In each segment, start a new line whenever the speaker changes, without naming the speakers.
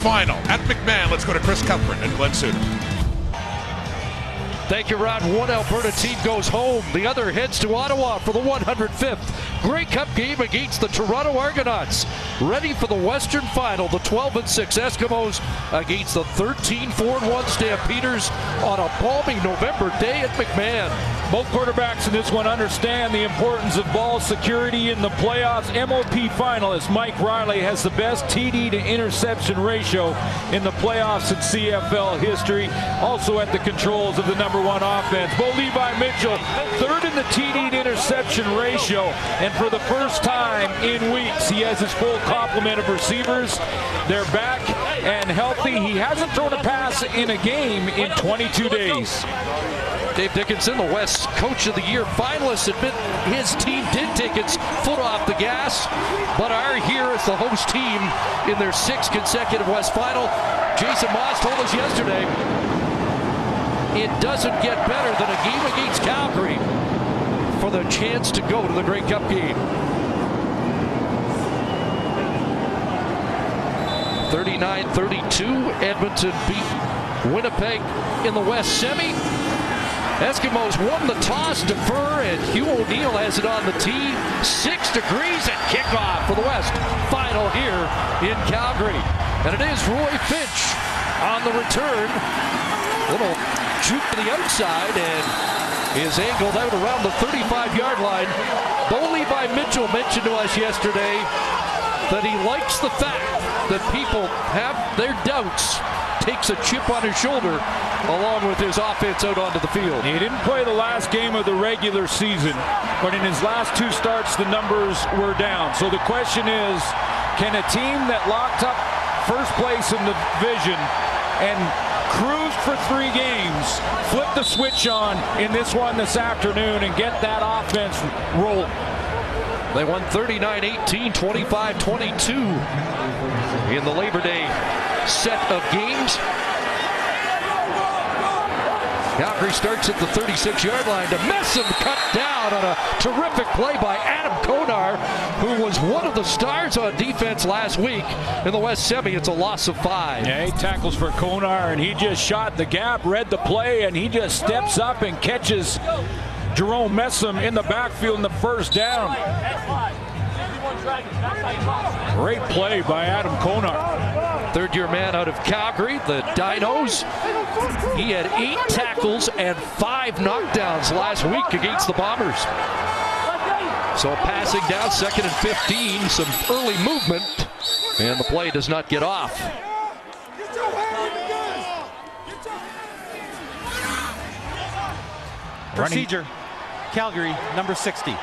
final at McMahon. Let's go to Chris Cuthbert and Glenn Suter.
Thank you, Rod. One Alberta team goes home. The other heads to Ottawa for the 105th Grey Cup game against the Toronto Argonauts. Ready for the Western Final, the 12-6 Eskimos against the 13-4-1 Stampeders on a balmy November day at McMahon.
Both quarterbacks in this one understand the importance of ball security in the playoffs. MOP finalist Mike Riley has the best TD to interception ratio in the playoffs in CFL history. Also at the controls of the #1 offense. Bo Levi Mitchell, third in the TD to interception ratio. And for the first time in weeks, he has his full complement of receivers. They're back and healthy. He hasn't thrown a pass in a game in 22 days.
Dave Dickinson, the West Coach of the Year finalist, admit his team did take its foot off the gas, but are here as the host team in their 6th consecutive West Final. Jason Moss told us yesterday, it doesn't get better than a game against Calgary for the chance to go to the Grey Cup game. 39-32, Edmonton beat Winnipeg in the West Semi. Eskimos won the toss, defer, and Hugh O'Neill has it on the tee. 6 degrees and kickoff for the West Final here in Calgary. And it is Roy Finch on the return. Little juke to the outside and is angled out around the 35-yard line. Bo Levi Mitchell mentioned to us yesterday that he likes the fact that people have their doubts, takes a chip on his shoulder along with his offense out onto the field.
He didn't play the last game of the regular season, but in his last 2 starts, the numbers were down. So the question is, can a team that locked up first place in the division and cruised for 3 games flip the switch on in this one this afternoon and get that offense rolling?
They won 39-18, 25-22 in the Labor Day set of games. Calgary starts at the 36-yard line to Messam, cut down on a terrific play by Adam Konar, who was one of the stars on defense last week in the West Semi. It's a loss of 5.
Yeah, 8 tackles for Konar, and he just shot the gap, read the play, and he just steps up and catches Jerome Messam in the backfield in the first down. Great play by Adam Konar.
Third-year man out of Calgary, the Dinos. He had 8 tackles and 5 knockdowns last week against the Bombers. So passing down, 2nd and 15, some early movement, and the play does not get off.
Procedure, Calgary, number 60.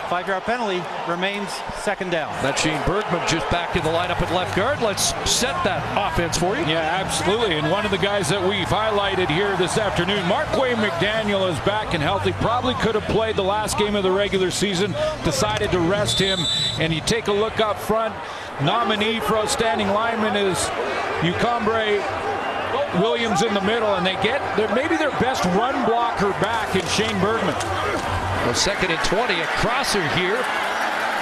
5-yard penalty, remains 2nd down.
That's Shane Bergman just back in the lineup at left guard. Let's set that offense for you.
Yeah, absolutely. And one of the guys that we've highlighted here this afternoon, Marquay McDaniel, is back and healthy. Probably could have played the last game of the regular season. Decided to rest him. And you take a look up front. Nominee for outstanding lineman is Ucombre Williams in the middle, and they get maybe their best run blocker back in Shane Bergman.
Well, 2nd and 20, a crosser here,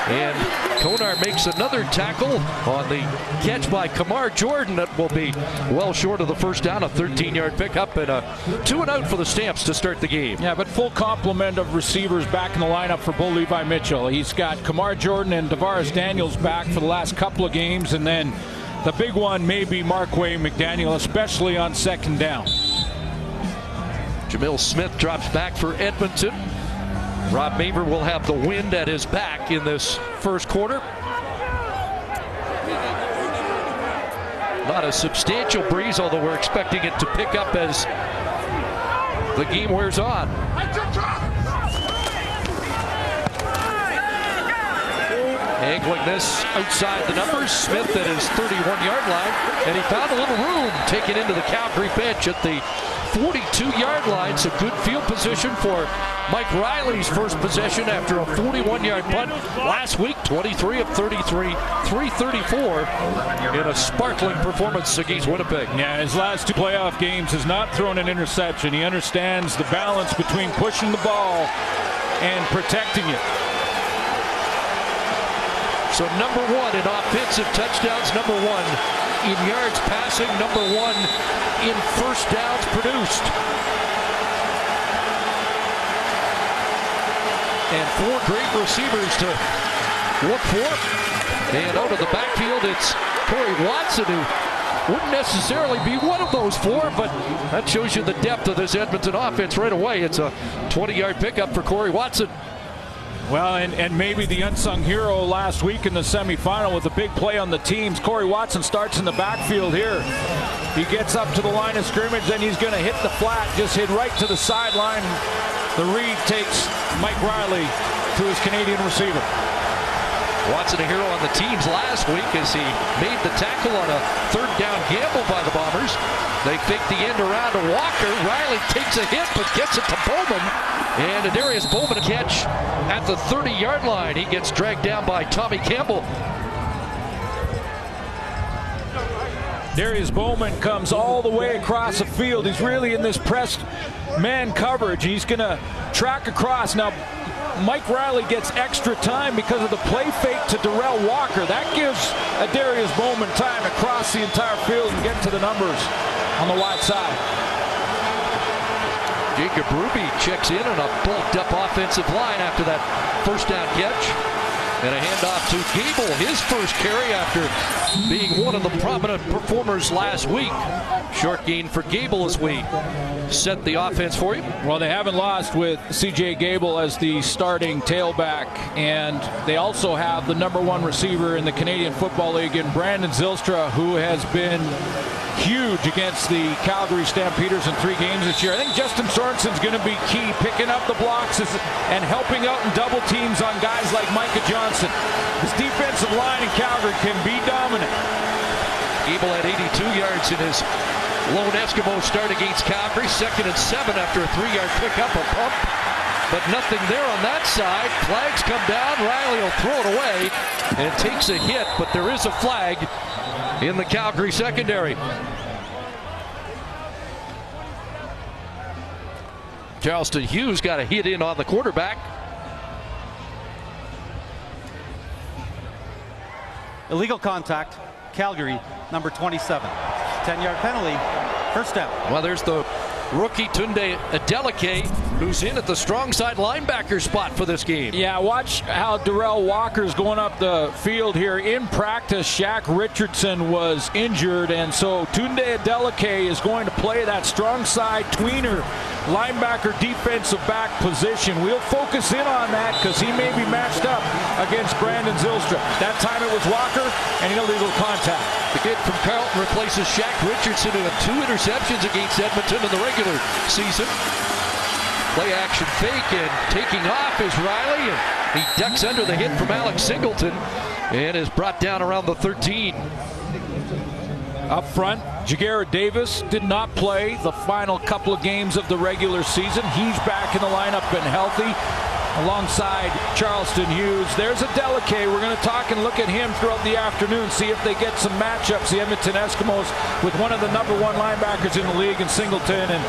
and Konar makes another tackle on the catch by Kamar Jordan that will be well short of the first down. A 13-yard pickup and a 2-and-out for the Stamps to start the game.
Yeah, but full complement of receivers back in the lineup for Bo Levi Mitchell. He's got Kamar Jordan and Tavares Daniels back for the last couple of games, and then the big one may be Marquay McDaniel, especially on 2nd down.
Jamil Smith drops back for Edmonton. Rob Maver will have the wind at his back in this first quarter. Not a substantial breeze, although we're expecting it to pick up as the game wears on. Angling this outside the numbers. Smith at his 31-yard line, and he found a little room taken into the Calgary bench at the 42-yard line. So good field position for Mike Riley's first possession after a 41-yard punt last week. 23 of 33, 334 in a sparkling performance against Winnipeg.
Yeah, his last 2 playoff games has not thrown an interception. He understands the balance between pushing the ball and protecting it.
So #1 in offensive touchdowns, #1 in yards passing, number 1 in first downs produced. And 4 great receivers to look for. And out of the backfield, it's Corey Watson, who wouldn't necessarily be one of those 4, but that shows you the depth of this Edmonton offense right away. It's a 20-yard pickup for Corey Watson.
Well, and maybe the unsung hero last week in the semifinal with a big play on the teams. Corey Watson starts in the backfield here. He gets up to the line of scrimmage, and he's going to hit the flat, just hit right to the sideline. The read takes Mike Riley to his Canadian receiver.
Watson a hero on the teams last week as he made the tackle on a third down gamble by the Bombers. They fake the end around to Walker. Riley takes a hit but gets it to Bowman. And Darius Bowman a catch at the 30-yard line. He gets dragged down by Tommy Campbell.
Darius Bowman comes all the way across the field. He's really in this pressed man coverage. He's going to track across. Now, Mike Riley gets extra time because of the play fake to Darrell Walker. That gives Darius Bowman time to cross the entire field and get to the numbers on the wide side.
Jacob Ruby checks in on a bulked up offensive line after that first down catch. And a handoff to Gable, his first carry after being one of the prominent performers last week. Short gain for Gable as we set the offense for you.
Well, they haven't lost with C.J. Gable as the starting tailback, and they also have the number 1 receiver in the Canadian Football League in Brandon Zylstra, who has been huge against the Calgary Stampeders in 3 games this year. I think Justin Sorensen's going to be key, picking up the blocks and helping out in double teams on guys like Micah Johnson. This defensive line in Calgary can be dominant.
Gable had 82 yards in his lone Eskimo start against Calgary. 2nd and 7 after a 3-yard pickup, a pump. But nothing there on that side. Flags come down. Riley will throw it away and takes a hit, but there is a flag in the Calgary secondary. Charleston Hughes got a hit in on the quarterback.
Illegal contact, Calgary, number 27. 10-yard penalty, first down.
Well, there's the rookie Tunde Adeleke, who's in at the strong side linebacker spot for this game.
Yeah, watch how Darrell Walker's going up the field here. In practice, Shaq Richardson was injured, and so Tunde Adeleke is going to play that strong side tweener linebacker defensive back position. We'll focus in on that because he may be matched up against Brandon Zylstra. That time it was Walker, and illegal contact.
The kid from Carleton replaces Shaq Richardson, who had 2 interceptions against Edmonton in the regular season. Play action fake, and taking off is Riley, and he ducks under the hit from Alex Singleton and is brought down around the 13.
Up front, Jagera Davis did not play the final couple of games of the regular season. He's back in the lineup and healthy alongside Charleston Hughes. There's Adeleke. We're going to talk and look at him throughout the afternoon, see if they get some matchups. The Edmonton Eskimos with one of the number 1 linebackers in the league in Singleton. And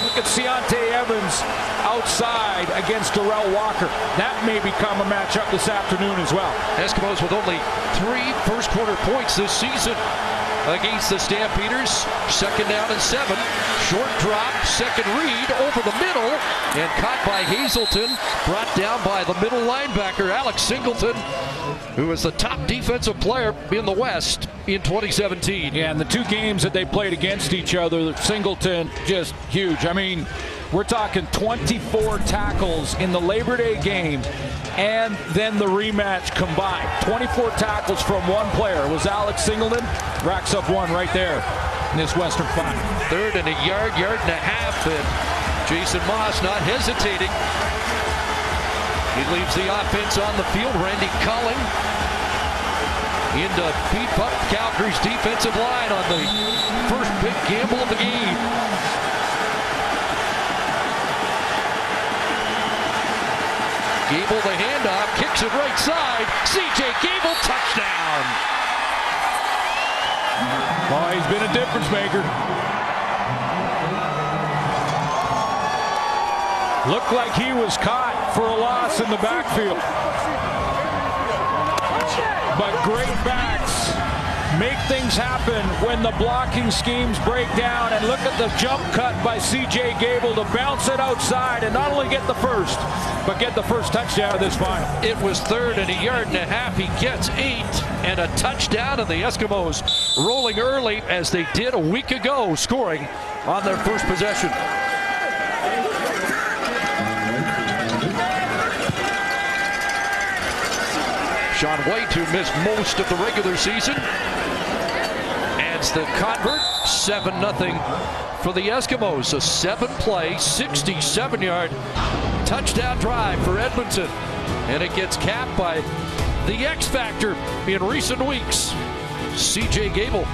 look at Seontae Evans outside against Darrell Walker. That may become a matchup this afternoon as well.
Eskimos with only 3 first quarter points this season against the Stampeders. 2nd down and 7. Short drop, second read over the middle, and caught by Hazelton, brought down by the middle linebacker Alex Singleton, who is the top defensive player in the West in 2017.
Yeah, and the 2 games that they played against each other, Singleton just huge. I mean, we're talking 24 tackles in the Labor Day game and then the rematch combined. 24 tackles from 1 player. It was Alex Singleton. Racks up 1 right there in this Western Final.
3rd and a yard and a half, and Jason Moss not hesitating. He leaves the offense on the field. Randy Culling in to beef up Calgary's defensive line on the first big gamble of the game. Gable the handoff, kicks it right side. C.J. Gable, touchdown.
Oh, he's been a difference maker. Looked like he was caught for a loss in the backfield. But great backs make things happen when the blocking schemes break down. And look at the jump cut by C.J. Gable to bounce it outside and not only get the first, but get the first touchdown of this final.
It was 3rd and 1.5 yards. He gets 8 and a touchdown, and the Eskimos rolling early as they did a week ago, scoring on their first possession. Sean White, who missed most of the regular season, adds the convert. 7-0 for the Eskimos. A 7-play, 67-yard touchdown drive for Edmonton. And it gets capped by the X Factor in recent weeks, C.J. Gable.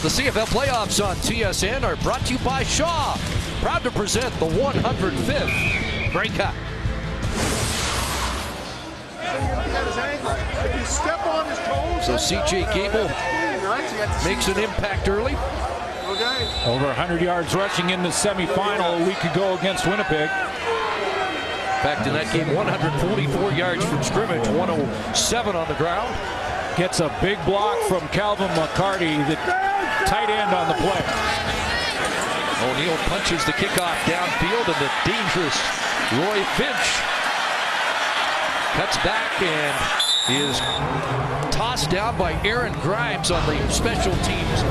The CFL playoffs on TSN are brought to you by Shaw. Proud to present the 105th Grey Cup. So C.J. Gable makes an impact early.
Over 100 yards rushing in the semifinal a week ago against Winnipeg.
In fact, in that game, 144 yards from scrimmage, 107 on the ground.
Gets a big block from Calvin McCarty, the tight end on the play.
O'Neill punches the kickoff downfield, and the dangerous Roy Finch cuts back and is tossed down by Aaron Grimes on the special teams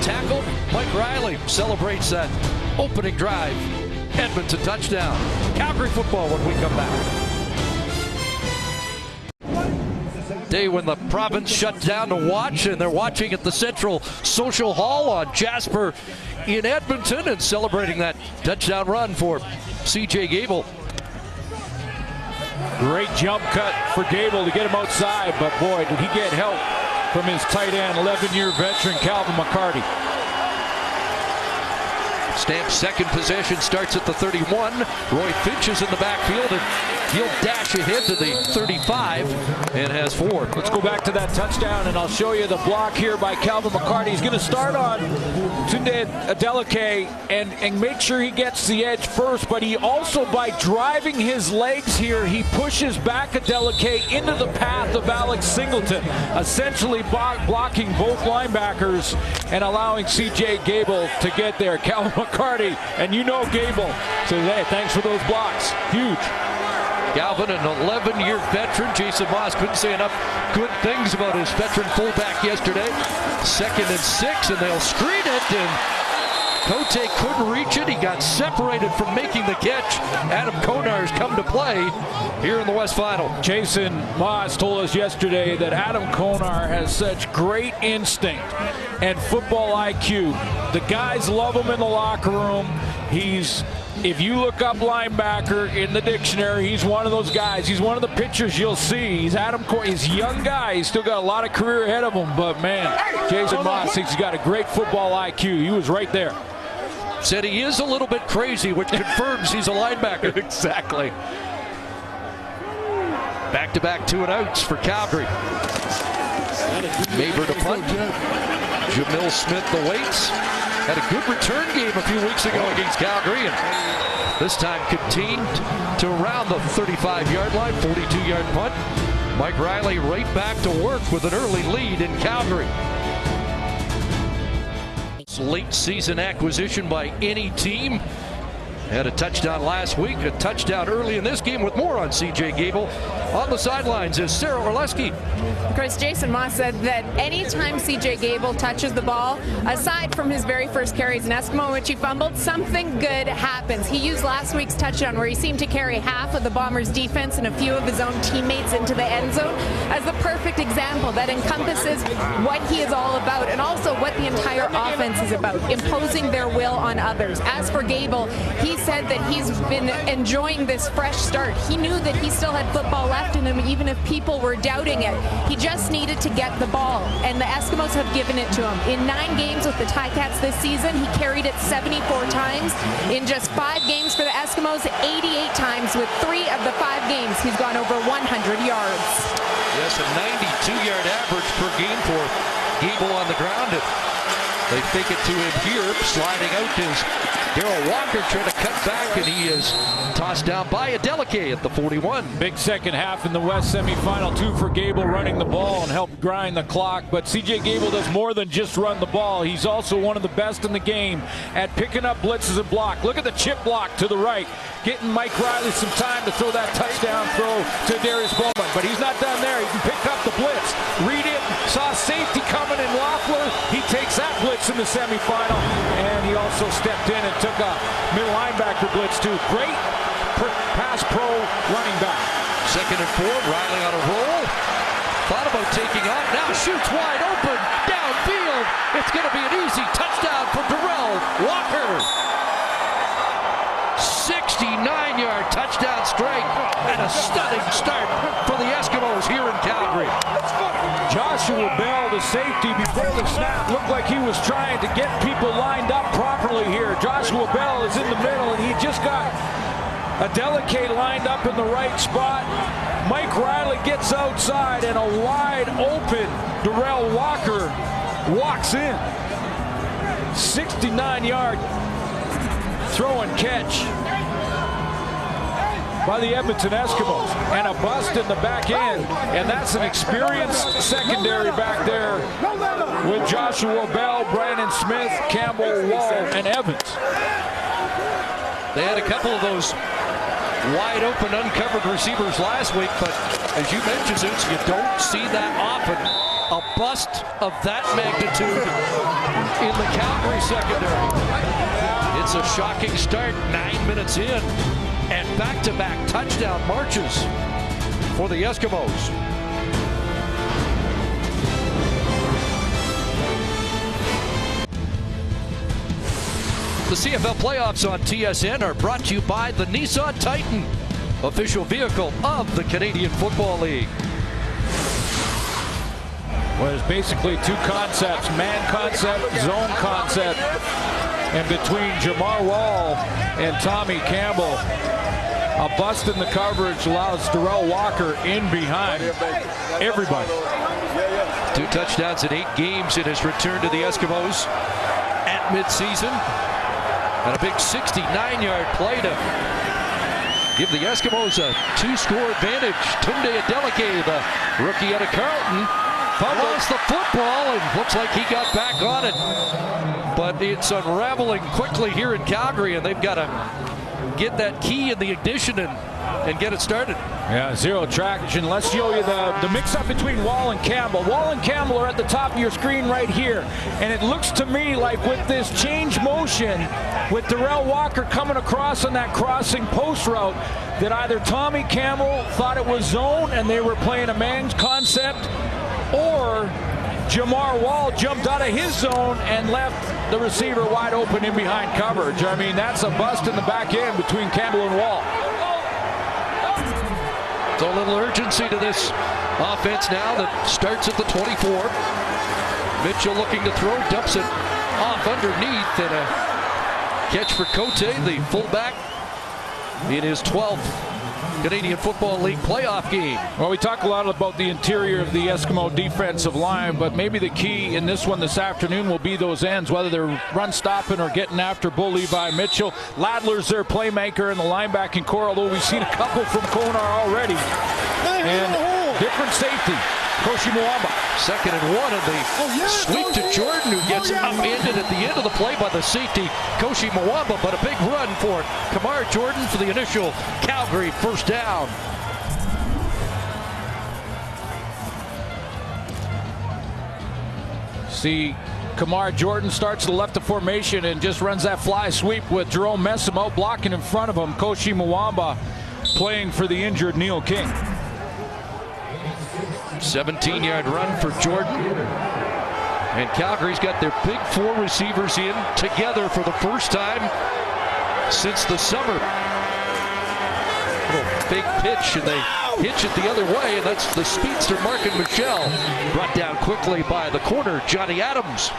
tackle. Mike Riley celebrates that opening drive. Edmonton touchdown. Calgary football when we come back. Day when the province shut down to watch, and they're watching at the Central Social Hall on Jasper in Edmonton and celebrating that touchdown run for C.J. Gable.
Great jump cut for Gable to get him outside, but boy, did he get help from his tight end, 11-year veteran Calvin McCarty.
Stamp's second possession starts at the 31. Roy Finch is in the backfield, and he'll dash ahead to the 35 and has 4.
Let's go back to that touchdown, and I'll show you the block here by Calvin McCarty. He's going to start on Tunde Adeleke and make sure he gets the edge first, but he also, by driving his legs here, he pushes back Adeleke into the path of Alex Singleton, essentially blocking both linebackers and allowing C.J. Gable to get there. Calvin McCarty, and you know Gable, so hey, thanks for those blocks. Huge.
Galvin, an 11-year veteran. Jason Moss couldn't say enough good things about his veteran fullback yesterday. 2nd and 6, and they'll screen it, and Cote couldn't reach it. He got separated from making the catch. Adam Konar's come to play here in the West Final.
Jason Moss told us yesterday that Adam Konar has such great instinct and football IQ. The guys love him in the locker room. If you look up linebacker in the dictionary, he's one of those guys. He's one of the pitchers you'll see. He's a young guy. He's still got a lot of career ahead of him. But, man, Jason Moss thinks he's got a great football IQ. He was right there.
Said he is a little bit crazy, which confirms he's a linebacker.
Exactly.
Back-to-back 2-and-outs for Calgary. Maber to punt. Jamil Smith the waits. Had a good return game a few weeks ago against Calgary, and this time contained to around the 35-yard line, 42-yard punt. Mike Riley right back to work with an early lead in Calgary. Late season acquisition by any team. Had a touchdown last week, a touchdown early in this game. With more on C.J. Gable. On the sidelines is Sarah Orleski.
Of course, Jason Moss said that anytime C.J. Gable touches the ball, aside from his very first carries in Eskimo, in which he fumbled, something good happens. He used last week's touchdown, where he seemed to carry half of the Bombers' defense and a few of his own teammates into the end zone, as the perfect example that encompasses what he is all about, and also what the entire offense is about, imposing their will on others. As for Gable, he said that he's been enjoying this fresh start. He knew that he still had football left in him, even if people were doubting it. He just needed to get the ball, and the Eskimos have given it to him. In 9 games with the Ticats this season, he carried it 74 times. In just 5 games for the Eskimos, 88 times. With 3 of the 5 games, he's gone over 100 yards.
Yes, a 92-yard average per game for Gable on the ground. They fake it to him here. Sliding out is Darrell Walker trying to cut back, and he is tossed down by Adeleke at the 41.
Big second half in the West semifinal. 2 for Gable running the ball and helped grind the clock. But C.J. Gable does more than just run the ball. He's also one of the best in the game at picking up blitzes and block. Look at the chip block to the right. Getting Mike Riley some time to throw that touchdown throw to Darius Bowman. But he's not done there. He can pick up the blitz. Read it. Saw safety coming in Loeffler. He takes that blitz in the semifinal. And he also stepped in and took a middle linebacker blitz too. Great pass pro running back.
2nd and 4. Riley on a roll. Thought about taking off. Now shoots wide open. Downfield. It's going to be an easy touchdown for Darrell Walker. 69-yard touchdown strike and a stunning start for the Eskimos here in Calgary.
Joshua Bell, the safety, before the snap, looked like he was trying to get people lined up properly here. Joshua Bell is in the middle, and he just got Adeleke lined up in the right spot. Mike Riley gets outside, and a wide open Darrell Walker walks in. 69-yard throw and catch by the Edmonton Eskimos, and a bust in the back end, and that's an experienced secondary back there with Joshua Bell, Brandon Smith, Campbell, Wall, and Evans.
They had a couple of those wide open uncovered receivers last week, but as you mentioned, Zeus, you don't see that often. A bust of that magnitude in the Calgary secondary. It's a shocking start, 9 minutes in, and back-to-back touchdown marches for the Eskimos. The CFL playoffs on TSN are brought to you by the Nissan Titan, official vehicle of the Canadian Football League.
Well, there's basically 2 concepts, man concept, zone concept. And between Jamar Wall and Tommy Campbell, a bust in the coverage allows Darrell Walker in behind everybody.
2 touchdowns in 8 games in his return to the Eskimos at midseason. And a big 69-yard play to give the Eskimos a 2-score advantage. Tunde Adeleke, the rookie out of Carleton, fumbles the football and looks like he got back on it. But it's unraveling quickly here in Calgary, and they've got to get that key in the ignition and get it started.
Yeah, 0 traction. Let's show you the mix-up between Wall and Campbell. Wall and Campbell are at the top of your screen right here. And it looks to me like with this change motion, with Darrell Walker coming across on that crossing post route, that either Tommy Campbell thought it was zone and they were playing a man concept, or Jamar Wall jumped out of his zone and left the receiver wide open in behind coverage. I mean, that's a bust in the back end between Campbell and Wall.
So a little urgency to this offense now that starts at the 24. Mitchell looking to throw, dumps it off underneath, and a catch for Cote, the fullback, in his 12th Canadian Football League playoff game. Well,
we talk a lot about the interior of the Eskimo defensive line, but maybe the key in this one this afternoon will be those ends, whether they're run stopping or getting after Bull Levi Mitchell. Ladler's their playmaker in the linebacking core, although we've seen a couple from Konar already. And different safety, Koshi Mwamba.
2nd and 1, and the sweep to Jordan, who gets upended at the end of the play by the safety, Koshi Mwamba, but a big run for Kamar Jordan for the initial Calgary first down.
See, Kamar Jordan starts to the left of formation and just runs that fly sweep with Jerome Messam out blocking in front of him. Koshi Mwamba playing for the injured Neil King.
17-yard run for Jordan. And Calgary's got their big 4 receivers in together for the first time since the summer. Little big pitch, and they pitch it the other way, and that's the speedster Markin Michel, brought down quickly by the corner, Johnny Adams.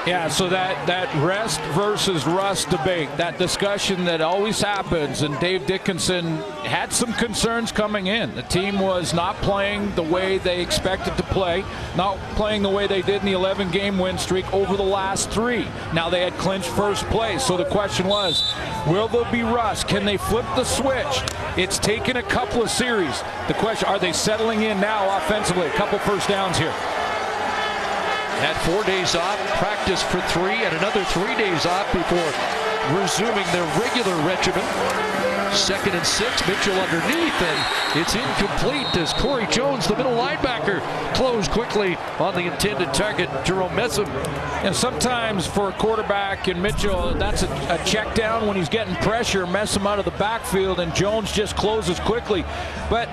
Yeah, so that rest versus rust debate, that discussion that always happens, and Dave Dickinson had some concerns coming in. The team was not playing the way they expected to play, not playing the way they did in the 11-game win streak over the last 3. Now they had clinched first place, so the question was, will there be rust? Can they flip the switch? It's taken a couple of series. The question, are they settling in now offensively? A couple first downs here.
Had 4 days off, practice for 3, and another 3 days off before resuming their regular regimen. 2nd and 6, Mitchell underneath, and it's incomplete as Corey Jones, the middle linebacker, closed quickly on the intended target, Jerome Messam.
And sometimes for a quarterback and Mitchell, that's a check down when he's getting pressure, Messam out of the backfield, and Jones just closes quickly. But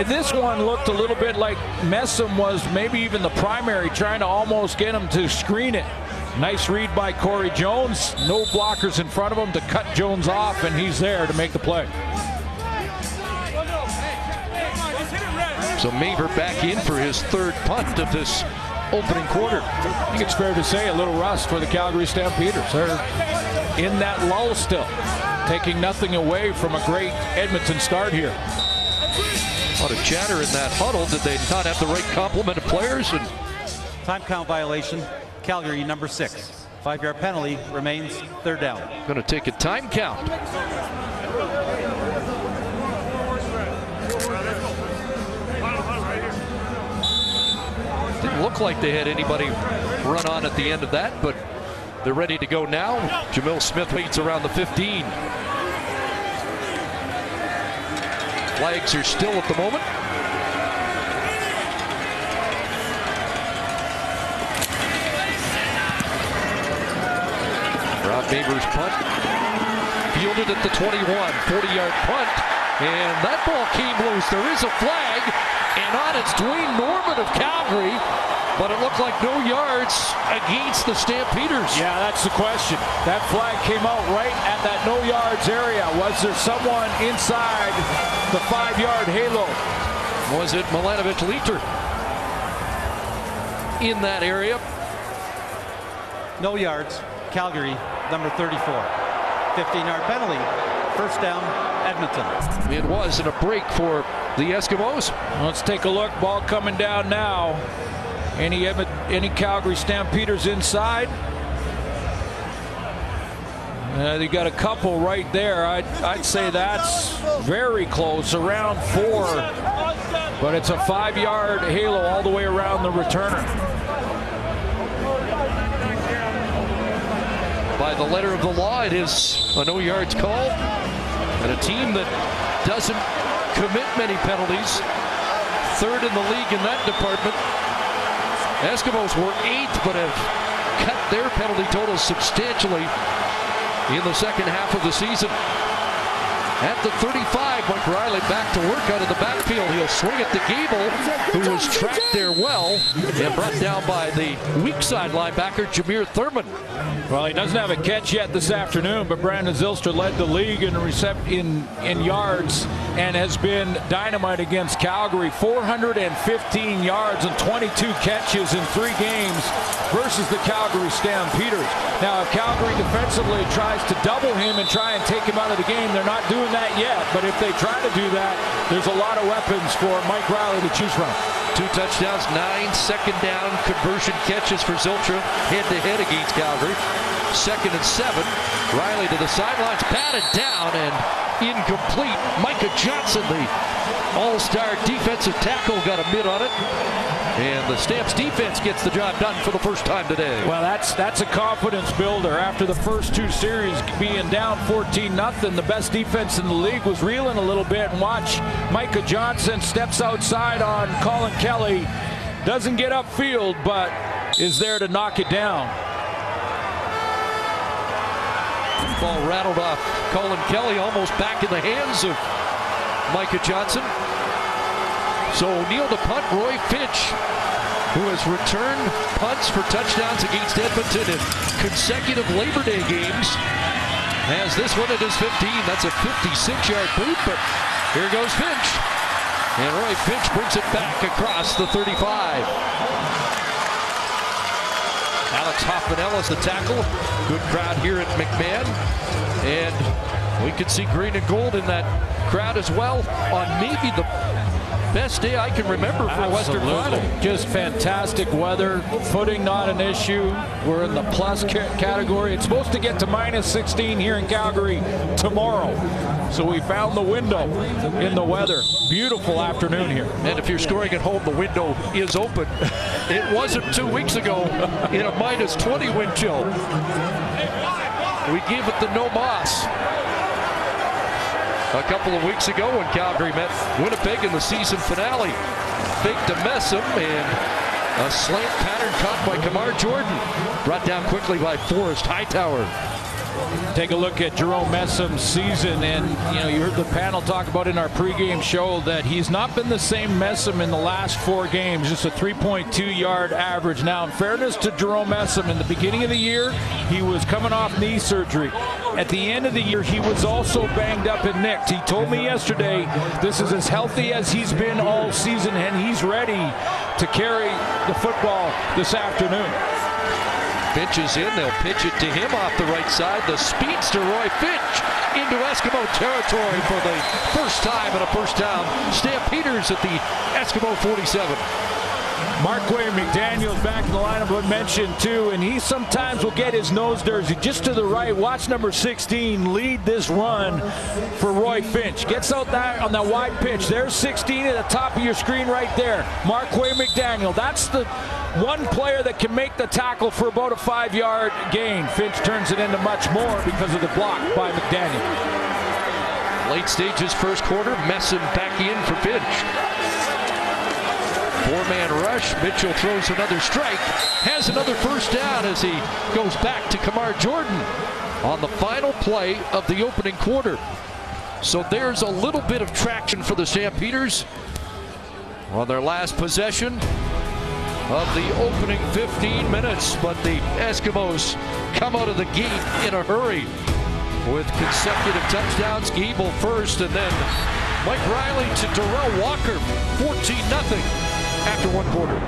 this one looked a little bit like Messam was maybe even the primary, trying to almost get him to screen it. Nice read by Corey Jones. No blockers in front of him to cut Jones off, and he's there to make the play.
So Maver back in for his 3rd punt of this opening quarter.
I think it's fair to say a little rust for the Calgary Stampeders. They're in that lull still, taking nothing away from a great Edmonton start here.
A lot of chatter in that huddle. Did they not have the right complement of players? And
Time count violation. Calgary, number 6. 5-yard penalty, remains 3rd down.
going to take a time count. Didn't look like they had anybody run on at the end of that, but they're ready to go now. Jamil Smith waits around the 15. Flags are still at the moment. Rob Maver's punt, fielded at the 21, 40-yard punt, and that ball came loose. There is a flag, and on it's Dwayne Norman of Calgary, but it looked like no yards against the Stampeders.
Yeah, that's the question. That flag came out right at that no yards area. Was there someone inside the 5-yard halo?
Was it Milanovic Leiter in that area?
No yards. Calgary, number 34. 15-yard penalty. 1st down, Edmonton.
It was in a break for the Eskimos.
Let's take a look. Ball coming down now. Any Calgary Stampeders inside? They got a couple right there. I'd say that's very close, around 4. But it's a 5-yard halo all the way around the returner.
By the letter of the law, it is a no yards call, and a team that doesn't commit many penalties, 3rd in the league in that department. Eskimos were 8th, but have cut their penalty total substantially in the 2nd half of the season. At the 35, Mike Riley back to work out of the backfield. He'll swing at the Gable, who was tracked there well and brought down by the weak side linebacker, Jameer Thurman.
Well, he doesn't have a catch yet this afternoon, but Brandon Zylstra led the league in yards and has been dynamite against Calgary. 415 yards and 22 catches in 3 games versus the Calgary Stampeders. Now, if Calgary defensively tries to double him and try and take him out of the game, they're not doing that yet. But if they try to do that, there's a lot of weapons for Mike Riley to choose from.
2 touchdowns, 9 second down conversion catches for Zylstra head-to-head against Calgary. 2nd and 7. Riley to the sidelines, batted down and incomplete. Micah Johnson, the all-star defensive tackle, got a mid on it. And the Stamps defense gets the job done for the first time today.
Well, that's a confidence builder. After the first 2 series being down 14-0, the best defense in the league was reeling a little bit. And watch, Micah Johnson steps outside on Colin Kelly. Doesn't get upfield, but is there to knock it down.
Ball rattled off Colin Kelly, almost back in the hands of Micah Johnson. So O'Neill to punt. Roy Finch, who has returned punts for touchdowns against Edmonton in consecutive Labor Day games, has this one at his 15. That's a 56-yard boot, but here goes Finch. And Roy Finch brings it back across the 35.
Now
Alex Hoffman-Ellis, the tackle. Good crowd here at McMahon. And we could see green and gold in that crowd as well on maybe the best day I can remember for Western Final.
Just fantastic weather. Footing not an issue. We're in the plus category. It's supposed to get to -16 here in Calgary tomorrow. So we found the window in the weather. Beautiful afternoon here.
And if you're scoring at home, the window is open. It wasn't 2 weeks ago in a -20 wind chill. We gave it the no moss a couple of weeks ago when Calgary met Winnipeg in the season finale. Fake to Messam, and a slant pattern caught by Kamar Jordan. Brought down quickly by Forrest Hightower.
Take a look at Jerome Messam's season, and you heard the panel talk about in our pregame show that he's not been the same Messam in the last 4 games, just a 3.2-yard average. Now, in fairness to Jerome Messam, in the beginning of the year, he was coming off knee surgery. At the end of the year, he was also banged up and nicked. He told me yesterday this is as healthy as he's been all season, and he's ready to carry the football this afternoon.
Finch is in. They'll pitch it to him off the right side. The speedster Roy Finch into Eskimo territory for the first time and a first down. Stampeders at the Eskimo 47.
Marquay McDaniel's back in the lineup, I mentioned too, and he sometimes will get his nose jersey just to the right. Watch number 16 lead this run for Roy Finch. Gets out there on that wide pitch. There's 16 at the top of your screen right there. Marquay McDaniel. That's the one player that can make the tackle for about a 5-yard gain. Finch turns it into much more because of the block by McDaniel.
Late stages first quarter. Messam back in for Finch. 4-man rush. Mitchell throws another strike. Has another first down as he goes back to Kamar Jordan on the final play of the opening quarter. So there's a little bit of traction for the Stampeders on their last possession of the opening 15 minutes. But the Eskimos come out of the gate in a hurry with consecutive touchdowns. Gable first, and then Mike Riley to Darrell Walker. 14-0 after 1 quarter.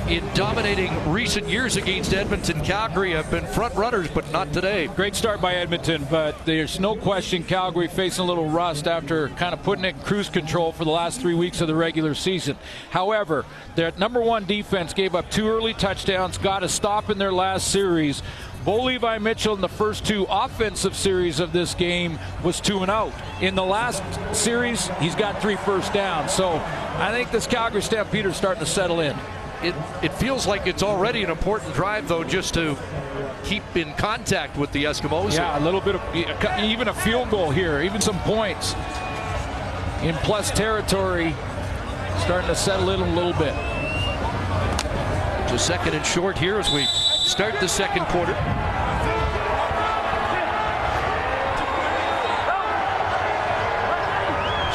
In dominating recent years against Edmonton, Calgary have been front runners, but not today.
Great start by Edmonton, but there's no question Calgary facing a little rust after kind of putting it in cruise control for the last 3 weeks of the regular season. However, their #1 defense gave up 2 early touchdowns, got a stop in their last series. Bo Levi Mitchell in the first 2 offensive series of this game was 2-0. In the last series, he's got 3 first downs. So I think this Calgary Stampeders starting to settle in.
It feels like it's already an important drive, though, just to keep in contact with the Eskimos.
Yeah, a little bit of even a field goal here, even some points in plus territory, starting to settle in a little bit.
Just 2nd and short here as we start the second quarter.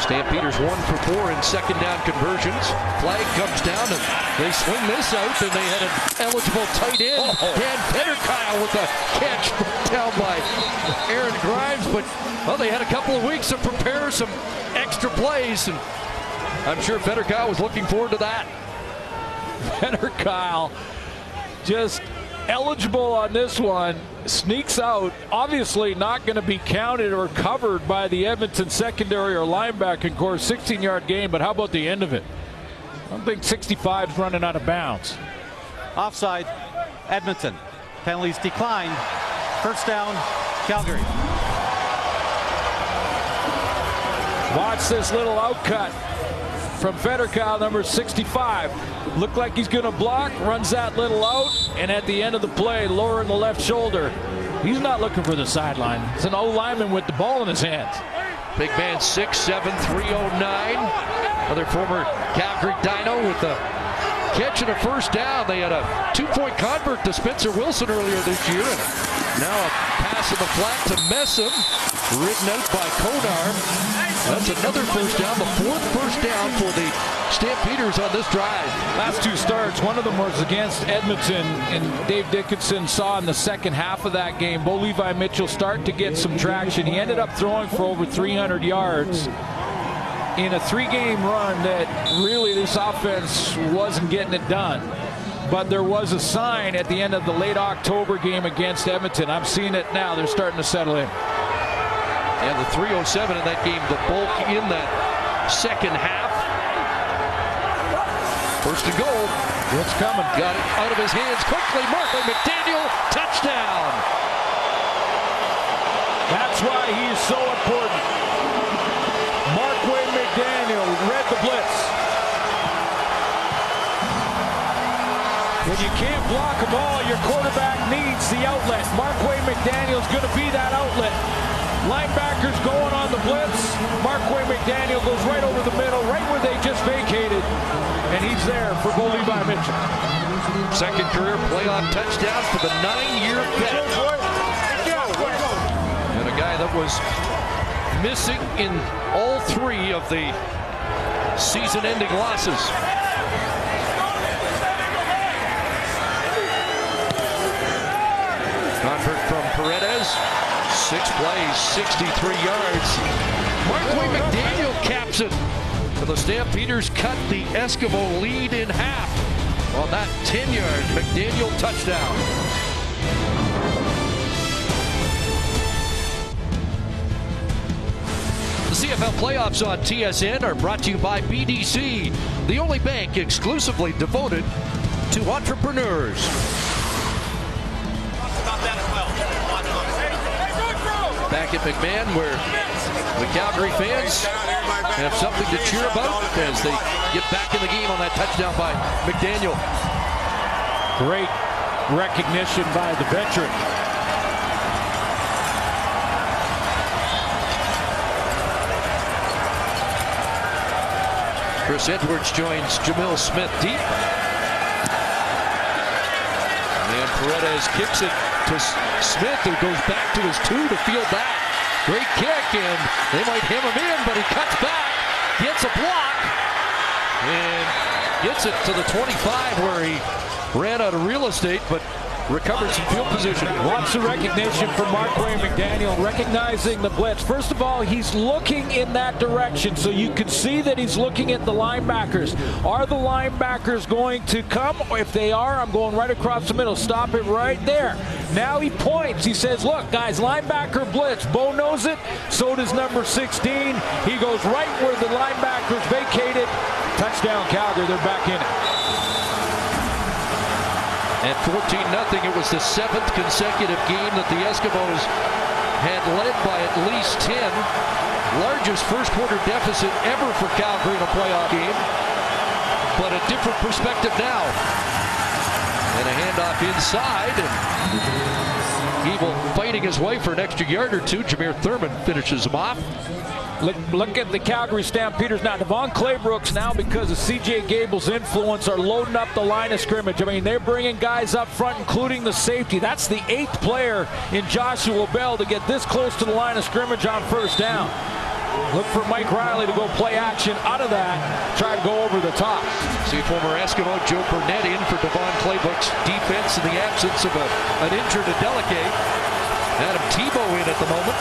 Stampeders 1 for 4 in second down conversions. Flag comes down and they swing this out, and they had an eligible tight end. Dan Fetterkyle with a catch down by Aaron Grimes, but well, they had a couple of weeks to prepare some extra plays, and I'm sure Fetterkyle was looking forward to that.
Fetterkyle just eligible on this one, sneaks out, obviously not going to be counted or covered by the Edmonton secondary or linebacking core. 16-yard gain, but how about the end of it? I don't think 65's running out of bounds.
Offside, Edmonton. Penalties declined. First down, Calgary.
Watch this little outcut from Fetterkyle, number 65. Looked like he's going to block, runs that little out, and at the end of the play, lowering the left shoulder. He's not looking for the sideline. It's an O-lineman with the ball in his hands.
Big man 6'7", 309. Another former Calgary Dino with the catch and a first down. They had a 2-point convert to Spencer Wilson earlier this year. And now a pass in the flat to Messam, ridden out by Konar. That's another first down, the 4th first down for the Stampeders on this drive.
Last 2 starts, one of them was against Edmonton, and Dave Dickinson saw in the second half of that game Bo Levi Mitchell start to get some traction. He ended up throwing for over 300 yards. in a 3-game run that really this offense wasn't getting it done. But there was a sign at the end of the late October game against Edmonton. I'm seeing it now. They're starting to settle in.
And the 3:07 in that game, the bulk in that second half. First and goal.
It's coming.
Got it out of his hands quickly. Markway McDaniel, touchdown.
That's why he's so important. Markway McDaniel read the blitz. When you can't block a ball, your quarterback needs the outlet. Markway McDaniel's going to be that outlet. Linebackers going on the blitz. Markway McDaniel goes right over the middle, right where they just vacated. And he's there for Bo Levi Mitchell.
Second career playoff touchdown for the 9-year vet. And a guy that was missing in all 3 of the season-ending losses. Convert from Paredes. 6 plays, 63 yards. Markway McDaniel caps it. The Stampeders cut the Eskimo lead in half on that 10-yard McDaniel touchdown. The CFL playoffs on TSN are brought to you by BDC, the only bank exclusively devoted to entrepreneurs. Back at McMahon, where the Calgary fans have something to cheer about as they get back in the game on that touchdown by McDaniel.
Great recognition by the veteran.
Chris Edwards joins Jamil Smith deep. And Paredes kicks it to Smith, who goes back to his 2 to field that. Great kick, and they might hem him in, but he cuts back, gets a block, and gets it to the 25 where he ran out of real estate, but recovered some field position.
Lots of recognition for Markway McDaniel, recognizing the blitz. First of all, he's looking in that direction, so you can see that he's looking at the linebackers. Are the linebackers going to come? If they are, I'm going right across the middle. Stop it right there. Now he points. He says, look, guys, linebacker blitz. Bo knows it. So does number 16. He goes right where the linebackers vacated. Touchdown, Calgary. They're back in it.
At 14-0, it was the 7th consecutive game that the Eskimos had led by at least 10. Largest first quarter deficit ever for Calgary in a playoff game. But a different perspective now. And a handoff inside. Evil fighting his way for an extra yard or 2. Jameer Thurman finishes him off.
Look at the Calgary Stampeders now. Devon Claybrooks now, because of C.J. Gable's influence, are loading up the line of scrimmage. I mean, they're bringing guys up front, including the safety. That's the 8th player in Joshua Bell to get this close to the line of scrimmage on first down. Look for Mike Riley to go play action out of that. Try to go over the top.
See former Eskimo Joe Burnett in for Devon Claybrooks' defense in the absence of an injured Adeleke. Adam Tebow in at the moment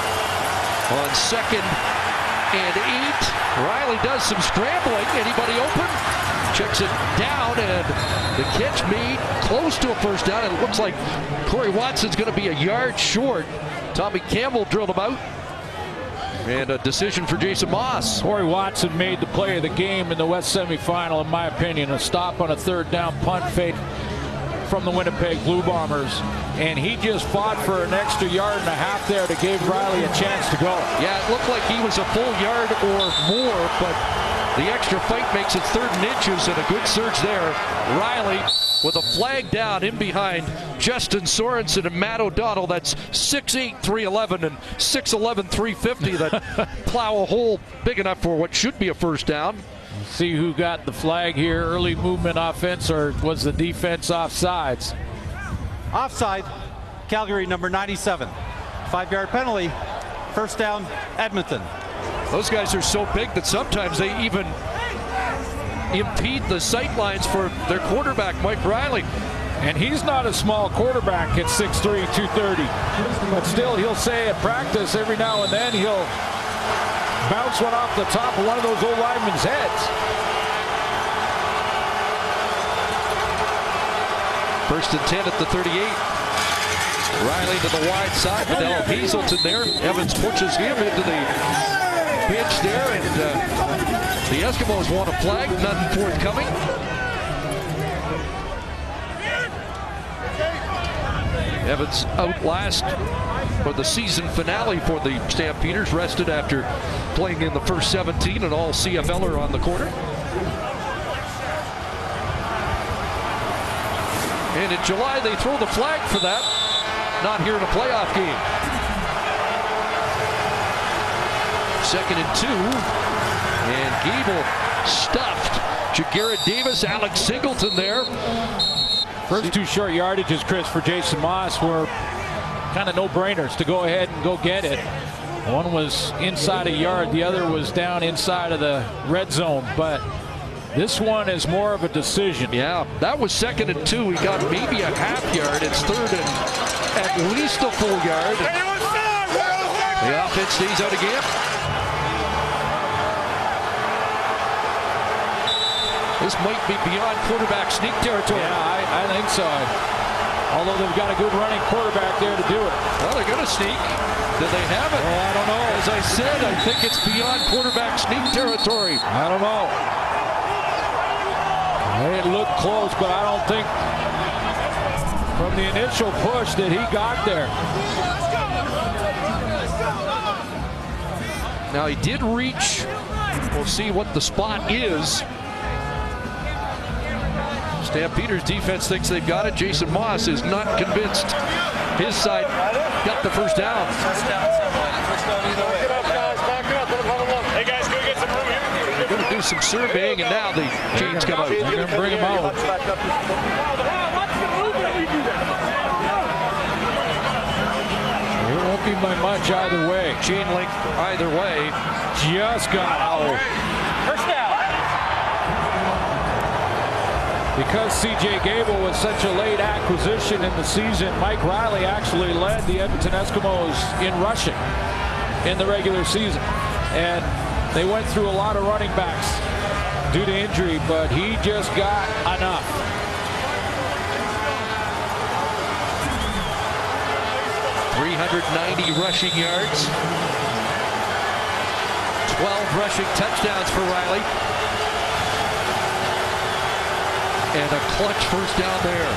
on 2nd and 8. Riley does some scrambling. Anybody open? Checks it down, and the catch made close to a first down. And it looks like Corey Watson's going to be a yard short. Tommy Campbell drilled him out. And a decision for Jason Moss.
Corey Watson made the play of the game in the West semifinal, in my opinion. A stop on a 3rd down punt fake from the Winnipeg Blue Bombers. And he just fought for an extra yard and a half there to give Riley a chance to go.
Yeah, it looked like he was a full yard or more, but the extra fight makes it 3rd and inches, and a good surge there. Riley with a flag down in behind Justin Sorensen and Matt O'Donnell. That's 6'8", 311 and 6'11", 350 that plow a hole big enough for what should be a first down.
See who got the flag here. Early movement offense, or was the defense offsides?
Offside, Calgary number 97. 5-yard penalty, first down, Edmonton.
Those guys are so big that sometimes they even impede the sight lines for their quarterback, Mike Riley.
And he's not a small quarterback at 6'3", 230. But still, he'll say at practice every now and then he'll bounced one off the top of one of those old linemen's heads.
First and 10 at the 38. Riley to the wide side. Fidel Hazelton there. Evans pushes him into the bench there, and the Eskimos want a flag. None forthcoming. Evans out last for the season finale for the Stampeders. Rested after playing in the first 17, and all CFLer on the corner. And in July, they throw the flag for that. Not here in a playoff game. Second and 2. And Gable stuffed. Jagarrett Davis, Alex Singleton there.
First two short yardages, Chris, for Jason Moss were kind of no-brainers to go ahead and go get it. One was inside a yard. The other was down inside of the red zone. But this one is more of a decision.
Yeah, that was second and 2. He got maybe a half yard. It's third and at least a full yard. The offense stays out again. This might be beyond quarterback sneak territory.
Yeah, I think so. Although they've got a good running quarterback there to do it.
Well, they're going to sneak. Do they have it?
Well, I don't know.
As I said, I think it's beyond quarterback sneak territory.
I don't know. It looked close, but I don't think from the initial push that he got there.
Now he did reach. We'll see what the spot is. Stampeders defense thinks they've got it. Jason Moss is not convinced. His side got the first down.
Hey guys, go get some room here.
They're going to do some surveying, and now the chains come out.
They're going to bring him out. It won't be by much either way.
Chain link either way.
Just got out.
First down.
Because C.J. Gable was such a late acquisition in the season, Mike Riley actually led the Edmonton Eskimos in rushing in the regular season. And they went through a lot of running backs due to injury, but he just got enough.
.390 rushing yards. 12 rushing touchdowns for Riley. And a clutch first down there.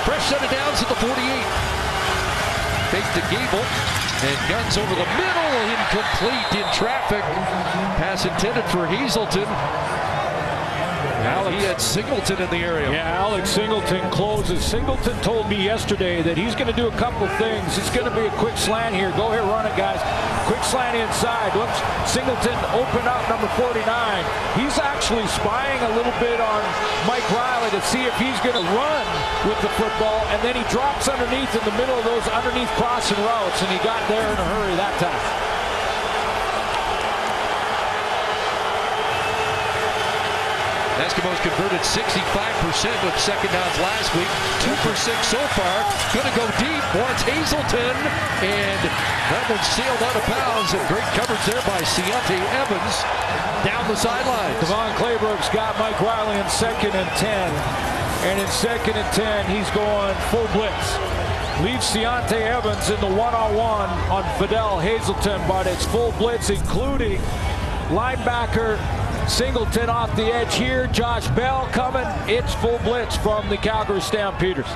Fresh set of downs at the 48. Fake to Gable. And guns over the middle. Incomplete in traffic. Pass intended for Hazelton. He had Singleton in the area.
Yeah, Alex Singleton closes. Singleton told me yesterday that he's going to do a couple things. It's going to be a quick slant here. Go ahead, run it, guys. Quick slant inside. Looks Singleton open up number 49. He's actually spying a little bit on Mike Riley to see if he's going to run with the football, and then he drops underneath in the middle of those underneath crossing routes, and he got there in a hurry that time.
Eskimos converted 65% of second downs last week. 2 for 6 so far. Going to go deep. Wants Hazelton. And that one sailed out of bounds. And great coverage there by Ciante Evans down the sideline.
Devon Claybrook's got Mike Riley in 2nd and 10. And in 2nd and 10, he's going full blitz. Leaves Ciante Evans in the one-on-one on Fidel Hazelton, but it's full blitz, including linebacker Singleton off the edge here. Josh Bell coming. It's full blitz from the Calgary Stampeders.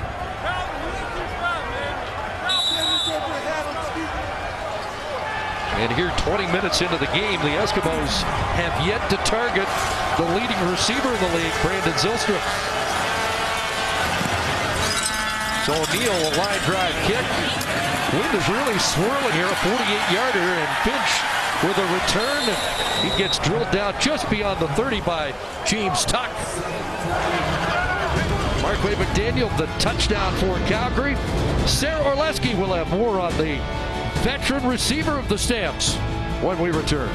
And here 20 minutes into the game, the Eskimos have yet to target the leading receiver in the league, Brandon Zylstra. So O'Neal, a line drive kick. Wind is really swirling here, a 48-yarder, and Finch with a return. He gets drilled down just beyond the 30 by James Tuck. Markway McDaniel, the touchdown for Calgary. Sarah Orleski will have more on the veteran receiver of the Stamps when we return.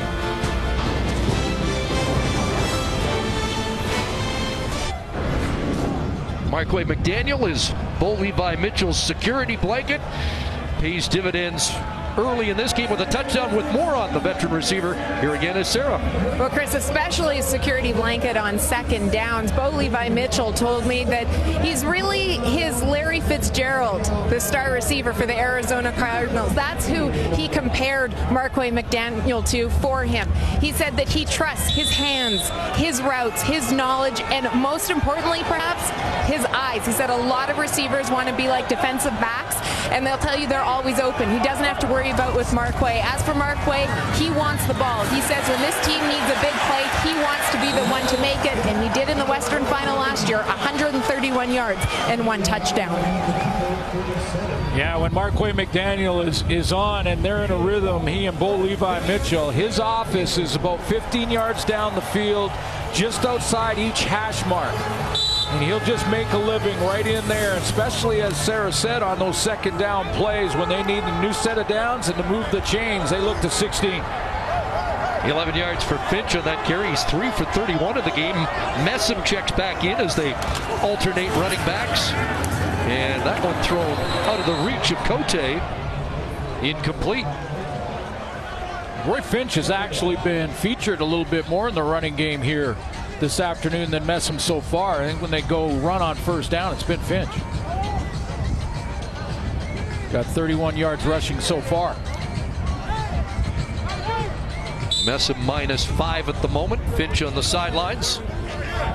Markway McDaniel is Bo Levi Mitchell's security blanket. Pays dividends early in this game with a touchdown with more on the veteran receiver. Here again is Sarah.
Well, Chris, especially a security blanket on second downs. Bo Levi Mitchell told me that he's really his Larry Fitzgerald, the star receiver for the Arizona Cardinals. That's who he compared Marquay McDaniel to for him. He said that he trusts his hands, his routes, his knowledge, and most importantly, perhaps, his eyes. He said a lot of receivers want to be like defensive backs, and they'll tell you they're always open. He doesn't have to worry about with Marquay. As for Marquay, he wants the ball. He says when this team needs a big play, he wants to be the one to make it, and he did in the Western Final last year, 131 yards and 1 touchdown.
Yeah, when Marquay McDaniel is on and they're in a rhythm, he and Bo Levi Mitchell, his office is about 15 yards down the field, just outside each hash mark. And he'll just make a living right in there, especially, as Sarah said, on those second down plays when they need a new set of downs and to move the chains. They look to 16.
11 yards for Finch on that carry. He's 3 for 31 in the game. Messam checks back in as they alternate running backs. And that one thrown out of the reach of Cote. Incomplete.
Roy Finch has actually been featured a little bit more in the running game here this afternoon than Messam so far. I think when they go run on first down, it's been Finch. Got 31 yards rushing so far.
Messam -5 at the moment. Finch on the sidelines.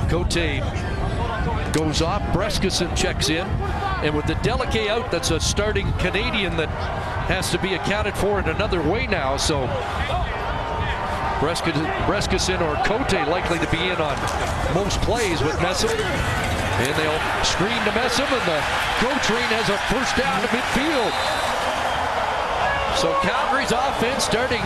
Cote goes off. Breskison checks in. And with the Delicae out, that's a starting Canadian that has to be accounted for in another way now. So Breskison or Cote likely to be in on most plays with Messam. And they'll screen to Messam, and the Go Train has a first down to midfield. So Calgary's offense starting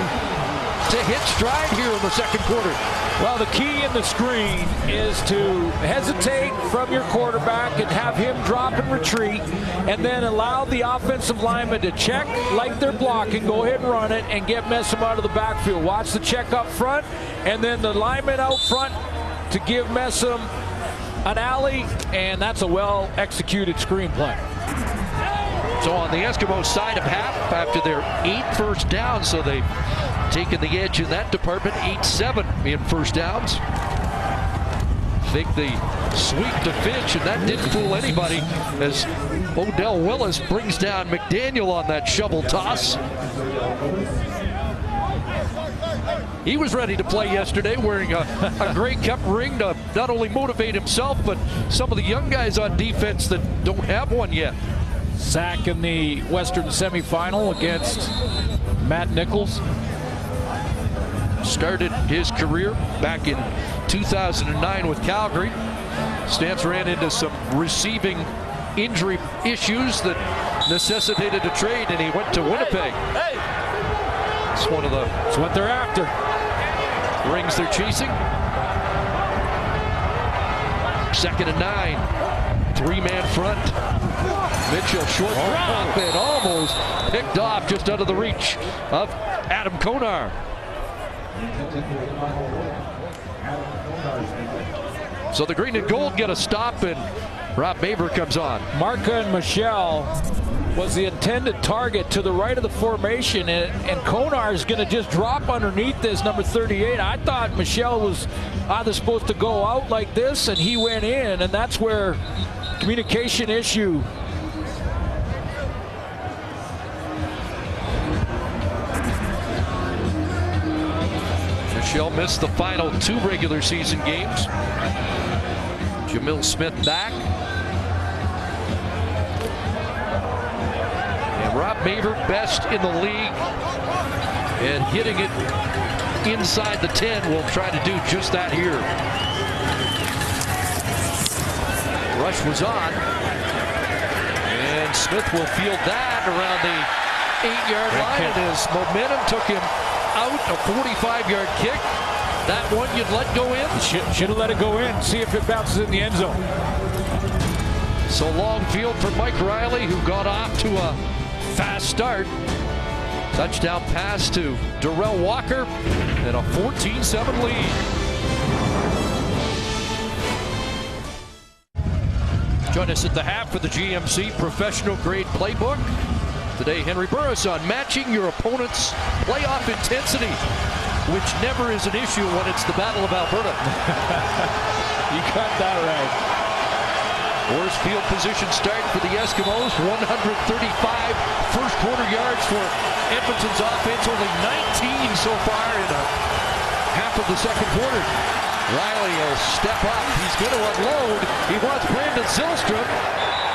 to hit stride here in the second quarter.
Well, the key in the screen is to hesitate from your quarterback and have him drop and retreat, and then allow the offensive lineman to check like they're blocking, go ahead and run it, and get Messam out of the backfield. Watch the check up front, and then the lineman out front to give Messam an alley, and that's a well-executed screen play.
So on the Eskimos side of half, after their 8 first downs, so they've taken the edge in that department, 8-7 in first downs. Fake the sweep to Finch, and that didn't fool anybody as Odell Willis brings down McDaniel on that shovel toss. He was ready to play yesterday, wearing a Grey Cup ring to not only motivate himself, but some of the young guys on defense that don't have one yet.
Sack in the Western semifinal against Matt Nichols.
Started his career back in 2009 with Calgary. Stamps ran into some receiving injury issues that necessitated a trade, and he went to Winnipeg. It's one of the...
It's what they're after.
Rings they're chasing. 2nd and 9. 3-man front. Mitchell short drop and almost picked off just out of the reach of Adam Konar. So the green and gold get a stop, and Rob Maver comes on.
Marca and Michelle was the intended target to the right of the formation, and Konar is going to just drop underneath this number 38. I thought Michelle was either supposed to go out like this, and he went in, and that's where communication issue.
Michelle missed the final 2 regular season games. Jamil Smith back. And Rob Maver, best in the league, and hitting it inside the 10 will try to do just that here. Rush was on, and Smith will field that around the 8-yard line, and his momentum took him out. A 45-yard kick. That one you'd let go in?
Should have let it go in. See if it bounces in the end zone.
So long field for Mike Riley, who got off to a fast start. Touchdown pass to Darrell Walker, and a 14-7 lead. Join us at the half for the GMC Professional Grade Playbook. Today, Henry Burris on matching your opponent's playoff intensity, which never is an issue when it's the Battle of Alberta.
You got that right.
Worst field position start for the Eskimos. 135 first quarter yards for Edmonton's offense. Only 19 so far in a half of the second quarter. Riley will step up. He's going to unload. He wants Brandon Zylstra.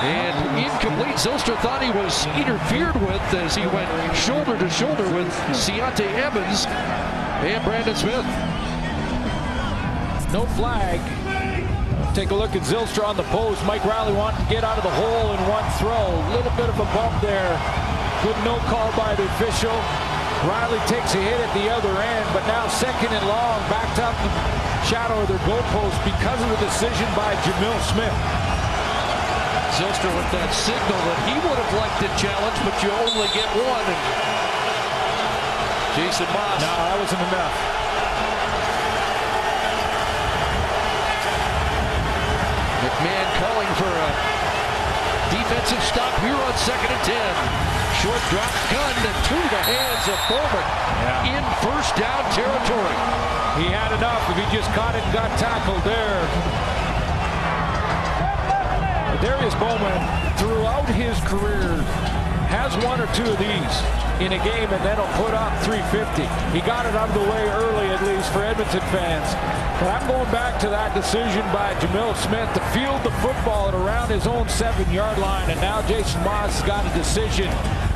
And incomplete. Zylstra thought he was interfered with as he went shoulder to shoulder with Ciante Evans and Brandon Smith.
No flag. Take a look at Zylstra on the post. Mike Riley wanted to get out of the hole in one throw. A little bit of a bump there. Good no call by the official. Riley takes a hit at the other end, but now second and long, backed up in the shadow of their goalpost because of the decision by Jamil Smith.
Zylstra with that signal that he would have liked to challenge, but you only get one. And Jason Moss.
No, that wasn't enough.
McMahon calling for a defensive stop here on 2nd and 10. Short drop, gun through the hands of Bowman in first down territory.
He had enough if he just caught it and got tackled there. Darius Bowman, throughout his career, has one or two of these in a game and then he'll put up 350. He got it out of the way early, at least for Edmonton fans. But I'm going back to that decision by Jamil Smith to field the football at around his own 7-yard line. And now Jason Moss has got a decision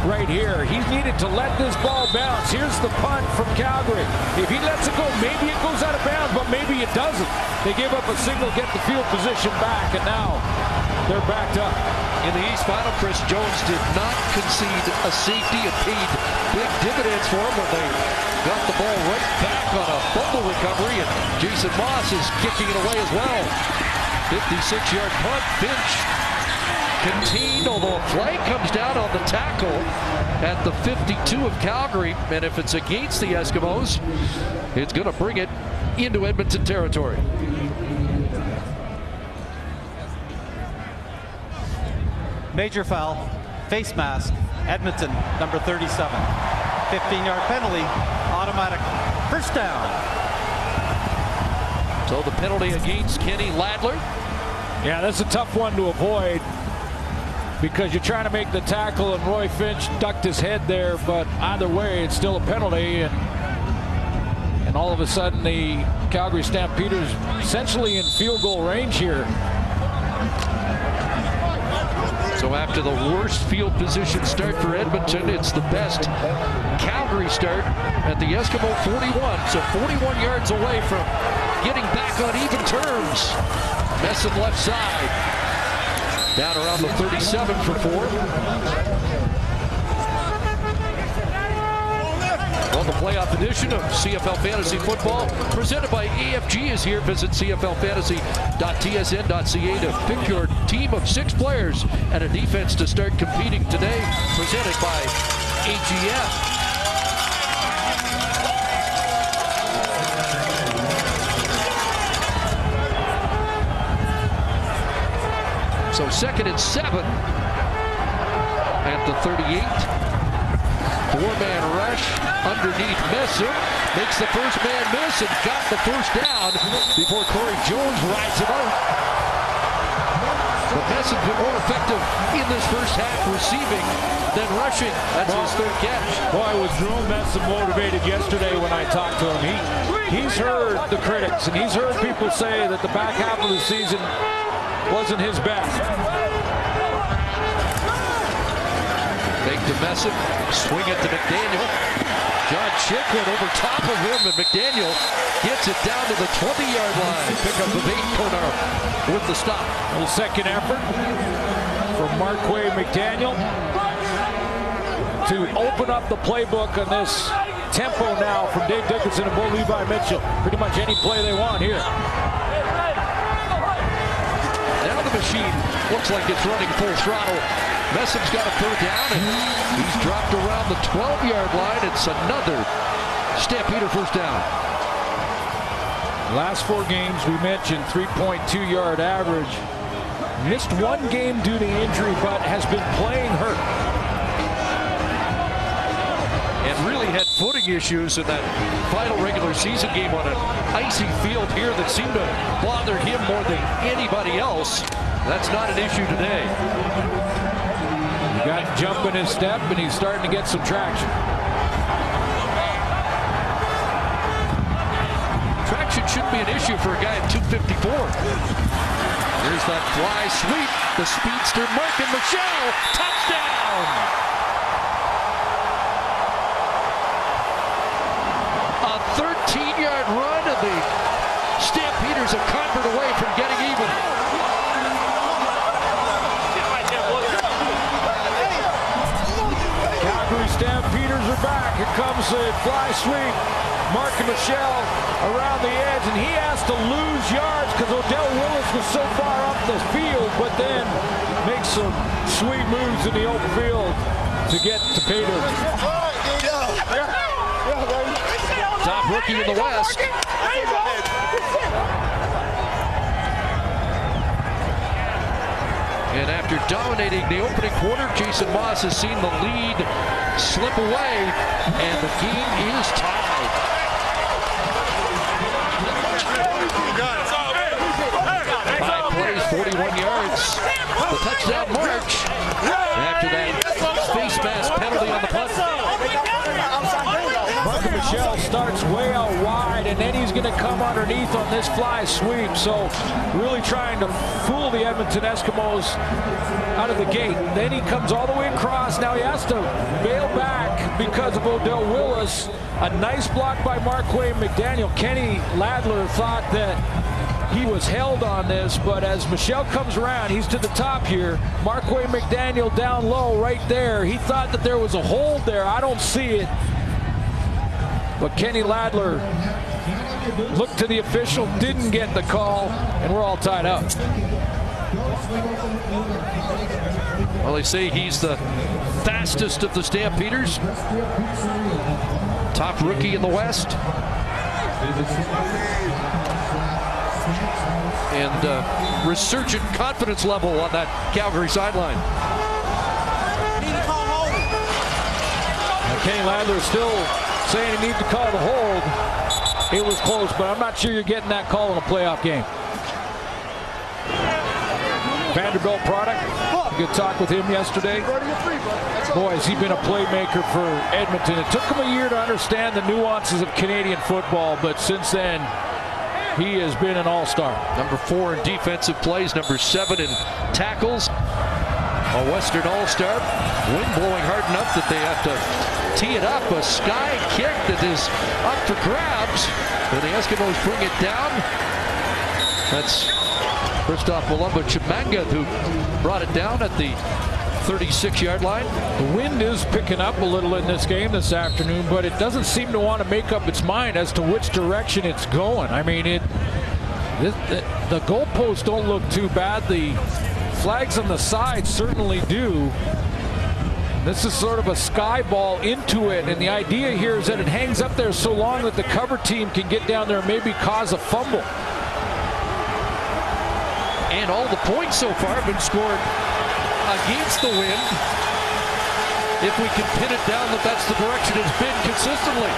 right here. He needed to let this ball bounce. Here's the punt from Calgary. If he lets it go, maybe it goes out of bounds, but maybe it doesn't. They give up a signal, get the field position back, and now they're backed up.
In the East Final, Chris Jones did not concede a safety. It paid big dividends for him when they got the ball right back on a fumble recovery, and Jason Moss is kicking it away as well. 56-yard punt. Finch contained, although a flag comes down on the tackle at the 52 of Calgary, and if it's against the Eskimos, it's going to bring it into Edmonton territory.
Major foul, face mask, Edmonton, number 37. 15-yard penalty, automatic first down.
So the penalty against Kenny Ladler.
Yeah, that's a tough one to avoid because you're trying to make the tackle and Roy Finch ducked his head there, but either way, it's still a penalty. And all of a sudden, the Calgary Stampeders essentially in field goal range here.
So after the worst field position start for Edmonton, it's the best Calgary start at the Eskimo 41. So 41 yards away from getting back on even terms. Messam left side. Down around the 37 for 4. Well, the playoff edition of CFL Fantasy Football presented by AFG is here. Visit cflfantasy.tsn.ca to pick your team of 6 players and a defense to start competing today. Presented by AGF. So 2nd and 7 at the 38. 4-man rush underneath Messam. Makes the first man miss and got the first down before Corey Jones rides him out. But Messam's been more effective in this first half receiving than rushing. That's his 3rd catch.
Boy, was Jerome Messam motivated yesterday when I talked to him. He's heard the critics and he's heard people say that the back half of the season wasn't his best.
Fake to Messam, swing it to McDaniel. John Chicklin over top of him, and McDaniel gets it down to the 20-yard line. Pick up the 8 corner with the stop.
A little second effort from Marquay McDaniel to open up the playbook on this tempo now from Dave Dickinson and Bo Levi Mitchell. Pretty much any play they want here.
Now the machine looks like it's running full throttle. Messam's got a 3rd down, and he's dropped around the 12-yard line. It's another Stampeder first down.
Last 4 games, we mentioned 3.2-yard average. Missed 1 game due to injury, but has been playing hurt.
really had footing issues in that final regular season game on an icy field here that seemed to bother him more than anybody else. That's not an issue today.
He got jump in his step, and he's starting to get some traction.
Traction shouldn't be an issue for a guy at 254. Here's that fly sweep. The speedster Markin Michel. Touchdown! A 13-yard run, and the Stampeders are conquered away from getting even.
Calgary Stampeders are back. Here comes the fly sweep. Markin Michel around the edge, and he has to lose yards because Odell Willis was so far up the field, but then makes some sweet moves in the open field to get to pay dirt.
Top rookie in the West. And after dominating the opening quarter, Jason Moss has seen the lead slip away, and the game is tied. 5 plays, 41 yards. The touchdown march after that face mask penalty on the punt.
Markin Michel starts way out wide, and then he's going to come underneath on this fly sweep. So really trying to fool the Edmonton Eskimos out of the gate. Then he comes all the way across. Now he has to bail back because of Odell Willis. A nice block by Marquay McDaniel. Kenny Ladler thought that he was held on this, but as Michel comes around, he's to the top here. Marquay McDaniel down low right there. He thought that there was a hold there. I don't see it. But Kenny Ladler looked to the official, didn't get the call, and we're all tied up.
Well, they say he's the fastest of the Stampeders. Top rookie in the West. And resurgent confidence level on that Calgary sideline.
Kenny Ladler still saying he needs to call the hold. It was close, but I'm not sure you're getting that call in a playoff game. Vanderbilt product. Good talk with him yesterday. Boy, has he been a playmaker for Edmonton. It took him a year to understand the nuances of Canadian football, but since then, he has been an all-star.
Number 4 in defensive plays, number 7 in tackles. A Western all-star. Wind blowing hard enough that they have to tee it up. A sky kick that is up for grabs. And the Eskimos bring it down. That's Christoph Malumba Chimanga who brought it down at the 36-yard line.
The wind is picking up a little in this game this afternoon, but it doesn't seem to want to make up its mind as to which direction it's going. I mean, the goalposts don't look too bad. The flags on the side certainly do. This is sort of a sky ball into it, and the idea here is that it hangs up there so long that the cover team can get down there and maybe cause a fumble.
And all the points so far have been scored against the wind. If we can pin it down that that's the direction it's been consistently.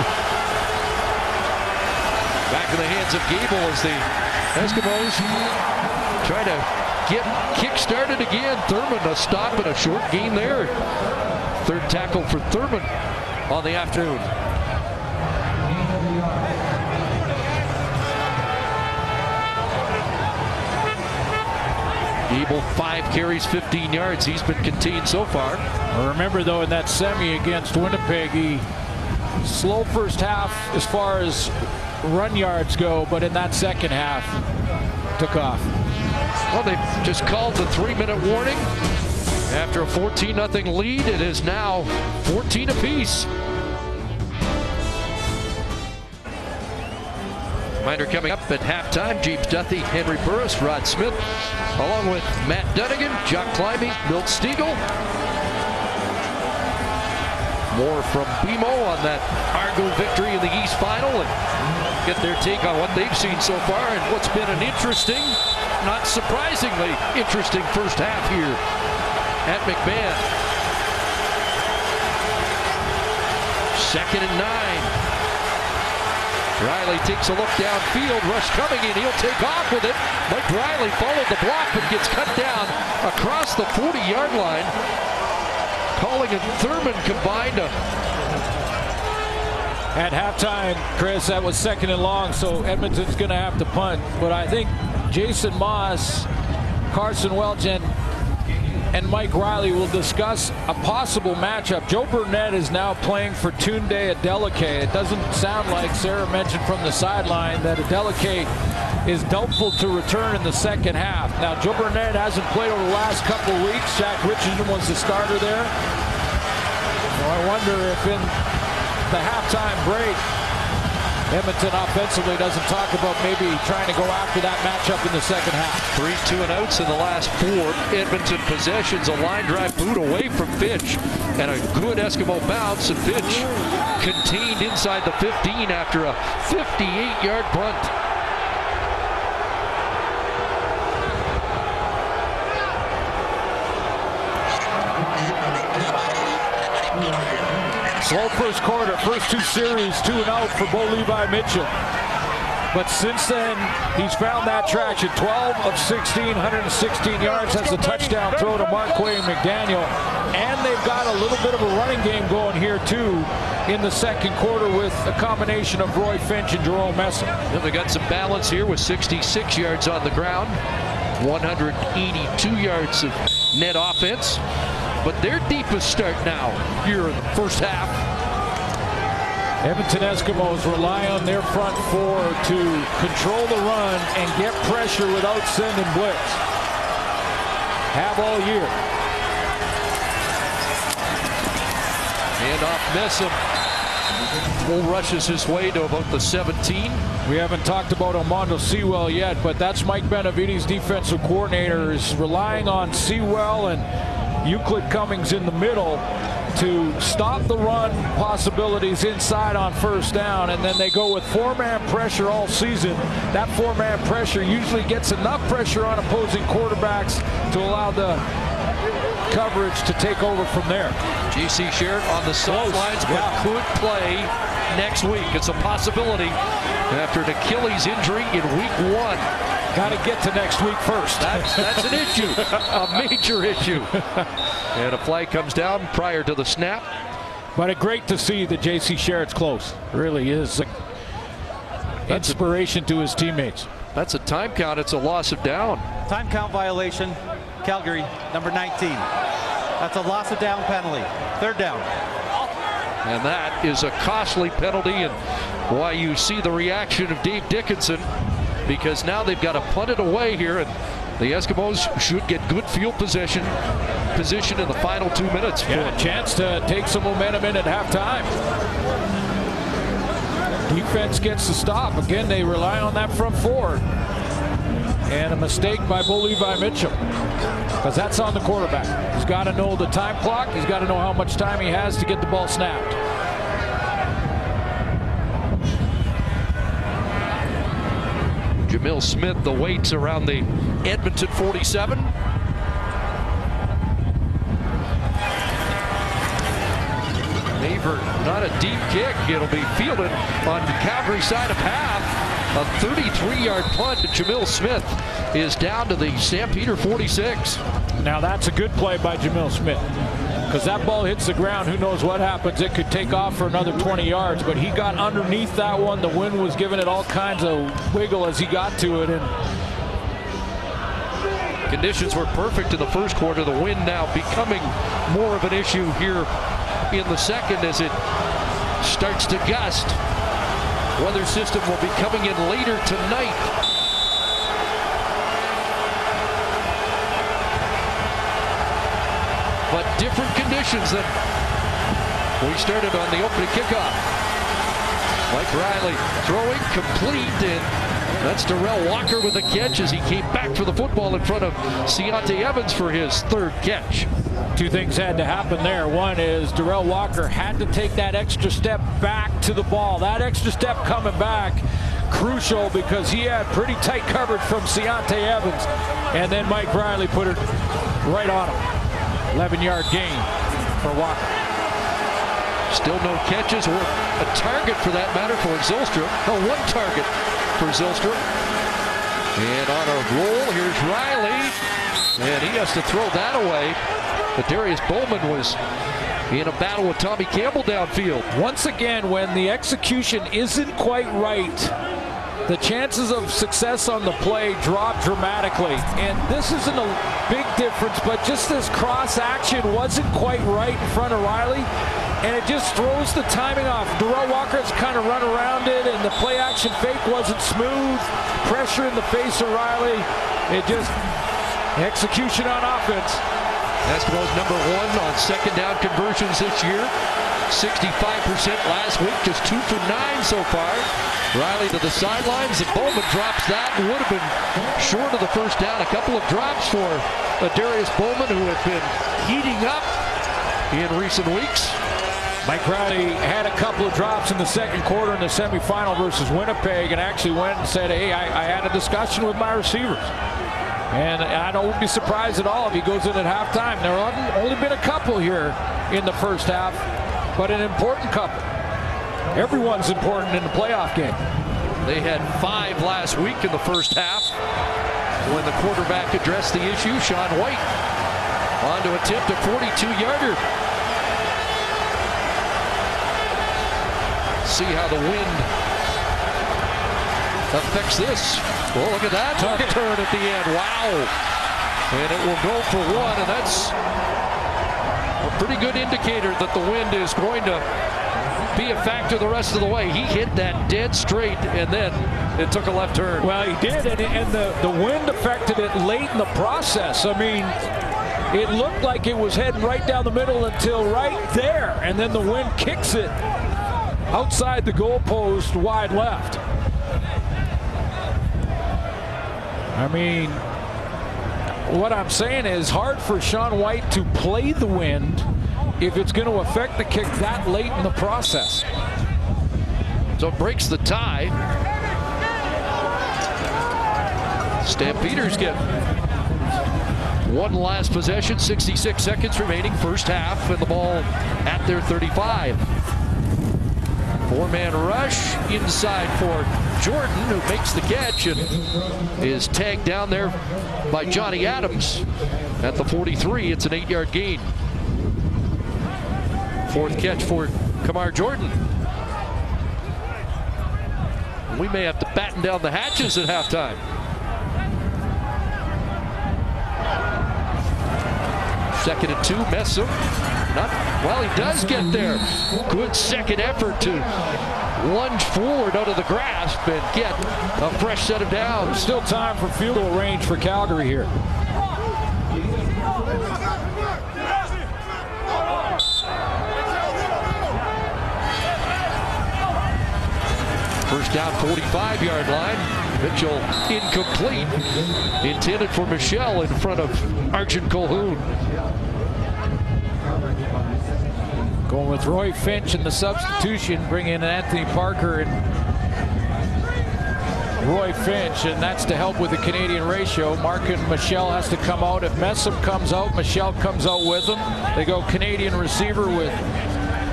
Back in the hands of Gable as the Eskimos try to get kick-started again. Thurman a stop and a short gain there. Third tackle for Thurman on the afternoon. Gable 5 carries, 15 yards. He's been contained so far.
Remember, though, in that semi against Winnipeg, he slow first half as far as run yards go, but in that second half, took off.
Well, they just called the 3-minute warning. After a 14-0 lead, it is now 14 apiece. Reminder coming up at halftime, James Duthie, Henry Burris, Rod Smith, along with Matt Dunnigan, Jock Climbey, Milt Stiegel. More from BMO on that Argo victory in the East Final and get their take on what they've seen so far and what's been an interesting, not surprisingly interesting first half here at McMahon. 2nd and 9. Riley takes a look downfield. Rush coming in. He'll take off with it. Mike Riley followed the block but gets cut down across the 40-yard line. Calling and Thurman combined.
At halftime, Chris, that was 2nd and long, so Edmonton's going to have to punt. But I think Jason Moss, Carson Welch, and Mike Riley will discuss a possible matchup. Joe Burnett is now playing for Tunde Adeleke. It doesn't sound like Sarah mentioned from the sideline that Adeleke is doubtful to return in the second half. Now, Joe Burnett hasn't played over the last couple of weeks. Shaq Richardson was the starter there. So I wonder if in the halftime break, Edmonton offensively doesn't talk about maybe trying to go after that matchup in the second half.
3 2-and-outs in the last 4 Edmonton possessions. A line drive boot away from Finch and a good Eskimo bounce, and Finch contained inside the 15 after a 58-yard punt.
Slow first quarter, first 2 series, 2 and out for Bo Levi Mitchell. But since then, he's found that traction. 12 of 16, 116 yards, has a touchdown throw to Marquay McDaniel. And they've got a little bit of a running game going here, too, in the second quarter with a combination of Roy Finch and Jerome Messam.
Then they got some balance here with 66 yards on the ground, 182 yards of net offense. But their deepest start now here in the first half.
Edmonton Eskimos rely on their front 4 to control the run and get pressure without sending blitz. Have all year.
Handoff Messam. Bull rushes his way to about the 17.
We haven't talked about Armando Sewell yet, but that's Mike Benavides, defensive coordinator, is relying on Sewell and Euclid Cummings in the middle to stop the run possibilities inside on first down, and then they go with 4-man pressure all season. That 4-man pressure usually gets enough pressure on opposing quarterbacks to allow the coverage to take over from there.
J.C. Sherritt on the sidelines, but could play next week. It's a possibility after an Achilles injury in week 1.
Got to get to next week first.
That's an issue, a major issue. And a flag comes down prior to the snap.
But great to see that J.C. Sherritt's close. Really is an inspiration to his teammates.
That's a time count. It's a loss of down.
Time count violation. Calgary, number 19. That's a loss of down penalty. 3rd down.
And that is a costly penalty, and why you see the reaction of Dave Dickinson, because now they've got to punt it away here, and the Eskimos should get good field position in the final 2 minutes.
Yeah, a chance to take some momentum in at halftime. Defense gets the stop. Again, they rely on that front 4. And a mistake by Bo Levi Mitchell, because that's on the quarterback. He's got to know the time clock. He's got to know how much time he has to get the ball snapped.
Jamil Smith, the weights around the Edmonton 47. Maver, not a deep kick. It'll be fielded on the Calgary side of half. A 33-yard punt to Jamil Smith is down to the Stampeder 46.
Now that's a good play by Jamil Smith, because that ball hits the ground. Who knows what happens? It could take off for another 20 yards, but he got underneath that one. The wind was giving it all kinds of wiggle as he got to it. And
conditions were perfect in the first quarter. The wind now becoming more of an issue here in the second as it starts to gust. Weather system will be coming in later tonight. But different conditions than we started on the opening kickoff. Mike Riley throwing complete, and that's Darrell Walker with a catch as he came back for the football in front of Ciante Evans for his 3rd catch.
2 things had to happen there. One is Darrell Walker had to take that extra step back to the ball. That extra step coming back, crucial, because he had pretty tight coverage from Ciante Evans. And then Mike Riley put it right on him. 11-yard gain for Walker.
Still no catches or a target for that matter for Zylstra. No, one target for Zylstra. And on a roll, here's Riley. And he has to throw that away. But Darius Bowman was in a battle with Tommy Campbell downfield.
Once again, when the execution isn't quite right, the chances of success on the play drop dramatically. And this isn't a big difference, but just this cross action wasn't quite right in front of Riley. And it just throws the timing off. Darrell Walker's kind of run around it, and the play action fake wasn't smooth. Pressure in the face of Riley. It just, execution on offense.
Eskimos #1 on second down conversions this year. 65% last week, just 2 for 9 so far. Riley to the sidelines, and Bowman drops that. Would have been short of the first down. A couple of drops for Darius Bowman, who had been heating up in recent weeks.
Mike Riley had a couple of drops in the second quarter in the semifinal versus Winnipeg, and actually went and said, hey, I had a discussion with my receivers. And I don't be surprised at all if he goes in at halftime. There have only been a couple here in the first half, but an important couple. Everyone's important in the playoff game.
They had 5 last week in the first half when the quarterback addressed the issue. Sean White on to attempt a 42-yarder. See how the wind affects this. Well, look at that turn at the end. Wow. And it will go for 1, and that's a pretty good indicator that the wind is going to be a factor the rest of the way. He hit that dead straight, and then it took a left turn.
Well, he did, and the wind affected it late in the process. I mean, it looked like it was heading right down the middle until right there, and then the wind kicks it outside the goalpost wide left. I mean, what I'm saying is hard for Sean White to play the wind if it's going to affect the kick that late in the process.
So it breaks the tie. Stampeders get one last possession, 66 seconds remaining, first half, and the ball at their 35. 4-man rush inside for Jordan, who makes the catch and is tagged down there by Johnny Adams at the 43. It's an 8-yard gain. 4th catch for Kamar Jordan. We may have to batten down the hatches at halftime. Second and 2, Messam. Well, he does get there. Good second effort to lunge forward out of the grasp and get a fresh set of downs.
Still time for field goal range for Calgary here.
First down, 45-yard line. Mitchell incomplete. Intended for Michelle in front of Arjun Colhoun.
Going with Roy Finch in the substitution, bringing in Anthony Parker and Roy Finch, and that's to help with the Canadian ratio. Mark and Michelle has to come out. If Messam comes out, Michelle comes out with them. They go Canadian receiver with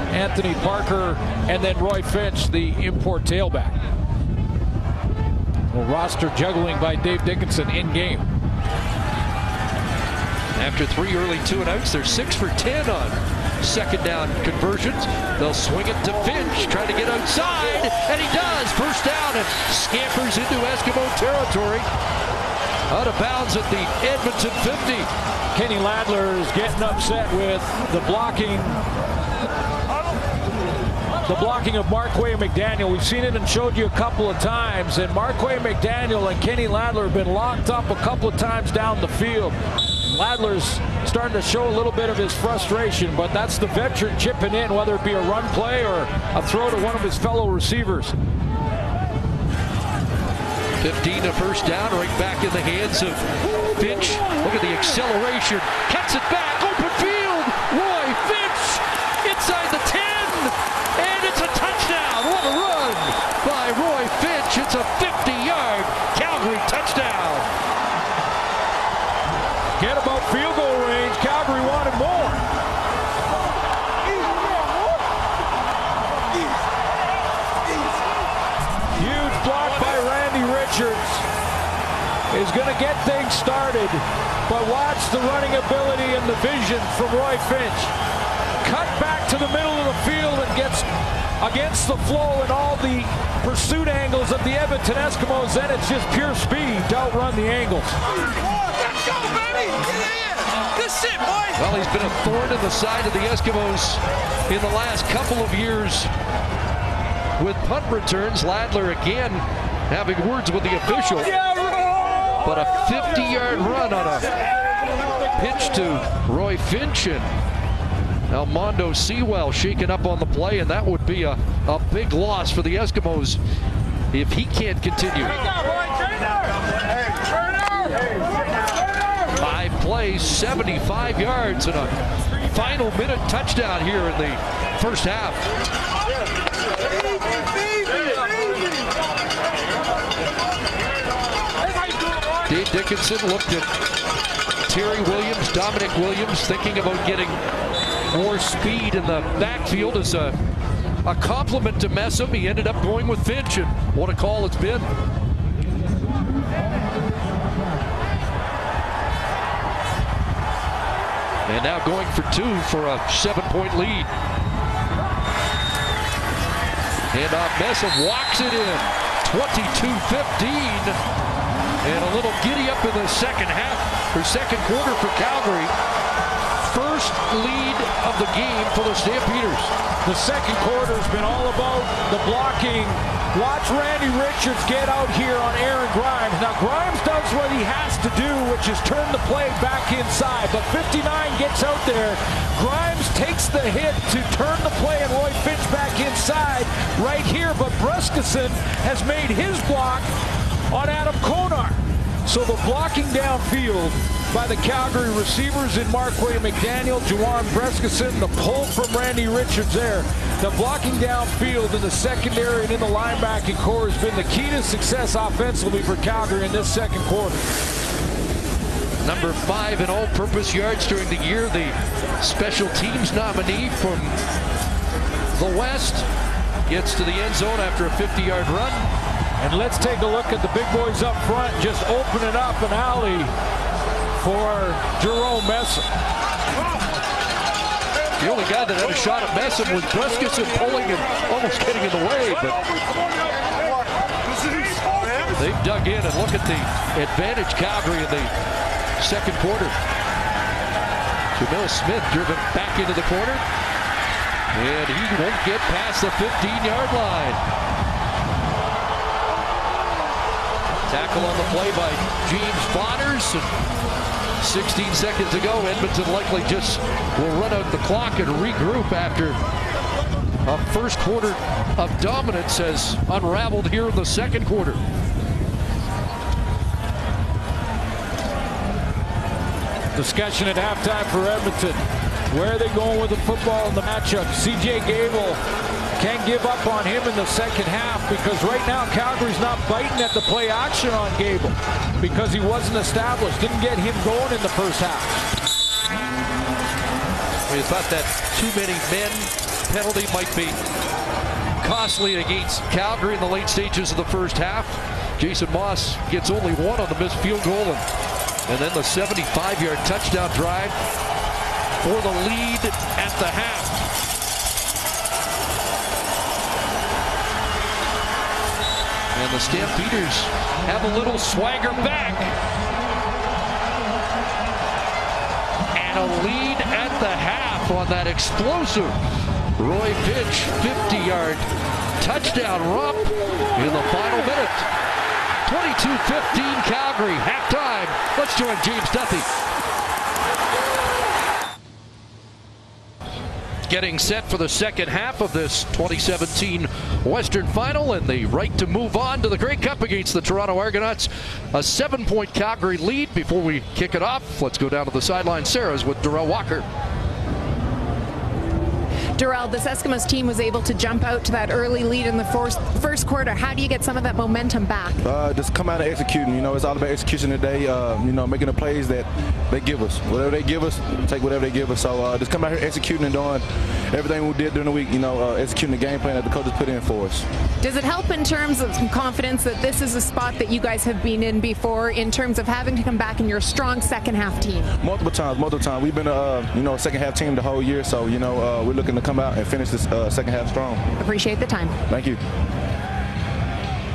Anthony Parker and then Roy Finch, the import tailback. Well, roster juggling by Dave Dickinson in game.
After 3 early 2-and-outs, they're 6 for 10 on second down conversions. They'll swing it to Finch, trying to get outside, and he does. First down, and scampers into Eskimo territory. Out of bounds at the Edmonton 50.
Kenny Ladler is getting upset with the blocking of Marquay McDaniel. We've seen it and showed you a couple of times, and Marquay McDaniel and Kenny Ladler have been locked up a couple of times down the field. Ladler's starting to show a little bit of his frustration, but that's the veteran chipping in, whether it be a run play or a throw to one of his fellow receivers.
15 to first down, right back in the hands of Finch. Look at the acceleration. Cuts it back, open field. Roy Finch inside the 10, and it's a touchdown. What a run by Roy Finch. It's a 50-yard Calgary touchdown.
Get about field goal range. Calgary wanted more. Richards is going to get things started, but watch the running ability and the vision from Roy Finch. Cut back to the middle of the field and gets against the flow and all the pursuit angles of the Edmonton Eskimos. Then it's just pure speed to outrun the angles.
Let's go, baby! Yeah! Good shit, boy!
Well, he's been a thorn in the side of the Eskimos in the last couple of years with punt returns. Ladler again having words with the official. But a 50-yard run on a pitch to Roy Finch, and Almondo Sewell shaken up on the play, and that would be a big loss for the Eskimos if he can't continue. 5 plays, 75 yards, and a final minute touchdown here in the first half. Dave Dickinson looked at Terry Williams, Dominic Williams, thinking about getting more speed in the backfield as a compliment to Messam. He ended up going with Finch, and what a call it's been. And now going for 2 for a 7-point lead. And Messam walks it in, 22-15. And a little giddy up in the second half, or second quarter for Calgary. First lead of the game for the Stampeders.
The second quarter has been all about the blocking. Watch Randy Richards get out here on Aaron Grimes. Now Grimes does what he has to do, which is turn the play back inside. But 59 gets out there. Grimes takes the hit to turn the play and Roy Finch back inside right here. But Breskison has made his block on Adam Konar. So the blocking downfield by the Calgary receivers in Markway McDaniel, Juwan Breskison, the pull from Randy Richards there. The blocking downfield in the secondary and in the linebacking core has been the key to success offensively for Calgary in this second quarter.
Number 5 in all-purpose yards during the year, the special teams nominee from the West gets to the end zone after a 50-yard run.
And let's take a look at the big boys up front, just opening up an alley for Jerome Messam.
The only guy that had a shot at Messam was Breskison, pulling and almost getting in the way, but they've dug in, and look at the advantage Calgary in the second quarter. Jamil Smith driven back into the corner, and he won't get past the 15-yard line. Tackle on the play by James Bonners. 16 seconds to go. Edmonton likely just will run out the clock and regroup after a first quarter of dominance has unraveled here in the second quarter.
Discussion at halftime for Edmonton. Where are they going with the football in the matchup? CJ Gable can't give up on him in the second half because right now Calgary's not biting at the play action on Gable because he wasn't established. Didn't get him going in the first half.
We thought that too many men penalty might be costly against Calgary in the late stages of the first half. Jason Moss gets only 1 on the missed field goal, and then the 75-yard touchdown drive for the lead at the half. And the Stampeders have a little swagger back. And a lead at the half on that explosive Roy Finch 50-yard touchdown romp in the final minute. 22-15 Calgary, halftime. Let's join James Duthie. Getting set for the second half of this 2017 Western Final, and the right to move on to the Grey Cup against the Toronto Argonauts. A 7-point Calgary lead. Before we kick it off, let's go down to the sideline. Sarah's with Darrell Walker.
Darrell, this Eskimos team was able to jump out to that early lead in the first quarter. How do you get some of that momentum back?
Just come out and executing. You know, it's all about execution today. You know, making the plays that they give us. Whatever they give us, take whatever they give us. So just come out here executing and doing everything we did during the week. You know, executing the game plan that the coaches put in for us.
Does it help in terms of some confidence that this is a spot that you guys have been in before, in terms of having to come back in your strong second half team? Multiple
times. We've been a second half team the whole year, so you know we're looking to come out and finish this second half strong.
Appreciate the time.
Thank you.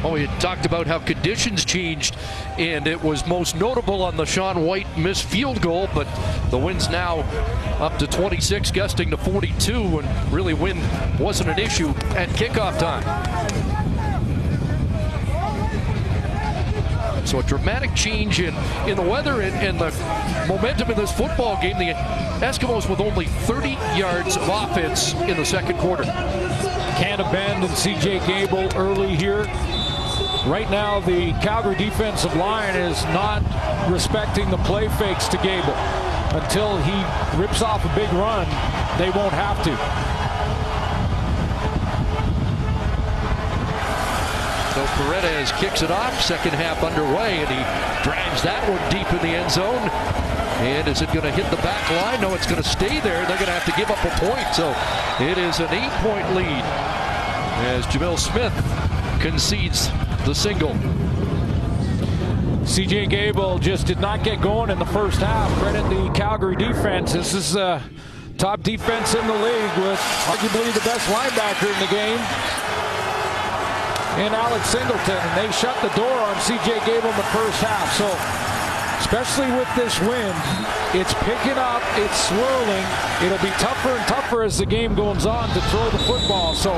Well, we had talked about how conditions changed, and it was most notable on the Sean White missed field goal, but the wind's now up to 26, gusting to 42, and really wind wasn't an issue at kickoff time. So a dramatic change in the weather and the momentum in this football game. The Eskimos with only 30 yards of offense in the second quarter.
Can't abandon C.J. Gable early here. Right now, the Calgary defensive line is not respecting the play fakes to Gable. Until he rips off a big run, they won't have to.
So Paredes kicks it off, second half underway, and he drives that one deep in the end zone. And is it going to hit the back line? No, it's going to stay there. They're going to have to give up a point. So it is an 8-point lead as Jamil Smith concedes the single.
C.J. Gable just did not get going in the first half. Credit the Calgary defense. This is top defense in the league with arguably the best linebacker in the game in Alex Singleton. And they shut the door on C.J. Gable in the first half. So especially with this wind, it's picking up, it's swirling. It'll be tougher and tougher as the game goes on to throw the football. So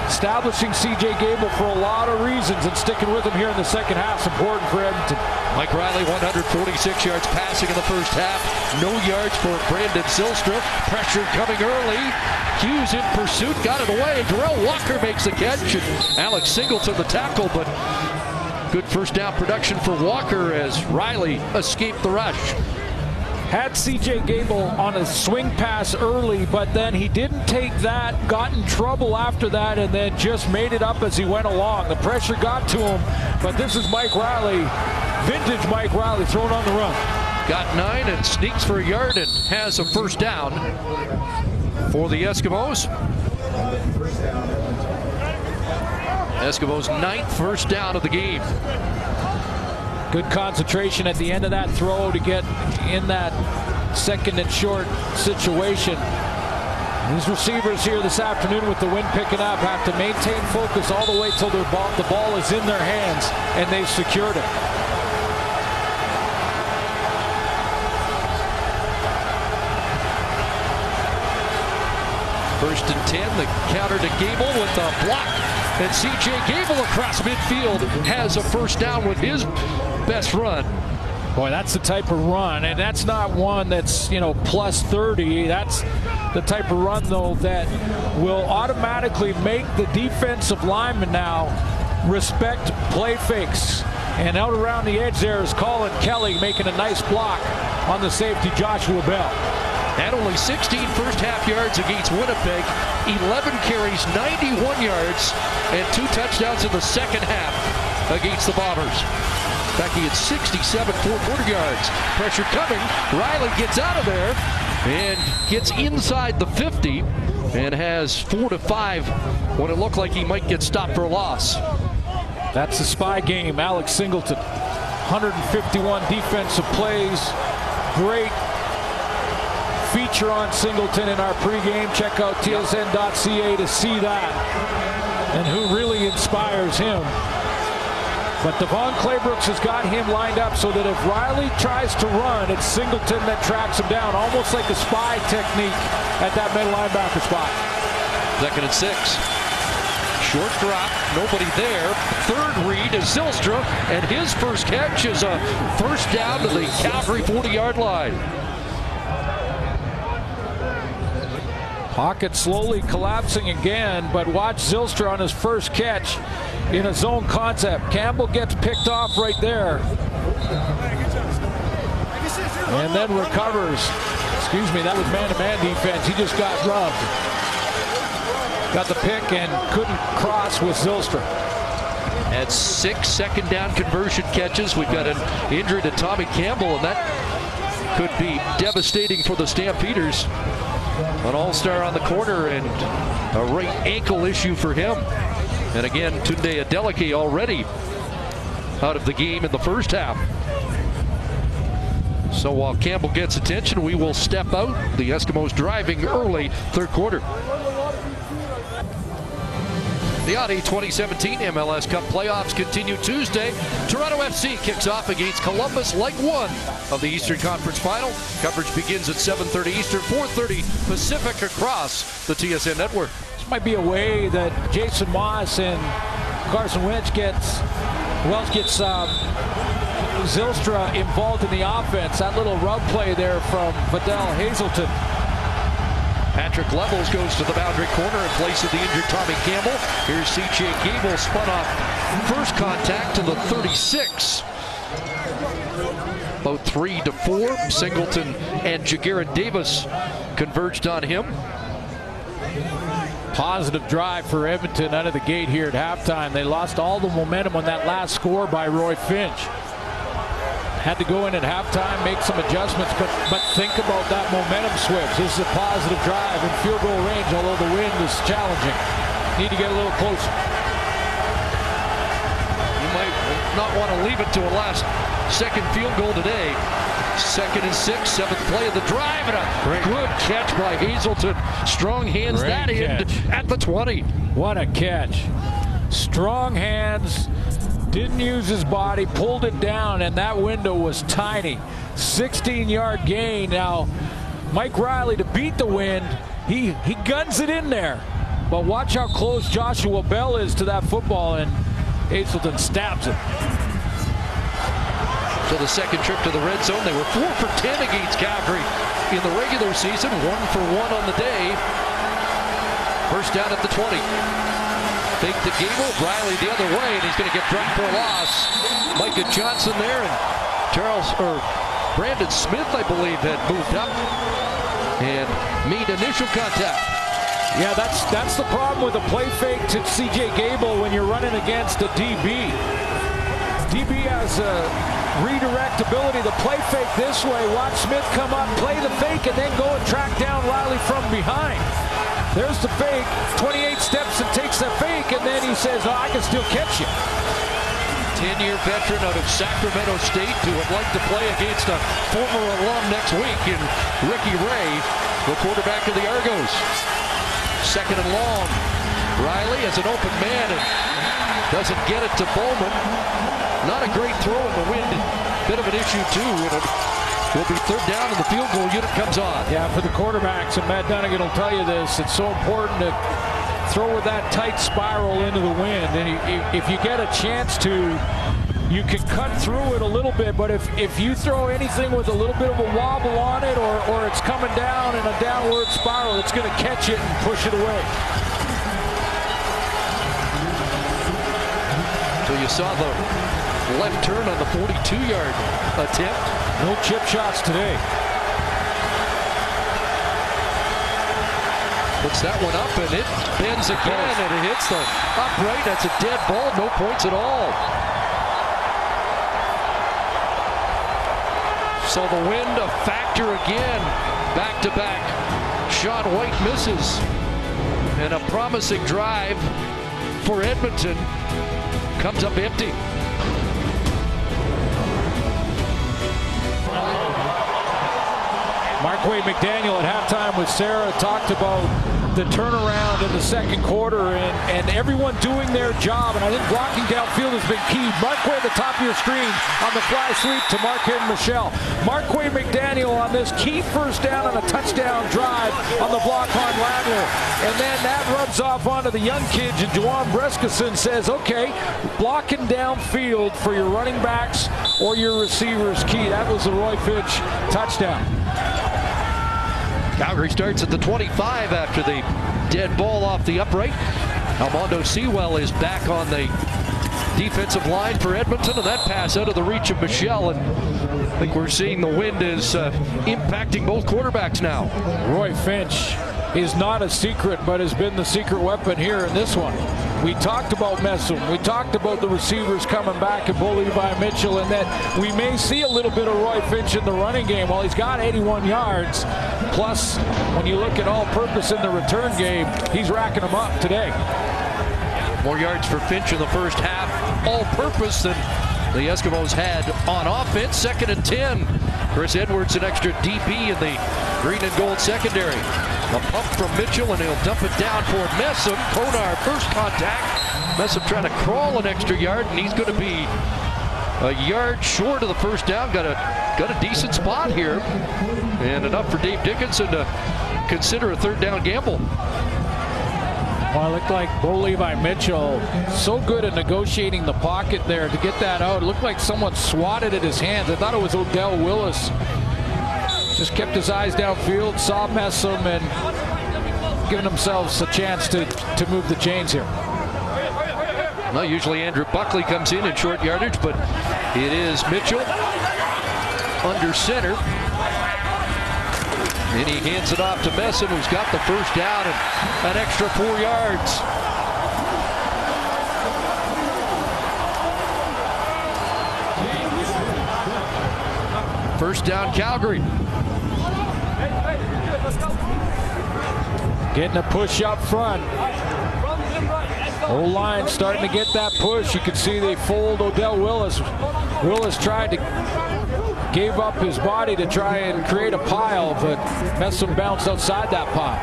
establishing C.J. Gable for a lot of reasons and sticking with him here in the second half is important for Edmonton.
Mike Riley, 146 yards passing in the first half. No yards for Brandon Zylstra. Pressure coming early. Hughes in pursuit, got it away. Darrell Walker makes the catch, and Alex Singleton the tackle, but good first down production for Walker as Riley escaped the rush.
Had C.J. Gable on a swing pass early, but then he didn't take that, got in trouble after that, and then just made it up as he went along. The pressure got to him, but this is Mike Riley, vintage Mike Riley, thrown on the run.
Got 9 and sneaks for a yard and has a first down for the Eskimos. Eskimos' 9th first down of the game.
Good concentration at the end of that throw to get in that second and short situation. These receivers here this afternoon with the wind picking up have to maintain focus all the way till the ball is in their hands and they've secured it.
First and 10, the counter to Gable with a block. And C.J. Gable across midfield has a first down with his best run.
Boy, that's the type of run, and that's not one that's, you know, plus 30. That's the type of run, though, that will automatically make the defensive lineman now respect play fakes. And out around the edge there is Colin Kelly making a nice block on the safety, Joshua Bell.
Had only 16 first half yards against Winnipeg, 11 carries, 91 yards, and 2 touchdowns in the second half against the Bombers. In fact, he had 67 fourth-quarter yards. Pressure coming. Riley gets out of there and gets inside the 50 and has 4 to 5 when it looked like he might get stopped for a loss.
That's the spy game. Alex Singleton, 151 defensive plays. Great feature on Singleton in our pregame. Check out tsn.ca to see that and who really inspires him. But Devon Claybrooks has got him lined up so that if Riley tries to run, it's Singleton that tracks him down, almost like a spy technique at that middle linebacker spot.
Second and 6. Short drop, nobody there. Third read is Zylstra, and his first catch is a first down to the Calgary 40-yard line.
Pocket slowly collapsing again, but watch Zylstra on his first catch in a zone concept. Campbell gets picked off right there. And then recovers. Excuse me, that was man-to-man defense. He just got rubbed. got the pick and couldn't cross with Zylstra.
Had 6 second down conversion catches. We've got an injury to Tommy Campbell, and that could be devastating for the Stampeders. An all-star on the corner and a right ankle issue for him. And again, Tunde Adeleke already out of the game in the first half. So while Campbell gets attention, we will step out. The Eskimos driving early third quarter. The Audi 2017 MLS Cup playoffs continue Tuesday. Toronto FC kicks off against Columbus, leg 1 of the Eastern Conference Final. Coverage begins at 7:30 Eastern, 4:30 Pacific across the TSN network.
This might be a way that Jason Moss and Carson Welch gets Zylstra involved in the offense. That little rub play there from Vidal Hazelton.
Patrick Levels goes to the boundary corner in place of the injured Tommy Campbell. Here's C.J. Gable, spun off first contact to the 36. About 3 to 4. Singleton and Jagarrett Davis converged on him.
Positive drive for Edmonton out of the gate here at halftime. They lost all the momentum on that last score by Roy Finch. Had to go in at halftime, make some adjustments, but think about that momentum switch. This is a positive drive in field goal range, although the wind is challenging. Need to get a little closer.
You might not want to leave it to a last second field goal today. 2nd and 6, 7th play of the drive, and a good catch by Hazelton. Strong hands that end at the 20.
What a catch. Strong hands. Didn't use his body, pulled it down, and that window was tiny. 16-yard gain. Now, Mike Riley, to beat the wind, he guns it in there. But watch how close Joshua Bell is to that football, and Hazelton stabs it.
So the second trip to the red zone, they were 4 for 10 against Calgary in the regular season, 1 for 1 on the day. First down at the 20. Fake to Gable, Riley the other way, and he's going to get dropped for a loss. Micah Johnson there, and Brandon Smith, I believe, had moved up and made initial contact.
Yeah, that's the problem with a play fake to C.J. Gable when you're running against a DB. DB has a redirect ability to play fake this way. Watch Smith come up, play the fake, and then go and track down Riley from behind. There's the fake, 28 steps and takes that fake, and then he says, oh, I can still catch you.
10-year veteran out of Sacramento State who would like to play against a former alum next week in Ricky Ray, the quarterback of the Argos. 2nd and long. Riley has an open man and doesn't get it to Bowman. Not a great throw in the wind. Bit of an issue, too. Will be 3rd down and the field goal unit comes on.
Yeah, for the quarterbacks, and Matt Dunnigan will tell you this, it's so important to throw with that tight spiral into the wind. And if you get a chance to, you can cut through it a little bit, but if you throw anything with a little bit of a wobble on it or it's coming down in a downward spiral, it's going to catch it and push it away.
So you saw the left turn on the 42-yard attempt.
No chip shots today.
Puts that one up, and it bends again, and it hits the upright. That's a dead ball, no points at all. So the wind a factor again, back-to-back. Sean White misses, and a promising drive for Edmonton comes up empty.
Marquay McDaniel at halftime with Sarah talked about the turnaround in the second quarter and everyone doing their job. And I think blocking downfield has been key. Marquay at the top of your screen on the fly sweep to Marquay Michelle. Marquay McDaniel on this key first down on a touchdown drive on the block on Ladler. And then that rubs off onto the young kids, and Juwan Breskeson says, okay, blocking downfield for your running backs or your receivers key. That was the Roy Finch touchdown.
Calgary starts at the 25 after the dead ball off the upright. Almondo Sewell is back on the defensive line for Edmonton, and that pass out of the reach of Michelle. And I think we're seeing the wind is impacting both quarterbacks now.
Roy Finch is not a secret, but has been the secret weapon here in this one. We talked about Messam. We talked about the receivers coming back and Bo Levi Mitchell, and that we may see a little bit of Roy Finch in the running game. Well, he's got 81 yards. Plus, when you look at all-purpose in the return game, he's racking them up today.
More yards for Finch in the first half, all-purpose, than the Eskimos had on offense. 2nd and 10. Chris Edwards, an extra DB in the green and gold secondary. A pump from Mitchell, and he'll dump it down for Messam. Konar, first contact. Messam trying to crawl an extra yard, and he's going to be a yard short of the first down. Got a decent spot here, and enough for Dave Dickinson to consider a 3rd down gamble.
Well, it looked like Bo Levi Mitchell so good at negotiating the pocket there to get that out. It looked like someone swatted at his hands. I thought it was Odell Willis. Just kept his eyes downfield, saw Messam, and giving themselves a chance to move the chains here.
Well, usually Andrew Buckley comes in short yardage, but it is Mitchell under center. And he hands it off to Messam, who's got the first down and an extra 4 yards. First down, Calgary.
Getting a push up front. O-line starting to get that push. You can see they fold Odell Willis. Willis tried to gave up his body to try and create a pile, but Messam bounced outside that pile.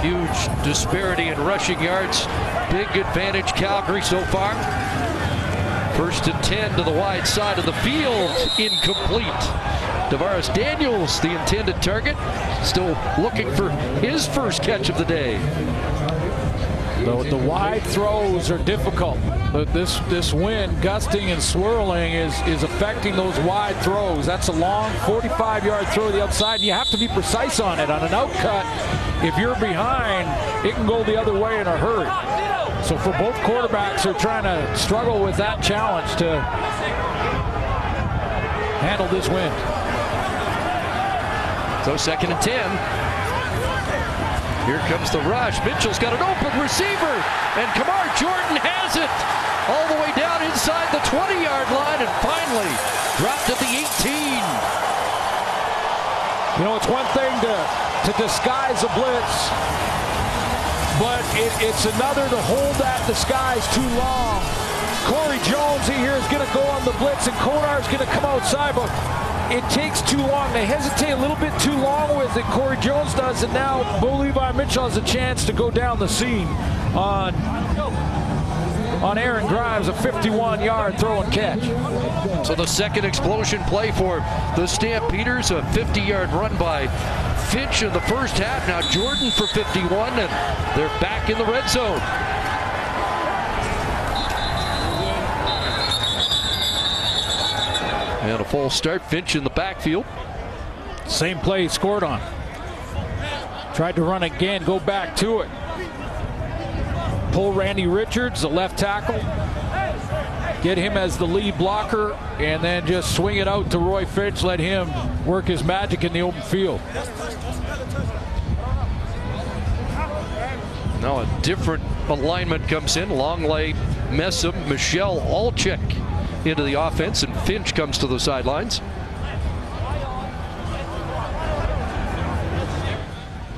Huge disparity in rushing yards. Big advantage Calgary so far. 1st and 10 to the wide side of the field. Incomplete. Tavares Daniels, the intended target, still looking for his first catch of the day.
The wide throws are difficult, but this wind gusting and swirling is affecting those wide throws. That's a long 45-yard throw to the outside, and you have to be precise on it. On an outcut, if you're behind, it can go the other way in a hurry. So for both quarterbacks, they're trying to struggle with that challenge to handle this wind.
So 2nd and 10. Here comes the rush. Mitchell's got an open receiver, and Kamar Jordan has it all the way down inside the 20-yard line, and finally dropped at the 18.
You know, it's one thing to disguise a blitz, but it's another to hold that disguise too long. Corey Jones here is going to go on the blitz, and Konar's going to come outside, but it takes too long. They hesitate a little bit too long with it. Corey Jones does, and now Bo Levi Mitchell has a chance to go down the seam on Aaron Grimes, a 51-yard throw and catch.
So the second explosion play for the Stampeders, a 50-yard run by Finch in the first half. Now Jordan for 51, and they're back in the red zone. And a full start, Finch in the backfield.
Same play he scored on. Tried to run again, go back to it. Pull Randy Richards, the left tackle. Get him as the lead blocker, and then just swing it out to Roy Finch. Let him work his magic in the open field.
Now a different alignment comes in. Longley, Messam, Michelle Alchek into the offense, and Finch comes to the sidelines.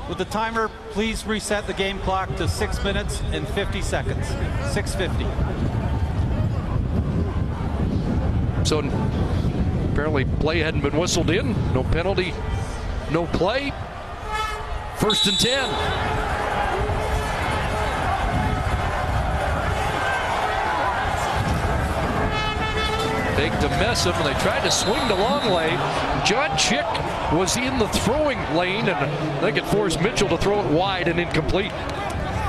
With the timer, please reset the game clock to 6 minutes and 50 seconds. 6:50.
So apparently play hadn't been whistled in. No penalty, no play. 1st and 10. Fake to Messam, and they tried to swing to Longley. John Chick was in the throwing lane, and they could force Mitchell to throw it wide and incomplete.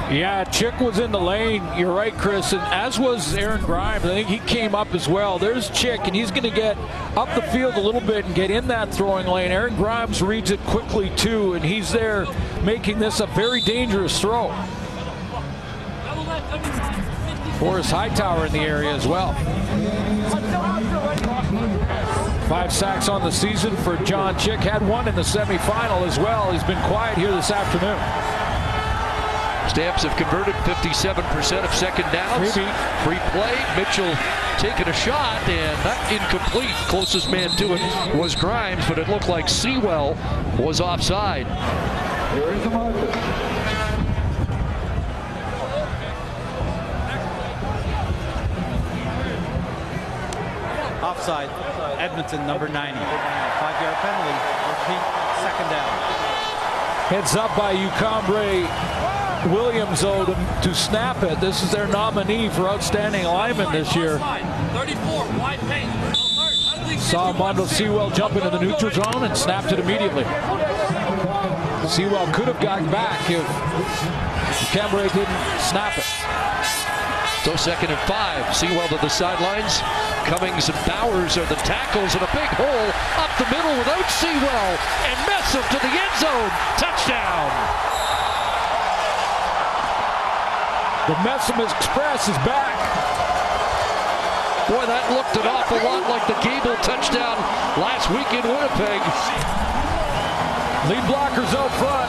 Yeah, Chick was in the lane. You're right, Chris, and as was Aaron Grimes. I think he came up as well. There's Chick, and he's going to get up the field a little bit and get in that throwing lane. Aaron Grimes reads it quickly, too, and he's there making this a very dangerous throw. Forrest Hightower in the area as well. 5 sacks on the season for John Chick. Had one in the semifinal as well. He's been quiet here this afternoon.
Stamps have converted 57% of second downs. Free play. Mitchell taking a shot and not incomplete. Closest man to it was Grimes, but it looked like Sewell was offside.
Here is the marker.
Offside. Edmonton, number 90. 5-yard penalty. Repeat, second down.
Heads up by Ucambre Williams, though, to snap it. This is their nominee for outstanding lineman this year.
34, wide pace.
Saw Mondo Sewell jump into the neutral zone and snapped it immediately. Sewell could have gotten back if Ucambre didn't snap it.
So 2nd and 5. Sewell to the sidelines. Cummings and Bowers are the tackles, and a big hole up the middle without Sewell, and Messam to the end zone. Touchdown.
The Messam Express is back.
Boy, that looked an awful lot like the Gable touchdown last week in Winnipeg.
Lead blockers out front.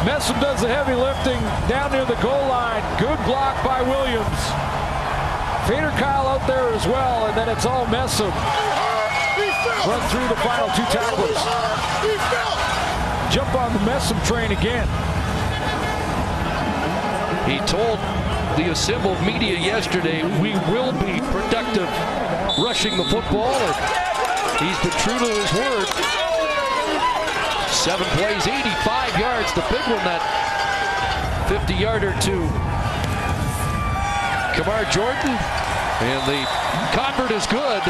Messam does the heavy lifting down near the goal line. Good block by Williams. Fader Kyle out there as well, and then it's all Messam. Run through the final 2 tacklers. Jump on the Messam train again.
He told the assembled media yesterday, we will be productive rushing the football, and he's been true to his word. 7 plays, 85 yards. The big one, that 50-yarder to Kamar Jordan. And the convert is good.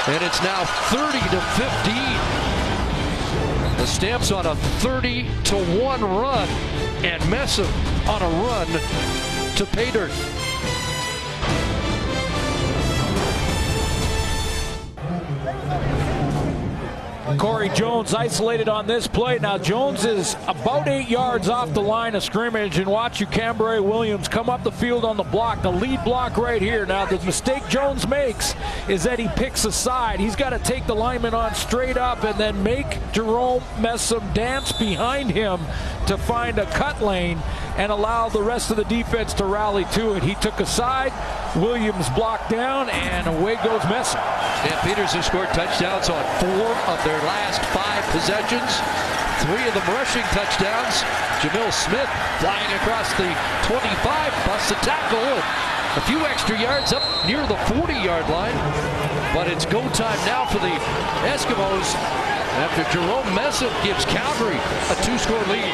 And it's now 30-15. The Stamps on a 30-1 run. And Messam on a run to pay dirt.
Corey Jones isolated on this play. Now Jones is about 8 yards off the line of scrimmage, and watch Ucambre Williams come up the field on the block, the lead block right here. Now the mistake Jones makes is that he picks a side. He's got to take the lineman on straight up and then make Jerome Messam dance behind him to find a cut lane and allow the rest of the defense to rally to it. He took a side, Williams blocked down, and away goes Messam.
Stampeders have scored touchdowns on 4 of their last 5 possessions. 3 of them rushing touchdowns. Jamil Smith flying across the 25, busts a tackle. A few extra yards up near the 40-yard line. But it's go time now for the Eskimos after Jerome Messam gives Calgary a 2-score lead.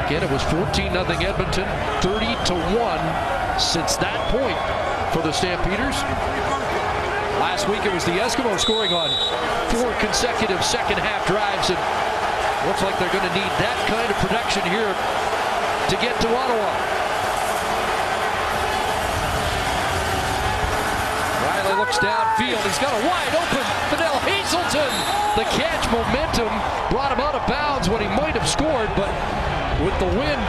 Again, it was 14-0 Edmonton, 30-1 since that point for the Stampeders. Last week it was the Eskimos scoring on 4 consecutive second-half drives, and looks like they're going to need that kind of production here to get to Ottawa. Riley looks downfield. He's got a wide open Fidel Hazelton. The catch, momentum, brought him out of bounds when he might have scored, but with the wind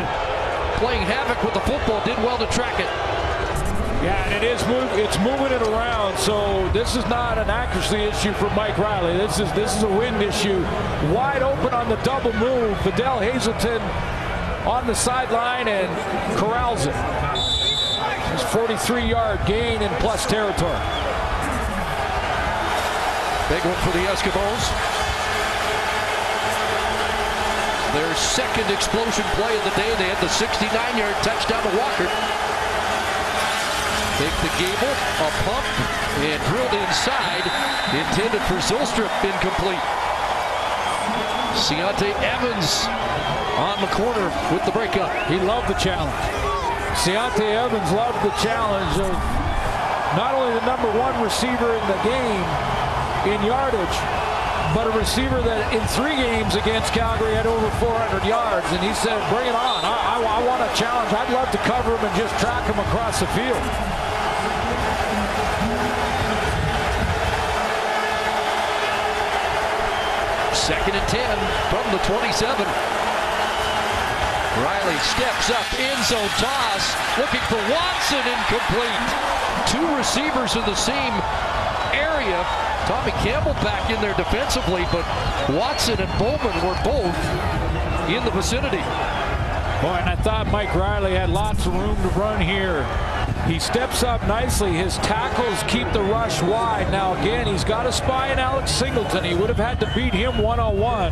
playing havoc with the football, did well to track it.
Yeah, and it's moving it around, so this is not an accuracy issue for Mike Riley. This is a wind issue. Wide open on the double move. Fidel Hazelton on the sideline and corrals it. It's 43-yard gain in plus territory.
Big one for the Eskimos. Their second explosion play of the day. They had the 69-yard touchdown to Walker. Take the Gable, a pump, and drilled inside. Intended for Zylstrup, incomplete. Ciante Evans on the corner with the breakup.
He loved the challenge. Ciante Evans loved the challenge of not only the #1 receiver in the game in yardage, but a receiver that in 3 games against Calgary had over 400 yards. And he said, bring it on. I want a challenge. I'd love to cover him and just track him across the field.
Second and 10 from the 27. Riley steps up, end zone toss, looking for Watson, incomplete. Two receivers in the same area. Tommy Campbell back in there defensively, but Watson and Bowman were both in the vicinity.
Boy, and I thought Mike Riley had lots of room to run here. He steps up nicely. His tackles keep the rush wide. Now again, he's got a spy in Alex Singleton. He would have had to beat him one-on-one,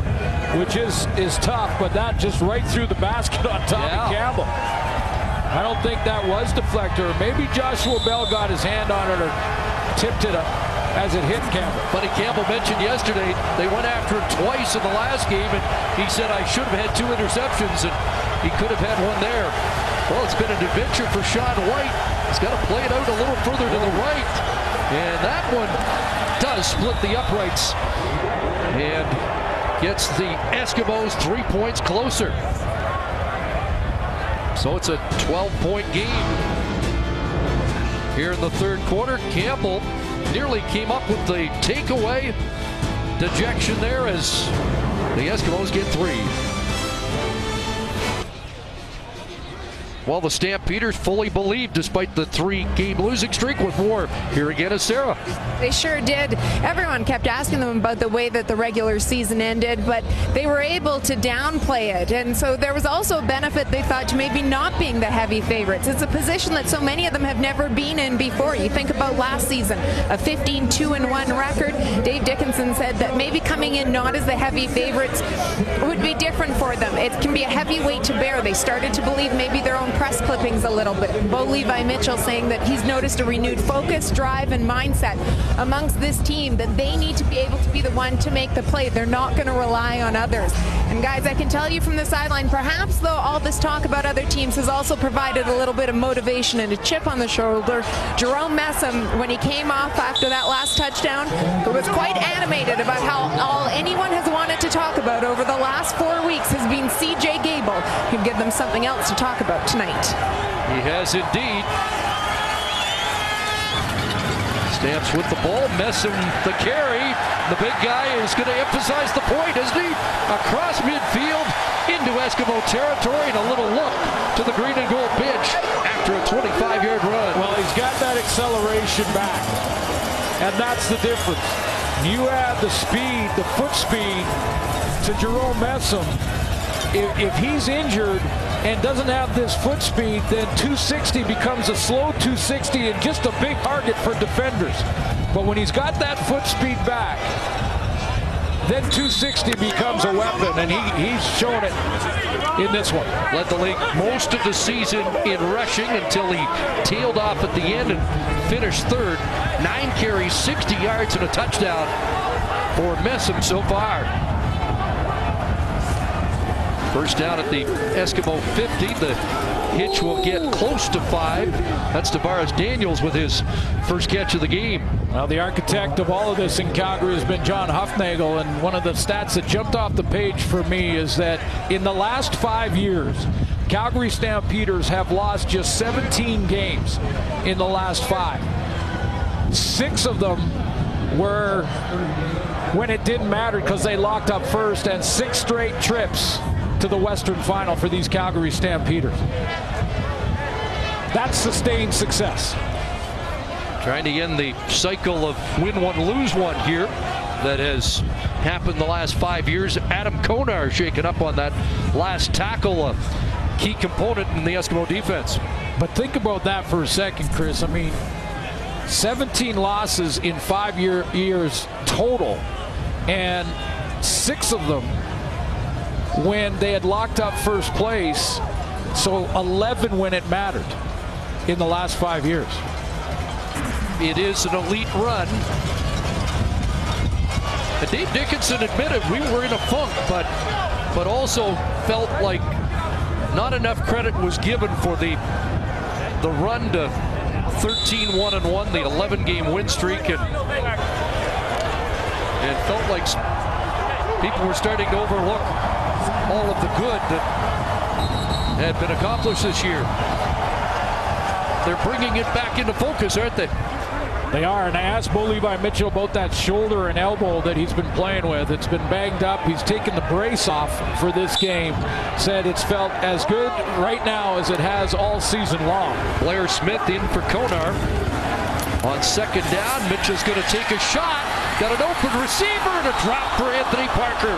which is tough, but that just right through the basket on Tommy Campbell. I don't think that was deflector. Maybe Joshua Bell got his hand on it or tipped it up as it hit Campbell.
Buddy Campbell mentioned yesterday they went after him twice in the last game, and he said, I should have had 2 interceptions, and he could have had one there. Well, it's been an adventure for Sean White. He's got to play it out a little further to the right. And that one does split the uprights and gets the Eskimos 3 points closer. So it's a 12-point game here in the third quarter. Campbell nearly came up with the takeaway. Dejection there as the Eskimos get 3. Well, the Stampeders fully believed despite the 3-game losing streak with more. Here again is Sarah.
They sure did. Everyone kept asking them about the way that the regular season ended, but they were able to downplay it. And so there was also a benefit, they thought, to maybe not being the heavy favorites. It's a position that so many of them have never been in before. You think about last season, a 15-2-1 record. Dave Dickinson said that maybe coming in not as the heavy favorites would be different for them. It can be a heavy weight to bear. They started to believe maybe their own press clippings a little bit. Bo Levi Mitchell saying that he's noticed a renewed focus, drive, and mindset amongst this team, that they need to be able to be the one to make the play. They're not going to rely on others. And guys, I can tell you from the sideline, perhaps though all this talk about other teams has also provided a little bit of motivation and a chip on the shoulder. Jerome Messam, when he came off after that last touchdown, was quite animated about how all anyone has wanted to talk about over the last 4 weeks has been C.J. Gable. He'll give them something else to talk about tonight.
He has indeed. Stamps with the ball, Messam the carry. The big guy is going to emphasize the point, isn't he? Across midfield into Eskimo territory, and a little look to the green and gold bench after a 25-yard run.
Well, he's got that acceleration back, and that's the difference. You add the speed, the foot speed to Jerome Messam. If he's injured and doesn't have this foot speed, then 260 becomes a slow 260 and just a big target for defenders. But when he's got that foot speed back, then 260 becomes a weapon, and he's shown it in this one.
Led the league most of the season in rushing until he tailed off at the end and finished third. 9 carries, 60 yards, and a touchdown for Messam so far. First down at the Eskimo 50. The hitch will get close to 5. That's Tavares Daniels with his first catch of the game.
Well, the architect of all of this in Calgary has been John Huffnagel, and one of the stats that jumped off the page for me is that in the last 5 years, Calgary Stampeders have lost just 17 games in the last 5. 6 of them were when it didn't matter because they locked up first, and 6 straight trips to the Western Final for these Calgary Stampeders. That's sustained success.
Trying to end the cycle of win one, lose one here that has happened the last 5 years. Adam Konar shaken up on that last tackle, a key component in the Eskimo defense.
But think about that for a second, Chris. I mean, 17 losses in 5 years total, and 6 of them when they had locked up first place, so 11 when it mattered in the last 5 years.
It is an elite run. And Dave Dickinson admitted we were in a funk, but also felt like not enough credit was given for the run to 13-1-1, the 11-game win streak, and felt like people were starting to overlook all of the good that had been accomplished this year. They're bringing it back into focus, aren't they?
They are, and I asked Bo Levi Mitchell about that shoulder and elbow that he's been playing with. It's been banged up. He's taken the brace off for this game. Said it's felt as good right now as it has all season long.
Blair Smith in for Konar. On second down, Mitchell's going to take a shot. Got an open receiver and a drop for Anthony Parker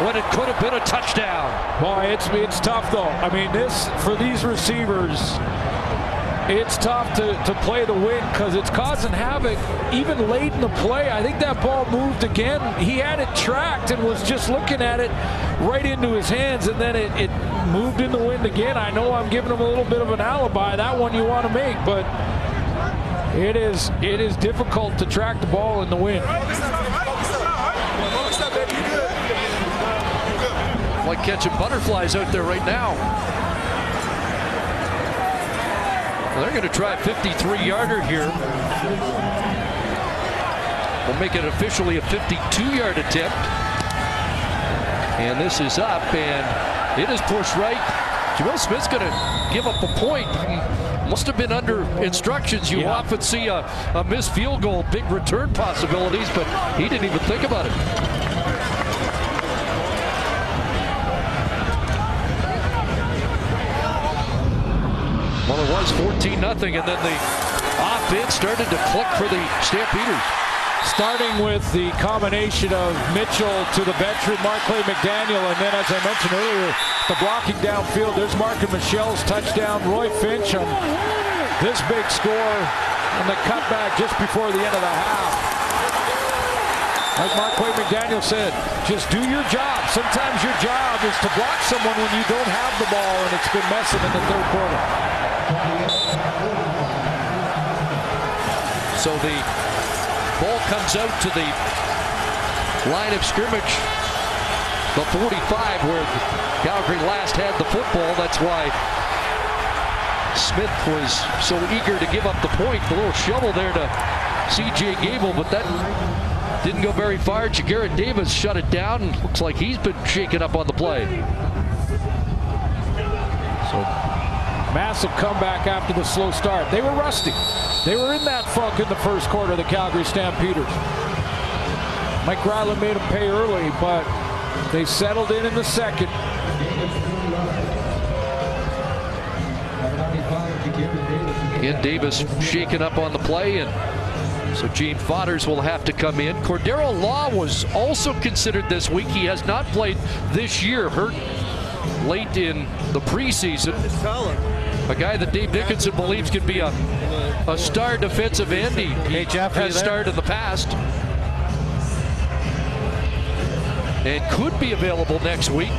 when it could have been a touchdown.
Boy, it's tough though. I mean, for these receivers, it's tough to play the win because it's causing havoc even late in the play. I think that ball moved again. He had it tracked and was just looking at it right into his hands, and then it moved in the wind again. I know I'm giving him a little bit of an alibi. That one you want to make, but it is difficult to track the ball in the wind.
Like catching butterflies out there right now. They're going to try a 53-yarder here. We'll make it officially a 52-yard attempt. And this is up, and it is pushed right. Jamil Smith's going to give up a point. Must have been under instructions. You often see a missed field goal, big return possibilities, but he didn't even think about it. Well, it was 14-0, and then the offense started to click for the Stampeders.
Starting with the combination of Mitchell to the veteran Markley McDaniel, and then, as I mentioned earlier, the blocking downfield. There's Mark and Michelle's touchdown. Roy Finch on this big score and the cutback just before the end of the half. Like Markley McDaniel said, just do your job. Sometimes your job is to block someone when you don't have the ball, and it's been messing in the third quarter.
So the ball comes out to the line of scrimmage, the 45, where Calgary last had the football. That's why Smith was so eager to give up the point. The little shovel there to C.J. Gable, but that didn't go very far. Jagarrett Davis shut it down. Looks like he's been shaken up on the play.
So massive comeback after the slow start. They were rusty. They were in that funk in the first quarter, the Calgary Stampeders. Mike Riley made them pay early, but they settled in the second.
Again, Davis shaken up on the play, and so Gene Fodders will have to come in. Cordero Law was also considered this week. He has not played this year, hurt late in the preseason. A guy that Dave Dickinson believes could be a star defensive end. He
Jeff,
has starred in the past and could be available next week.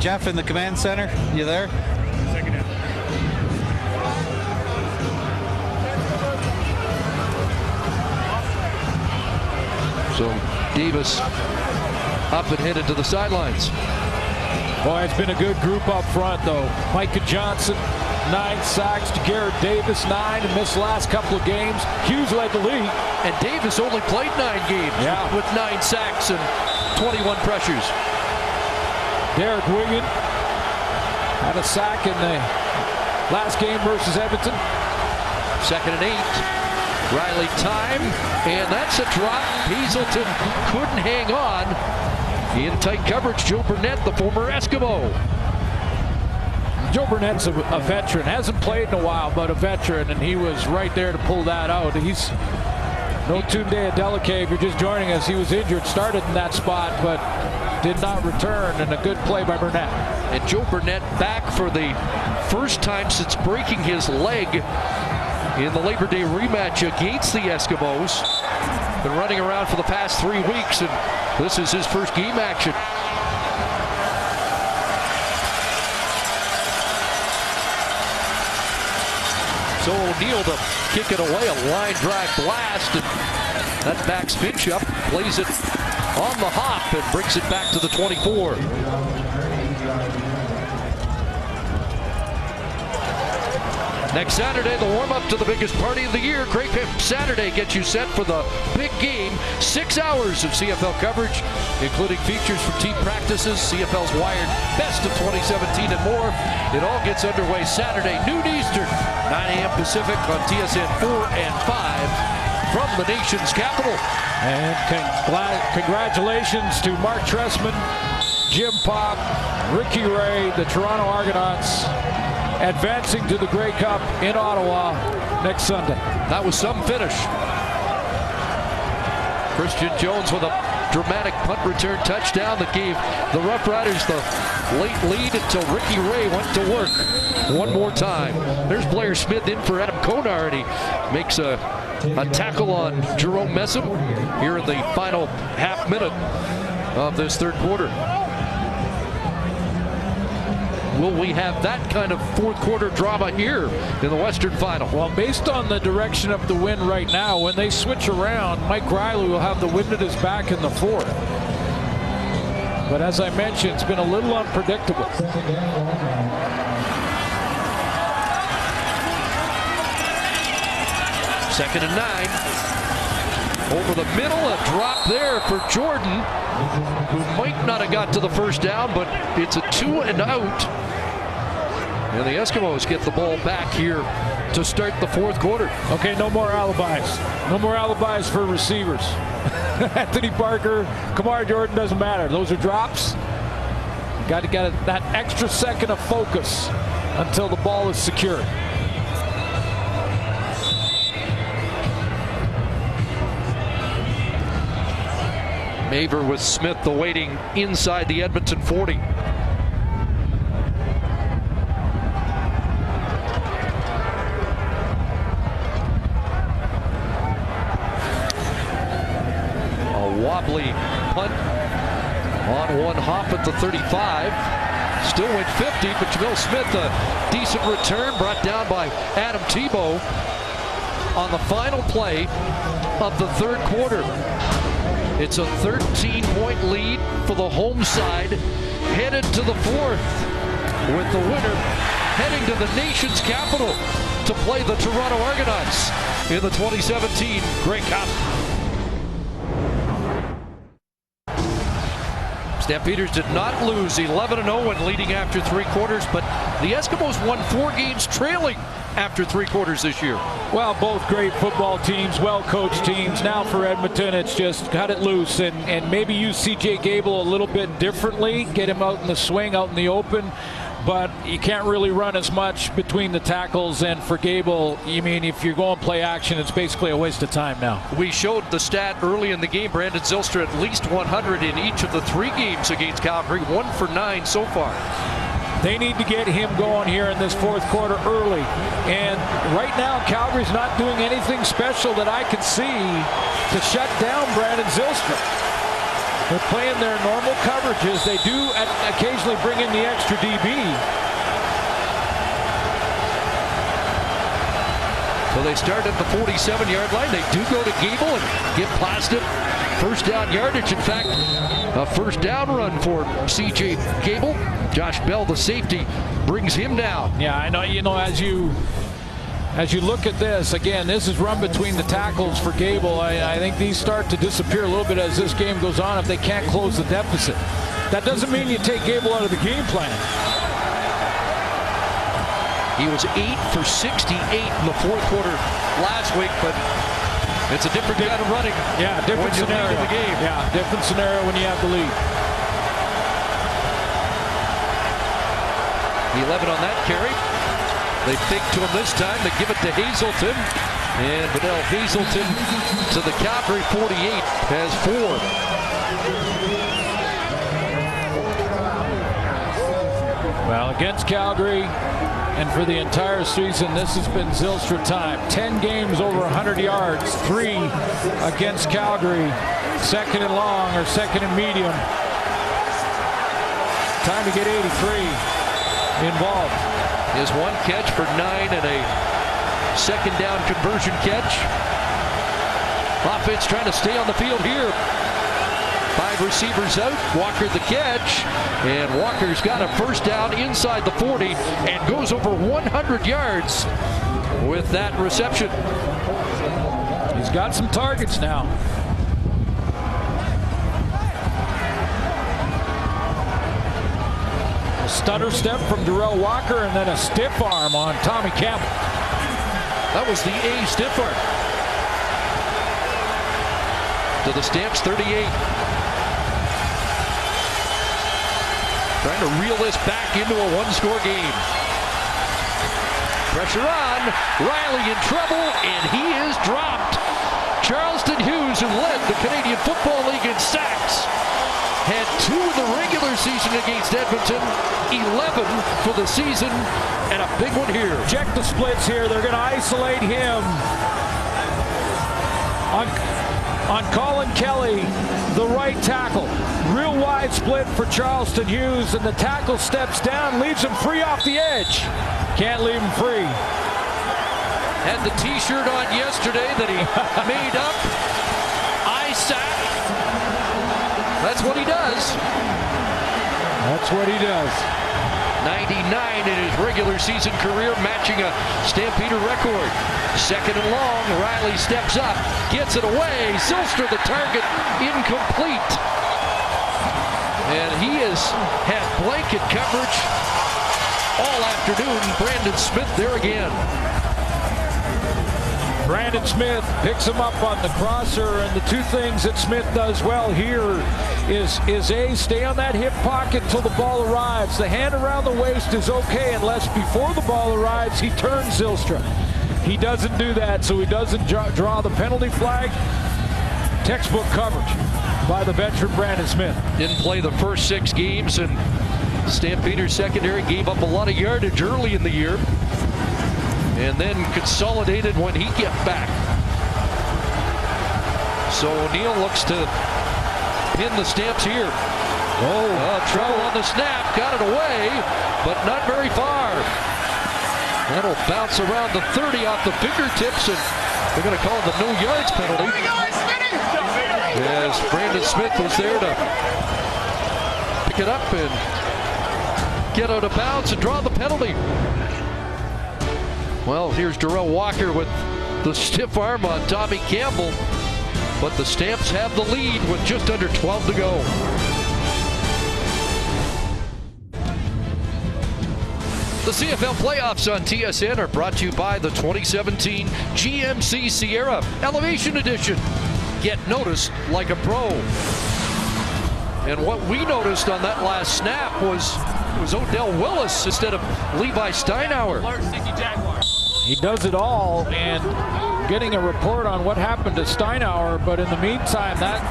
Jeff in the command center, you there?
So Davis up and headed to the sidelines.
Boy, it's been a good group up front, though. Micah Johnson, 9 sacks. Jagarrett Davis, 9, and missed the last couple of games. Hughes led the league.
And Davis only played 9 games with 9 sacks and 21 pressures.
Derek Wigan had a sack in the last game versus Edmonton.
2nd and 8. Riley time, and that's a drop. Hazelton couldn't hang on. In tight coverage, Joe Burnett, the former Eskimo.
Joe Burnett's a veteran. Hasn't played in a while, but a veteran, and he was right there to pull that out. He's no Tunde Adeleke. If you're just joining us, he was injured, started in that spot, but did not return, and a good play by Burnett.
And Joe Burnett back for the first time since breaking his leg in the Labor Day rematch against the Eskimos. Been running around for the past 3 weeks, and this is his first game action. So O'Neill to kick it away, a line drive blast, and that backs Finch up, plays it on the hop, and brings it back to the 24. Next Saturday, the warm-up to the biggest party of the year. Grape Hip Saturday gets you set for the big game. 6 hours of CFL coverage, including features from team practices, CFL's Wired Best of 2017, and more. It all gets underway Saturday, noon Eastern, 9 a.m. Pacific on TSN 4 and 5. from the nation's capital.
And congratulations to Mark Trestman, Jim Pop, Ricky Ray, the Toronto Argonauts, advancing to the Grey Cup in Ottawa next Sunday.
That was some finish. Christian Jones with a dramatic punt return touchdown that gave the Rough Riders the late lead until Ricky Ray went to work one more time. There's Blair Smith in for Adam Konar, and he makes a tackle on Jerome Messam here in the final half minute of this third quarter. Will we have that kind of fourth quarter drama here in the Western Final?
Well, based on the direction of the wind right now, when they switch around, Mike Riley will have the wind at his back in the fourth. But as I mentioned, it's been a little unpredictable.
Second and 9. Over the middle, a drop there for Jordan, who might not have got to the first down, but it's a 2 and out. And the Eskimos get the ball back here to start the fourth quarter.
Okay, no more alibis. No more alibis for receivers. Anthony Parker, Kamar Jordan, doesn't matter. Those are drops. Got to get that extra second of focus until the ball is secured.
Maver with Smith awaiting inside the Edmonton 40. Wobbly punt on one hop at the 35. Still went 50, but Jamil Smith, a decent return brought down by Adam Tebow on the final play of the third quarter. It's a 13-point lead for the home side, headed to the fourth, with the winner heading to the nation's capital to play the Toronto Argonauts in the 2017 Grey Cup. Stampeders did not lose, 11-0 when leading after three quarters, but the Eskimos won 4 games trailing after three quarters this year.
Well, both great football teams, well-coached teams. Now for Edmonton, it's just cut it loose and maybe use C.J. Gable a little bit differently, get him out in the swing, out in the open. But you can't really run as much between the tackles, and for Gable, you mean if you're going play action, it's basically a waste of time now.
We showed the stat early in the game. Brandon Zylstra at least 100 in each of the 3 games against Calgary, 1 for 9 so far.
They need to get him going here in this fourth quarter early. And right now, Calgary's not doing anything special that I can see to shut down Brandon Zylstra. They're playing their normal coverages. They do occasionally bring in the extra DB.
So they start at the 47-yard line. They do go to Gable and get past it. First down yardage. In fact, a first down run for C.J. Gable. Josh Bell, the safety, brings him down.
Yeah, I know. You know, as you look at this, again, this is run between the tackles for Gable. I think these start to disappear a little bit as this game goes on if they can't close the deficit. That doesn't mean you take Gable out of the game plan.
He was 8 for 68 in the fourth quarter last week, but it's a different kind of running.
Yeah, different scenario.
The game.
Yeah, different scenario when you have the lead.
11 on that carry. They fake to him this time. They give it to Hazelton. And Vidal Hazelton to the Calgary 48 has 4.
Well, against Calgary and for the entire season, this has been Zylstra time. 10 games over 100 yards, 3 against Calgary. Second and long or second and medium. Time to get 83 involved.
Is 1 catch for 9 and a second down conversion catch. Offense trying to stay on the field here. 5 receivers out. Walker the catch. And Walker's got a first down inside the 40 and goes over 100 yards with that reception.
He's got some targets now. Stutter step from Darrell Walker and then a stiff arm on Tommy Campbell.
That was the A stiff arm. to the Stamps 38. Trying to reel this back into a one-score game. Pressure on. Riley in trouble, and he is dropped. Charleston Hughes, who led the Canadian Football League in sacks, had 2 in the regular season against Edmonton, 11 for the season, and a big one here.
Check the splits here. They're going to isolate him on Colin Kelly, the right tackle. Real wide split for Charleston Hughes, and the tackle steps down, leaves him free off the edge. Can't leave him free.
Had the t-shirt on yesterday that he made up. I sack. That's what he does.
That's what he does.
99 in his regular season career, matching a Stampeder record. Second and long, Riley steps up, gets it away. Zylstra the target, incomplete. And he has had blanket coverage all afternoon. Brandon Smith there again.
Brandon Smith picks him up on the crosser, and the 2 things that Smith does well here is A, stay on that hip pocket till the ball arrives. The hand around the waist is okay unless before the ball arrives he turns Zylstra. He doesn't do that, so he doesn't draw the penalty flag. Textbook coverage by the veteran Brandon Smith.
Didn't play the first 6 games, and Stampeders secondary gave up a lot of yardage early in the year, and then consolidated when he got back. So O'Neill looks to pin the Stamps here. Trouble on the snap, got it away, but not very far. That'll bounce around the 30 off the fingertips, and they're going to call the no yards penalty. As Brandon Smith was there to pick it up and get out of bounds and draw the penalty. Well, here's Darrell Walker with the stiff arm on Tommy Campbell, but the Stamps have the lead with just under 12 to go. The CFL playoffs on TSN are brought to you by the 2017 GMC Sierra Elevation Edition. Get noticed like a pro. And what we noticed on that last snap was Odell Willis instead of Levi Steinauer.
He does it all, and getting a report on what happened to Steinauer, but in the meantime, that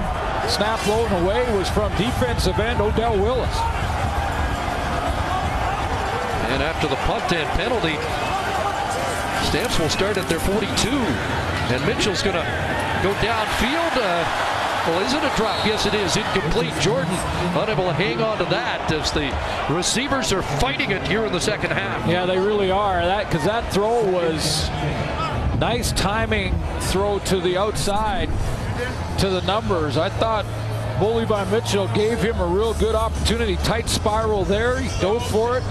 snap low and away was from defensive end Odell Willis.
And after the punt and penalty, Stamps will start at their 42. And Mitchell's going to go downfield. Well, is it a drop? Yes, it is. Incomplete. Jordan unable to hang on to that as the receivers are fighting it here in the second half.
Yeah, they really are. Because that throw was nice timing throw to the outside to the numbers. I thought bully by Mitchell gave him a real good opportunity. Tight spiral there. He dove for it.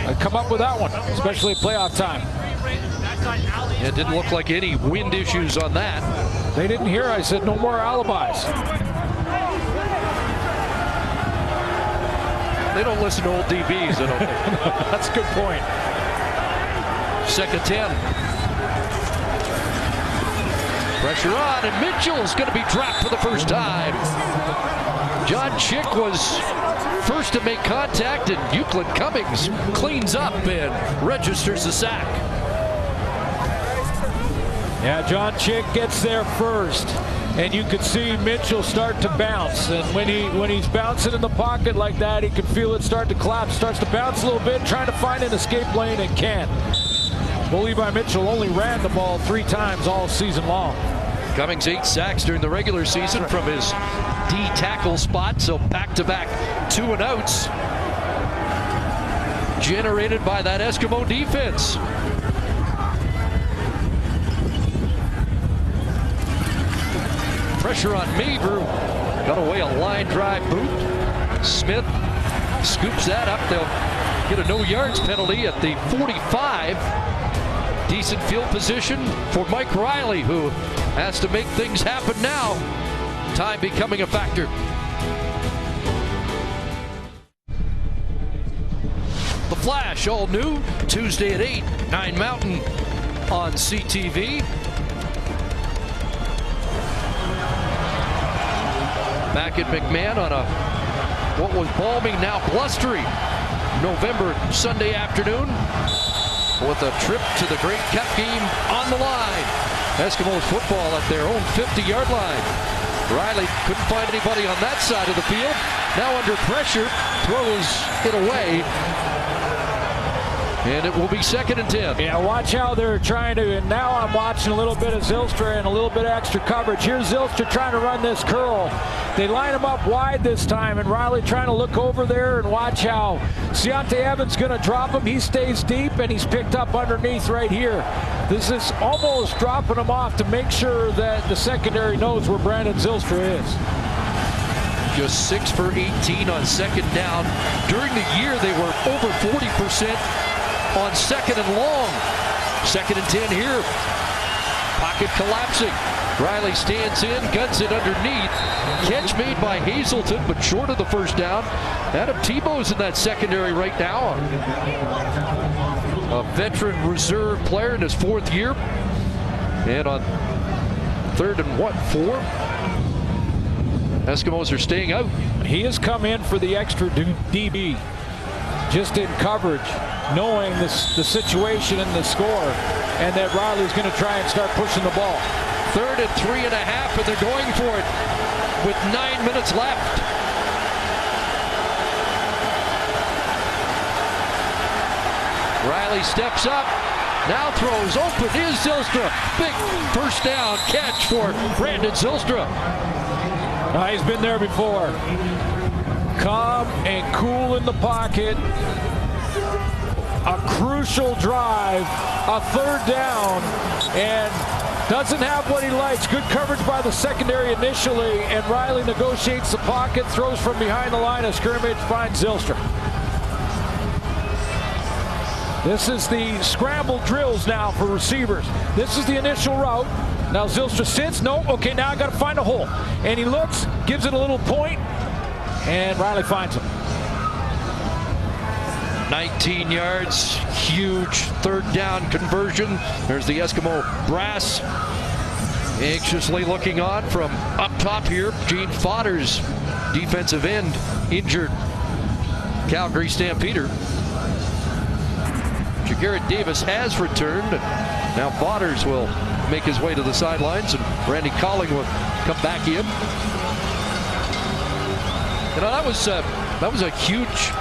I'd come up with that one, especially at playoff time.
It didn't look like any wind issues on that.
They didn't hear. I said no more alibis.
They don't listen to old DBs, I don't think.
That's a good point.
Second 10. Pressure on, and Mitchell's going to be dropped for the first time. John Chick was first to make contact, and Euclid Cummings cleans up and registers the sack.
Yeah, John Chick gets there first, and you could see Mitchell start to bounce. And when he's bouncing in the pocket like that, he can feel it start to collapse, starts to bounce a little bit, trying to find an escape lane and can't. Well, Levi Mitchell only ran the ball 3 times all season long.
Cummings 8 sacks during the regular season from his D tackle spot, so back-to-back 2 and outs generated by that Eskimo defense. Pressure on Maver, got away a line drive boot. Smith scoops that up. They'll get a no yards penalty at the 45. Decent field position for Mike Riley, who has to make things happen now. Time becoming a factor. The Flash, all new, Tuesday at 8, 9 Mountain on CTV. Back at McMahon on a what was balmy, now blustery November Sunday afternoon with a trip to the Great Cup game on the line. Eskimos football at their own 50-yard line. Riley couldn't find anybody on that side of the field. Now under pressure, throws it away. And it will be 2nd and 10.
Yeah, watch how they're trying to, and now I'm watching a little bit of Zylstra and a little bit of extra coverage. Here's Zylstra trying to run this curl. They line him up wide this time, and Riley trying to look over there and watch how Seontae Evans going to drop him. He stays deep, and he's picked up underneath right here. This is almost dropping him off to make sure that the secondary knows where Brandon Zylstra is.
Just 6 for 18 on 2nd down. During the year, they were over 40% on 2nd and long. 2nd and 10 here. Pocket collapsing. Riley stands in, guns it underneath. Catch made by Hazelton, but short of the 1st down. Adam Tebow's in that secondary right now. A veteran reserve player in his 4th year. And on 3rd and 4? Eskimos are staying out.
He has come in for the extra DB, just in coverage, knowing the situation and the score, and that Riley's going to try and start pushing the ball.
3rd and 3.5, and they're going for it with 9 minutes left. Riley steps up, now throws open is Zylstra. Big 1st down catch for Brandon Zylstra.
He's been there before. Calm and cool in the pocket. A crucial drive, a 3rd down, and doesn't have what he likes. Good coverage by the secondary initially, and Riley negotiates the pocket, throws from behind the line of scrimmage, finds Zylstra. This is the scramble drills now for receivers. This is the initial route. Now Zylstra sits. No, okay, now I got to find a hole. And he looks, gives it a little point, and Riley finds him.
19 yards, huge 3rd down conversion. There's the Eskimo brass anxiously looking on from up top here. Gene Fodder's defensive end injured. Calgary Stampeder. Jagarrett Davis has returned. Now Fodders will make his way to the sidelines, and Randy Colling will come back in. You know, that was a huge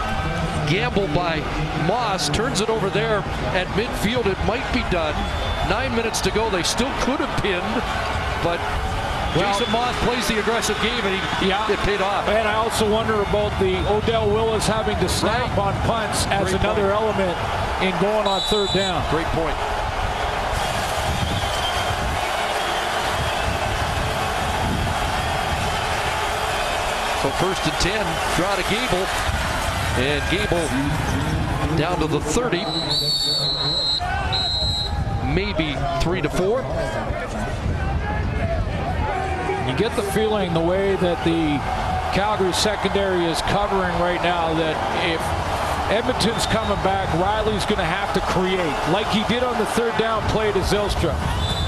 gamble by Moss. Turns it over there at midfield. It might be done. 9 minutes to go. They still could have pinned, but Jason Moss plays the aggressive game, and it paid off.
And I also wonder about the Odell Willis having to snap on punts as another element in going on 3rd down.
Great point. So 1st and 10, draw to Gable. And Gable down to the 30. Maybe 3 to 4.
You get the feeling the way that the Calgary secondary is covering right now that if Edmonton's coming back, Riley's going to have to create like he did on the 3rd down play to Zylstra.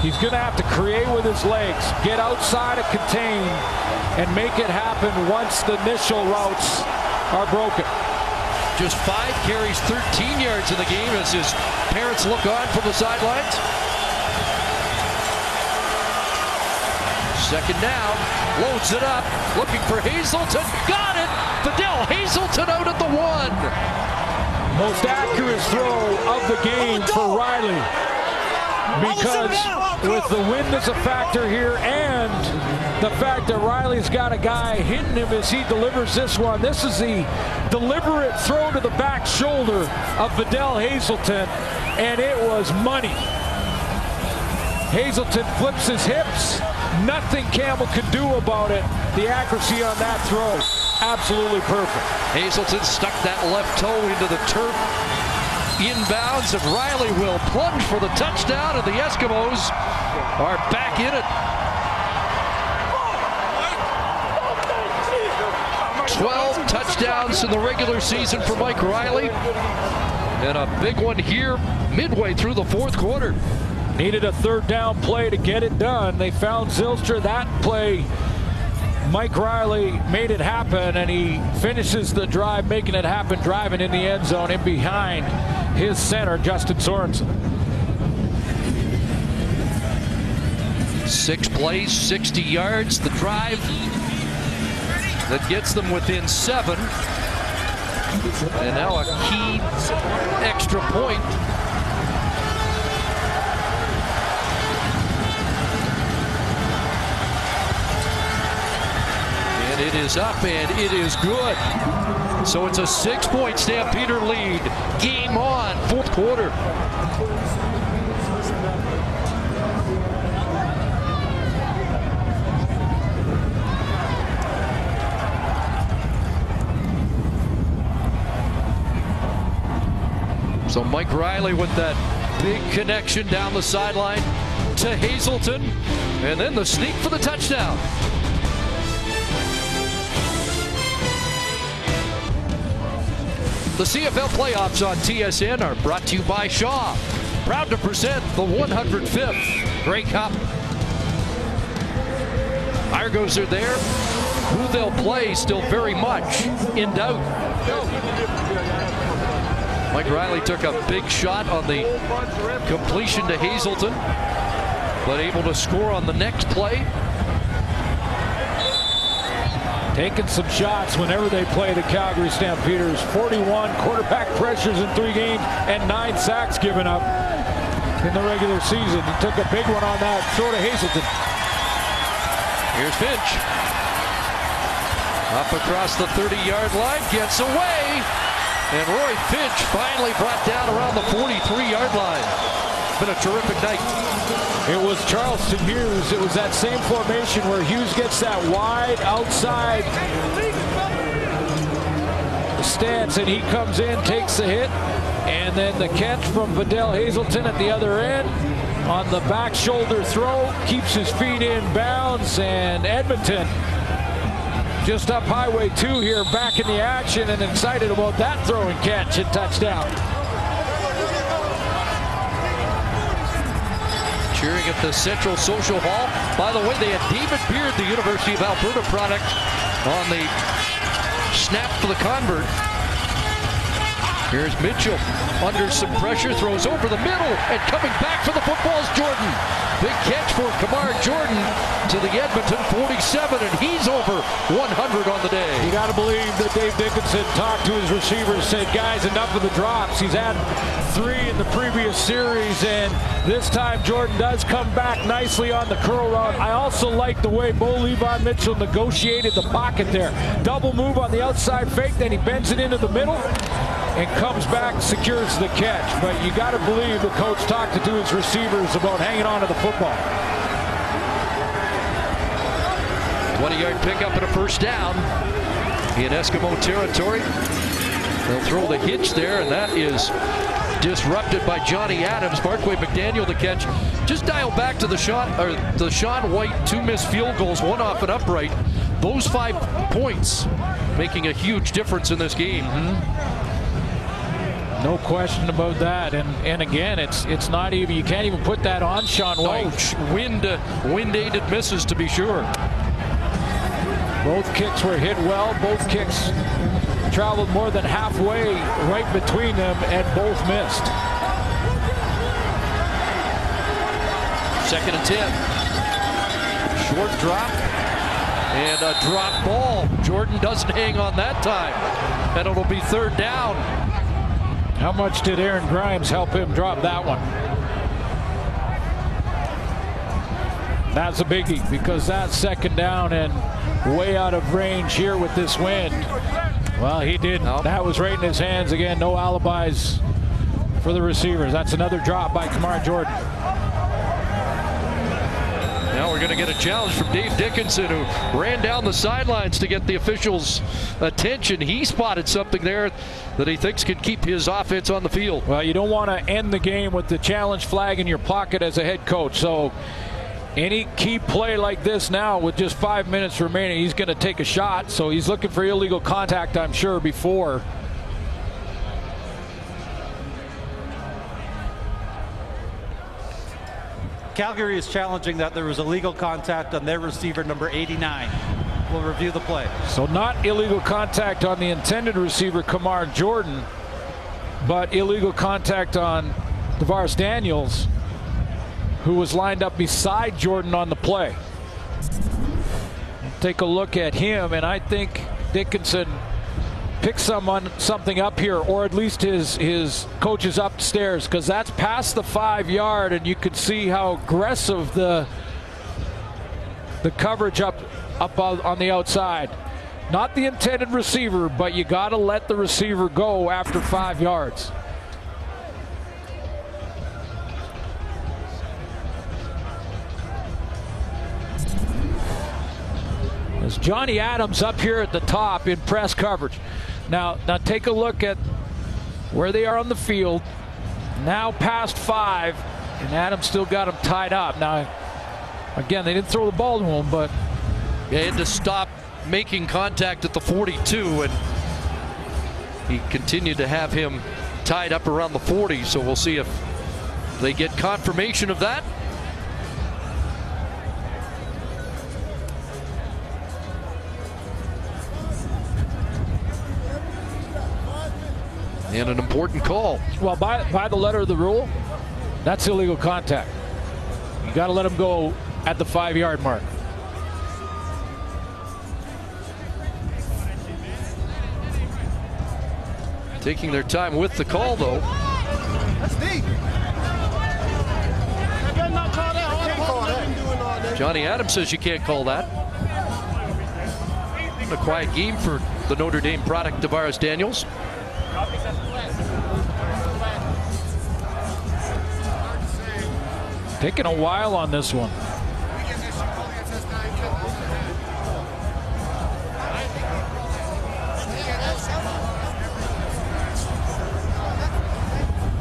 He's going to have to create with his legs, get outside of contain, and make it happen once the initial routes are broken.
Just 5 carries, 13 yards in the game as his parents look on from the sidelines. 2nd down, loads it up, looking for Hazelton, got it! Fidel Hazelton out at the 1.
Most accurate throw of the game for Riley, because with the wind as a factor here and the fact that Riley's got a guy hitting him as he delivers this one. This is the deliberate throw to the back shoulder of Fidel Hazelton, and it was money. Hazelton flips his hips. Nothing Campbell can do about it. The accuracy on that throw, absolutely perfect.
Hazelton stuck that left toe into the turf. Inbounds, and Riley will plunge for the touchdown, and the Eskimos are back in it. 12 touchdowns in the regular season for Mike Riley, and a big one here midway through the 4th quarter.
Needed a 3rd down play to get it done. They found Zylstra. That play Mike Riley made it happen, and he finishes the drive making it happen, driving in the end zone in behind his center, Justin Sorensen.
6 plays, 60 yards. The drive that gets them within 7. And now a key extra point. And it is up, and it is good. So it's a 6-point Stampeder lead. Game on, 4th quarter. So Mike Riley with that big connection down the sideline to Hazelton, and then the sneak for the touchdown. The CFL playoffs on TSN are brought to you by Shaw. Proud to present the 105th Grey Cup. Argos are there. Who they'll play still very much in doubt. Mike Riley took a big shot on the completion to Hazelton, but able to score on the next play.
Taking some shots whenever they play the Calgary Stampeders. 41 quarterback pressures in 3 games and 9 sacks given up in the regular season. He took a big one on that throw to Hazelton.
Here's Finch. Up across the 30-yard line, gets away. And Roy Finch finally brought down around the 43-yard line. Been a terrific night.
It was Charleston Hughes. It was that same formation where Hughes gets that wide outside stance, and he comes in, takes the hit, and then the catch from Vidal Hazelton at the other end on the back shoulder throw, keeps his feet in bounds, and Edmonton just up Highway 2 here, back in the action, and excited about that throw and catch and touchdown.
Cheering at the Central Social Hall. By the way, they had David Beard, the University of Alberta product, on the snap for the convert. Here's Mitchell under some pressure, throws over the middle, and coming back for the football is Jordan. Big catch for Kamar Jordan to the Edmonton 47, and he's over 100 on the day.
You got to believe that Dave Dickinson talked to his receivers, said, guys, enough of the drops. He's had 3 in the previous series, and this time Jordan does come back nicely on the curl route. I also like the way Bo Levi Mitchell negotiated the pocket there. Double move on the outside fake, then he bends it into the middle and comes back, secures the catch. But you got to believe the coach talked to his receivers about hanging on to the football.
20-yard pickup and a first down in Eskimo territory. They'll throw the hitch there, and that is disrupted by Johnny Adams. Marquay McDaniel the catch. Just dial back to the Sean White 2 missed field goals, 1 off an upright. Those 5 points making a huge difference in this game.
No question about that, and again, it's not even, you can't even put that on Sean White.
No, wind-aided misses to be sure.
Both kicks were hit well. Both kicks traveled more than halfway right between them, and both missed.
2nd and 10. Short drop and a drop ball. Jordan doesn't hang on that time, and it'll be 3rd down.
How much did Aaron Grimes help him drop that one? That's a biggie, because that's 2nd down and way out of range here with this wind. Well, he didn't. Nope. That was right in his hands. Again, no alibis for the receivers. That's another drop by Kamar Jordan.
Now we're going to get a challenge from Dave Dickinson, who ran down the sidelines to get the officials' attention. He spotted something there that he thinks can keep his offense on the field.
Well, you don't want to end the game with the challenge flag in your pocket as a head coach. So any key play like this now with just 5 minutes remaining, he's going to take a shot. So he's looking for illegal contact, I'm sure, before.
Calgary is challenging that there was illegal contact on their receiver, number 89. We'll review the play.
So not illegal contact on the intended receiver, Kamar Jordan, but illegal contact on Tavares Daniels, who was lined up beside Jordan on the play. Take a look at him, and I think Dickinson picked something up here, or at least his coach is upstairs, because that's past the 5-yard, and you could see how aggressive the coverage up on the outside. Not the intended receiver, but you got to let the receiver go after 5 yards. There's Johnny Adams up here at the top in press coverage. Now take a look at where they are on the field. Now past 5, and Adams still got him tied up. Now, again, they didn't throw the ball to him, but
they had to stop making contact at the 42, and he continued to have him tied up around the 40. So we'll see if they get confirmation of that. And an important call.
Well, by the letter of the rule, that's illegal contact. You got to let him go at the 5-yard mark.
Taking their time with the call, though.
That's deep.
Johnny Adams says you can't call that. A quiet game for the Notre Dame product, Tavares Daniels.
Taking a while on this one.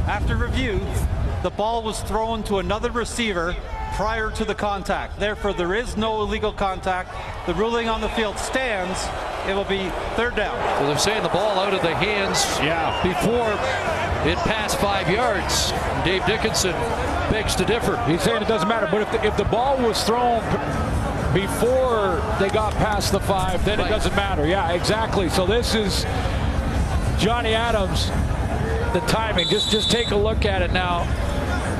After review, the ball was thrown to another receiver prior to the contact. Therefore, there is no illegal contact. The ruling on the field stands. It will be 3rd down.
So they're saying the ball out of the hands before it passed 5 yards. Dave Dickinson begs to differ.
He's saying it doesn't matter, but if the ball was thrown before they got past the 5, then it doesn't matter. Yeah, exactly. So this is Johnny Adams. The timing, just take a look at it now.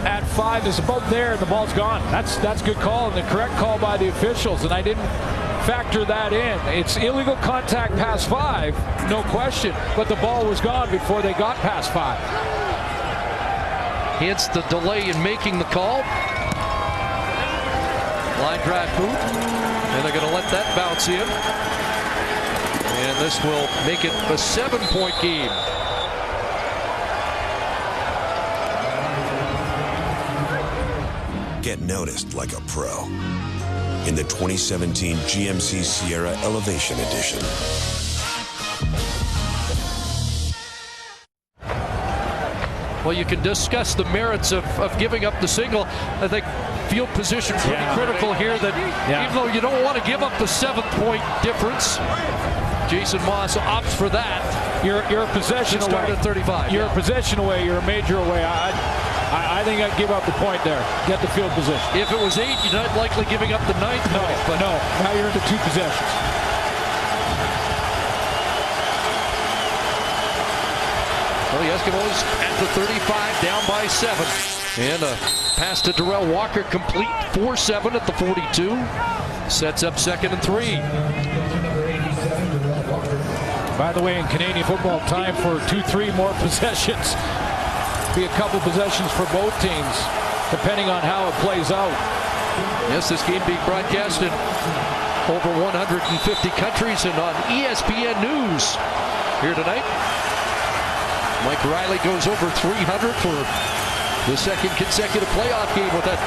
At 5, it's about there, and the ball's gone. That's good call, and the correct call by the officials, and I didn't factor that in. It's illegal contact past 5, no question, but the ball was gone before they got past 5.
Hence the delay in making the call. Line drive boot, and they're going to let that bounce in. And this will make it a 7-point game.
Get noticed like a pro in the 2017 GMC Sierra Elevation Edition.
Well, you can discuss the merits of giving up the single. I think field position pretty critical here, that even though you don't want to give up the 7-point difference, Jason Moss opts for that.
You're a possession away.
Start at 35.
You're a possession away. You're a major away. I think I'd give up the point there. Get the field position.
If it was 8, you're not likely giving up the 9th point.
But no, now you're into 2 possessions.
Well, the Eskimos at the 35, down by 7. And a pass to Darrell Walker, complete 4-7 at the 42. Sets up 2nd and 3.
By the way, in Canadian football, time for 2-3 more possessions. Be a couple possessions for both teams, depending on how it plays out.
Yes, this game being broadcast in over 150 countries and on ESPN News here tonight. Mike Riley goes over 300 for the 2nd consecutive playoff game with that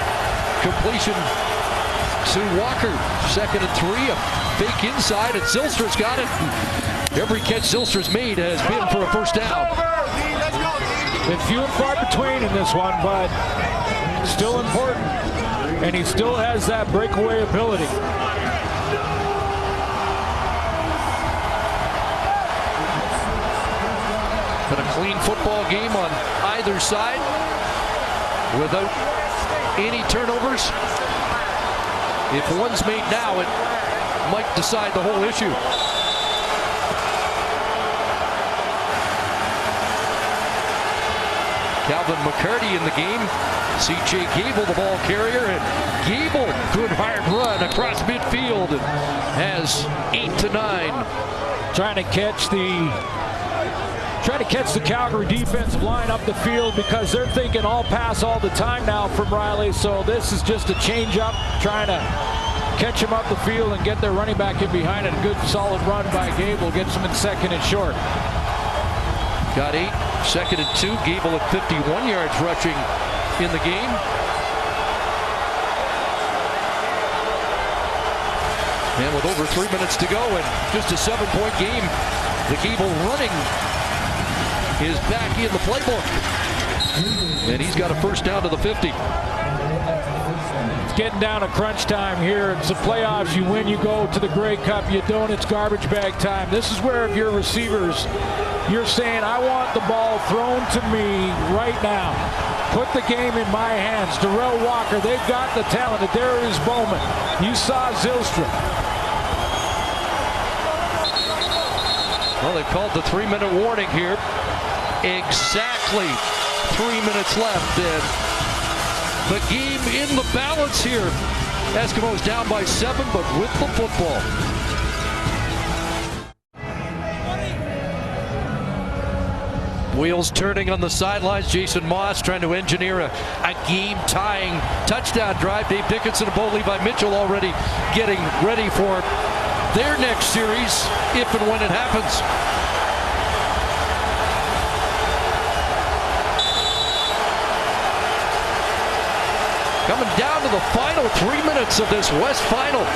completion to Walker. 2nd and 3, a fake inside, and Zylstra's got it. Every catch Zylstra's made has been for a 1st down.
Been few and far between in this one, but still important. And he still has that breakaway ability.
Been a clean football game on either side without any turnovers. If one's made now, it might decide the whole issue. Calvin McCarty in the game. C.J. Gable, the ball carrier, and Gable, good hard run across midfield, and has 8 to 9.
Trying to catch the Calgary defensive line up the field because they're thinking all pass all the time now from Riley. So this is just a change up, trying to catch him up the field and get their running back in behind it. A good solid run by Gable gets him in second and short.
Got 8, second and 2. Gable at 51 yards rushing in the game. And with over 3 minutes to go and just a 7-point game, the Gable running is back in the playbook. And he's got a first down to the 50.
It's getting down to crunch time here. It's the playoffs. You win, you go to the Grey Cup. You don't, it's garbage bag time. This is where if you're receivers, you're saying, I want the ball thrown to me right now. Put the game in my hands. Darrell Walker, they've got the talent. There is Bowman. You saw Zylstra.
Well, they've called the 3-minute warning here. Exactly 3 minutes left, and the game in the balance here. Eskimos down by 7, but with the football. Wheels turning on the sidelines. Jason Moss trying to engineer a game-tying touchdown drive. Dave Dickinson and Bo Levi Mitchell already getting ready for their next series, if and when it happens. Coming down to the final 3 minutes of this West Final.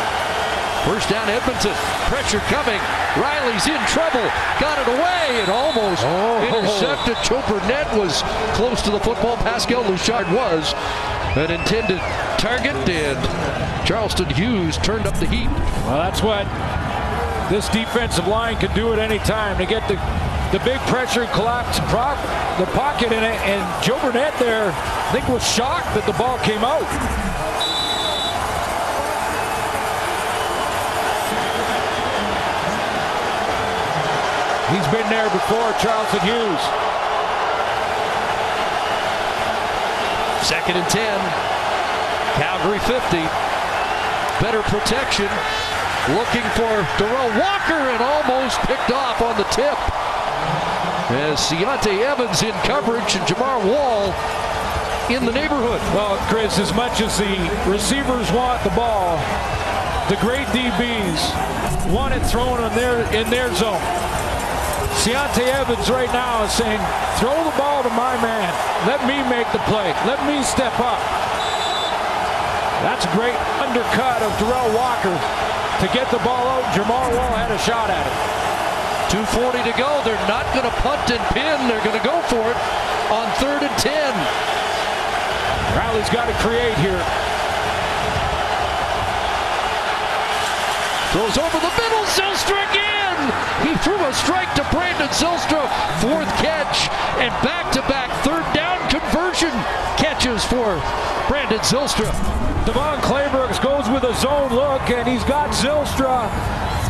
First down, Edmonton. Pressure coming. Riley's in trouble. Got it away and almost intercepted. Joe Burnett was close to the football. Pascal Louchard was an intended target, and Charleston Hughes turned up the heat.
Well, that's what this defensive line can do at any time. To get the big pressure, collapse the pocket in it, and Joe Burnett there, I think, was shocked that the ball came out. He's been there before, Charleston Hughes.
Second and 10. Calgary 50. Better protection. Looking for Darrell Walker and almost picked off on the tip. As Deontay Evans in coverage and Jamar Wall in the neighborhood.
Well, Chris, as much as the receivers want the ball, the great DBs want it thrown in their zone. Deontay Evans right now is saying, throw the ball to my man. Let me make the play. Let me step up. That's a great undercut of Darrell Walker to get the ball out. Jamar Wall had a shot at it.
2:40 to go. They're not going to punt and pin. They're going to go for it on 3rd and 10.
Riley's got to create here.
Throws over the middle. Zylstra again. He threw a strike to Brandon Zylstra. 4th catch and back-to-back 3rd down conversion catches for Brandon Zylstra.
Devon Claybrooks goes with a zone look, and he's got Zylstra.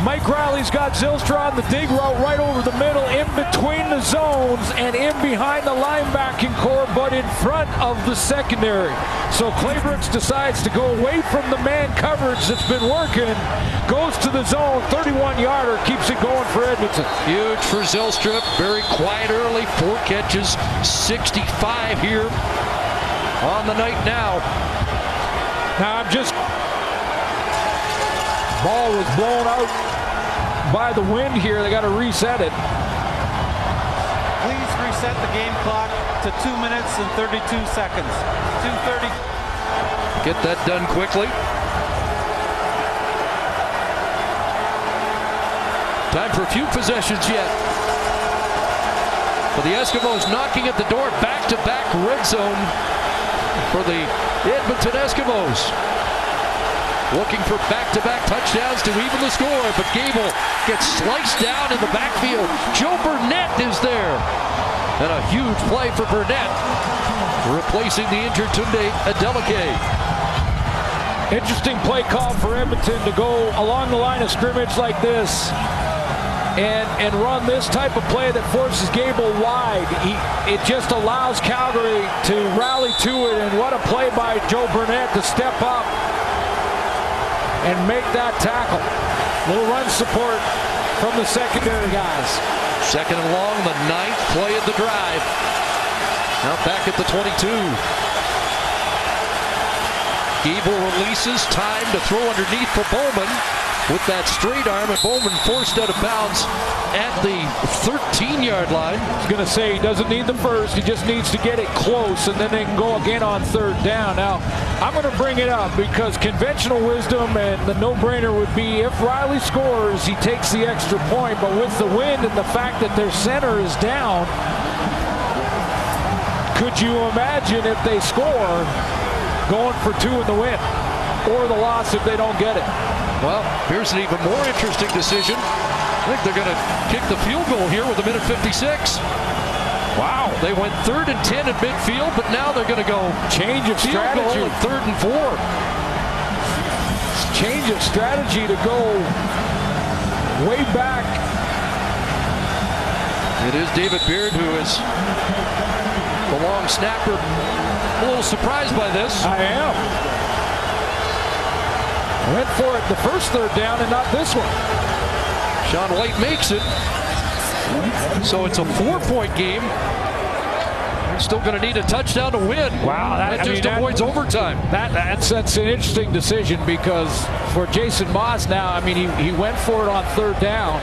Mike Riley's got Zylstra on the dig route right over the middle, in between the zones and in behind the linebacking core, but in front of the secondary. So Claybrooks decides to go away from the man coverage that's been working, goes to the zone, 31-yarder, keeps it going for Edmonton.
Huge for Zylstra, very quiet early, 4 catches, 65 here on the night now.
Now ball was blown out by the wind here. They got to reset it.
Please reset the game clock to 2 minutes and 32 seconds. 2:30.
Get that done quickly. Time for a few possessions yet. For the Eskimos knocking at the door, back-to-back red zone for the Edmonton Eskimos. Looking for back-to-back touchdowns to even the score, but Gable gets sliced down in the backfield. Joe Burnett is there. And a huge play for Burnett, replacing the injured Tunde Adeleke.
Interesting play call for Edmonton to go along the line of scrimmage like this and run this type of play that forces Gable wide. It just allows Calgary to rally to it, and what a play by Joe Burnett to step up and make that tackle. Little run support from the secondary guys.
Second and long, the 9th play of the drive. Now back at the 22. Gable releases, time to throw underneath for Bowman with that straight arm, and Bowman forced out of bounds at the 13-yard line.
I was going to say he doesn't need the first, he just needs to get it close, and then they can go again on 3rd down. Now, I'm going to bring it up because conventional wisdom and the no-brainer would be if Riley scores, he takes the extra point, but with the wind and the fact that their center is down, could you imagine if they score going for 2 in the win, or the loss if they don't get it?
Well, here's an even more interesting decision. I think they're going to kick the field goal here with 1:56.
Wow.
They went 3rd and 10 at midfield, but now they're going to go
change of
field
strategy.
Goal at 3rd and 4.
Change of strategy to go way back.
It is David Beard who is the long snapper. A little surprised by this.
I am. Went for it the first 3rd down and not this one.
Sean White makes it. So it's a 4-point game. Still going to need a touchdown to win.
Wow,
that just avoids overtime.
That's an interesting decision because for Jason Moss now, I mean, he went for it on 3rd down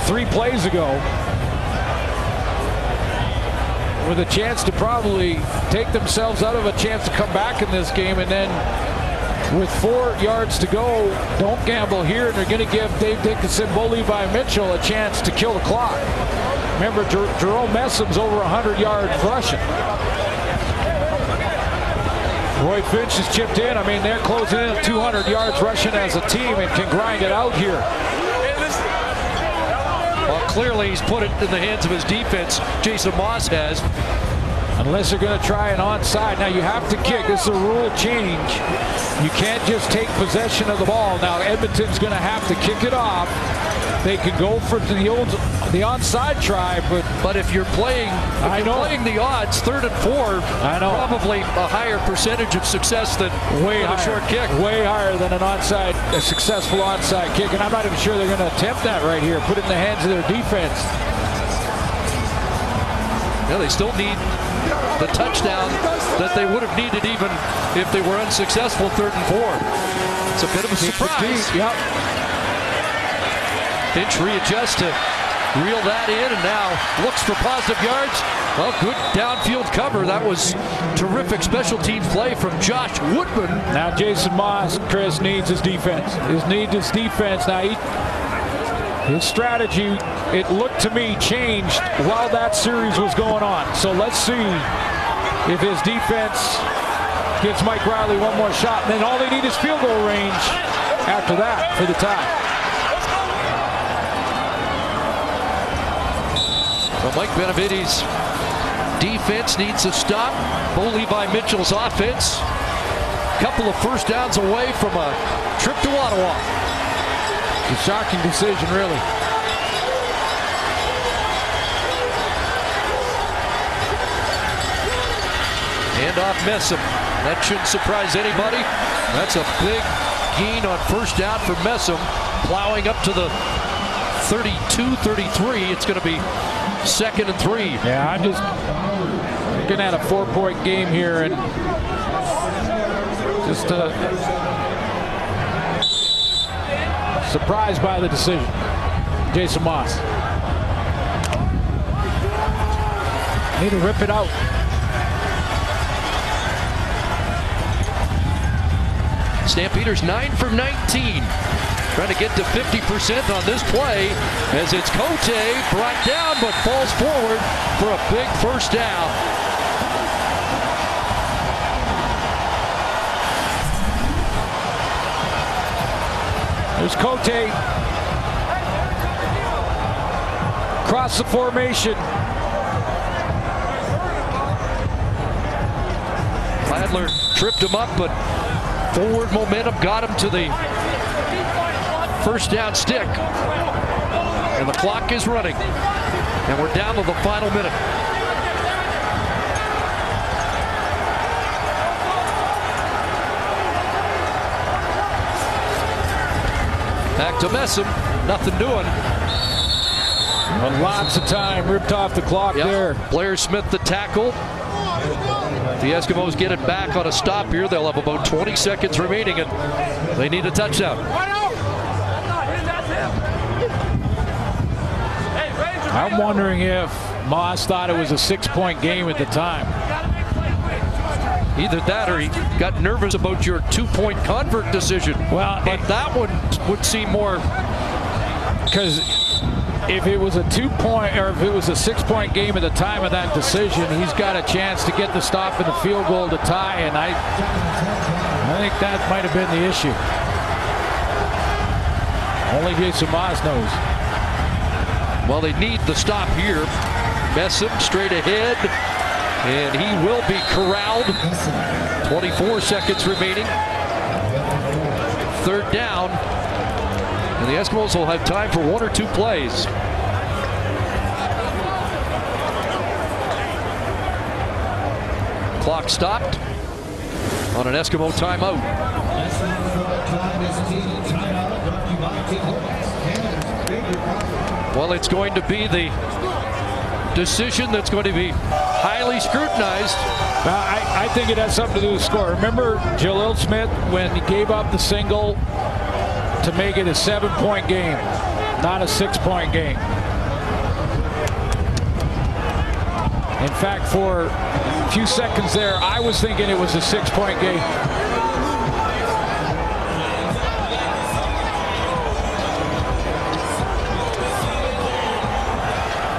3 plays ago with a chance to probably take themselves out of a chance to come back in this game, and then with 4 yards to go, don't gamble here, and they're going to give Dave Dickinson, Bo Levi Mitchell a chance to kill the clock. Remember, Jerome Messum's over 100 yards rushing. Roy Finch has chipped in. I mean, they're closing in at 200 yards rushing as a team and can grind it out here.
Well, clearly he's put it in the hands of his defense. Jason Moss has.
Unless they're going to try an onside. Now you have to kick. This is a rule change. You can't just take possession of the ball. Now Edmonton's going to have to kick it off. They can go for the onside try,
but if you're playing, playing the odds, 3rd and 4, probably a higher percentage of success than a short kick.
Way higher than a successful onside kick, and I'm not even sure they're going to attempt that right here. Put it in the hands of their defense.
Yeah, they still need the touchdown that they would have needed even if they were unsuccessful 3rd and 4. It's a bit of a surprise.
Yep.
Finch readjusts to reel that in, and now looks for positive yards. Well, good downfield cover. That was terrific special teams play from Josh Woodman.
Now Jason Moss, Chris, needs his defense. His defense. Now his strategy, it looked to me, changed while that series was going on. So let's see if his defense gives Mike Riley one more shot. And then all they need is field goal range after that for the tie.
Well, Mike Benavides' defense needs to stop Bo Levi Mitchell's offense. A couple of 1st downs away from a trip to Ottawa.
A shocking decision, really.
Hand off Messam. That shouldn't surprise anybody. That's a big gain on 1st down for Messam. Plowing up to the 32-33. It's going to be 2nd and 3.
Yeah, I'm just looking at a 4-point game here, and just surprised by the decision. Jason Moss. Need to rip it out.
Stampeders 9 for 19. Trying to get to 50% on this play as it's Cote brought down but falls forward for a big 1st down.
There's Cote. Across the formation.
Ladler tripped him up, but Forward momentum got him to the first down stick. And the clock is running. And we're down to the final minute. Back to Messam. Nothing doing.
And lots of time ripped off the clock there.
Blair Smith the tackle. The Eskimos get it back on a stop here. They'll have about 20 seconds remaining, and they need a touchdown.
I'm wondering if Moss thought it was a 6-point game at the time.
Either that or he got nervous about your 2-point convert decision.
Well,
but that one would seem more,
because if it was a 2-point or if it was a 6-point game at the time of that decision, he's got a chance to get the stop in the field goal to tie, and I think that might have been the issue. Only Jason Moss knows.
Well, they need the stop here. Messam straight ahead, and he will be corralled. 24 seconds remaining. Third down. And the Eskimos will have time for 1 or 2 plays. Clock stopped on an Eskimo timeout. Well, it's going to be the decision that's going to be highly scrutinized.
I think it has something to do with the score. Remember Jalil Smith when he gave up the single to make it a 7-point game, not a 6-point game. In fact, for a few seconds there, I was thinking it was a 6-point game.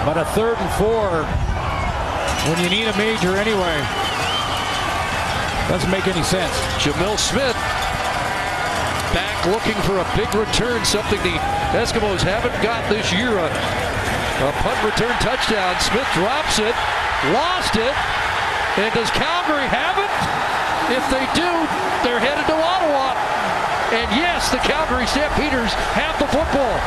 But a 3rd and 4, when you need a major anyway, doesn't make any sense.
Jamil Smith back looking for a big return, something the Eskimos haven't got this year. A punt return touchdown. Smith drops it, lost it, and does Calgary have it? If they do, they're headed to Ottawa. And yes, the Calgary Stampeders have the football.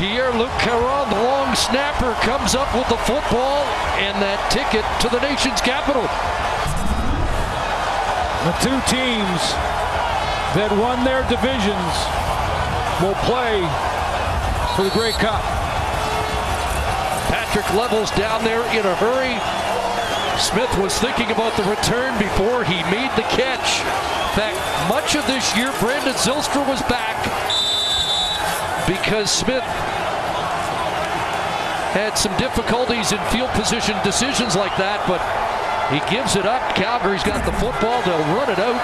Pierre-Luc Caron, the long snapper, comes up with the football and that ticket to the nation's capital.
The 2 teams that won their divisions will play for the Grey Cup.
Patrick Levels down there in a hurry. Smith was thinking about the return before he made the catch. In fact, much of this year, Brandon Zylstra was back because Smith had some difficulties in field position decisions like that, but he gives it up. Calgary's got the football. They'll run it out.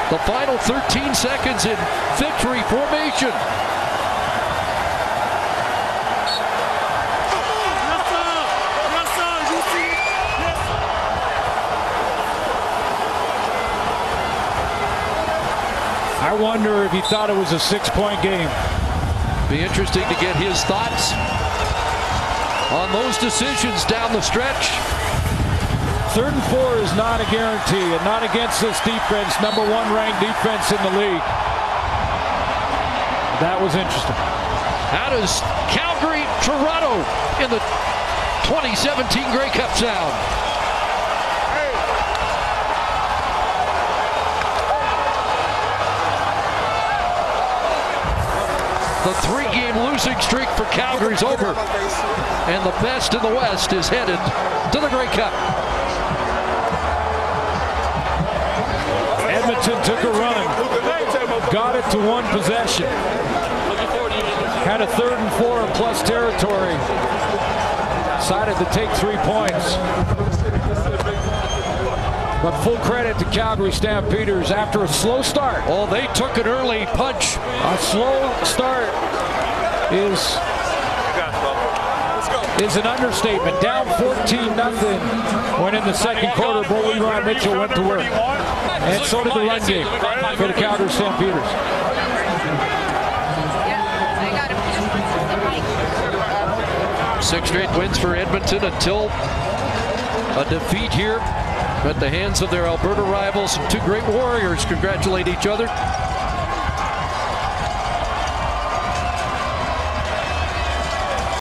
The final 13 seconds in victory formation.
I wonder if he thought it was a 6-point game.
Be interesting to get his thoughts on those decisions down the stretch.
3rd and 4 is not a guarantee, and not against this defense, #1 ranked defense in the league. That was interesting.
How does Calgary, Toronto in the 2017 Grey Cup sound? The 3-game losing streak for Calgary's over, and the best in the West is headed to the Grey Cup.
Edmonton took a run, got it to 1 possession, had a 3rd and 4 in plus territory, decided to take 3 points. But full credit to Calgary Stampeders after a slow start.
Oh, they took an early punch.
A slow start is is an understatement. Down 14-0 when in the second quarter, Bo Leroy Mitchell went to work. And so did the run game for the Calgary Stampeders.
6 straight wins for Edmonton until a defeat here at the hands of their Alberta rivals. 2 great Warriors congratulate each other.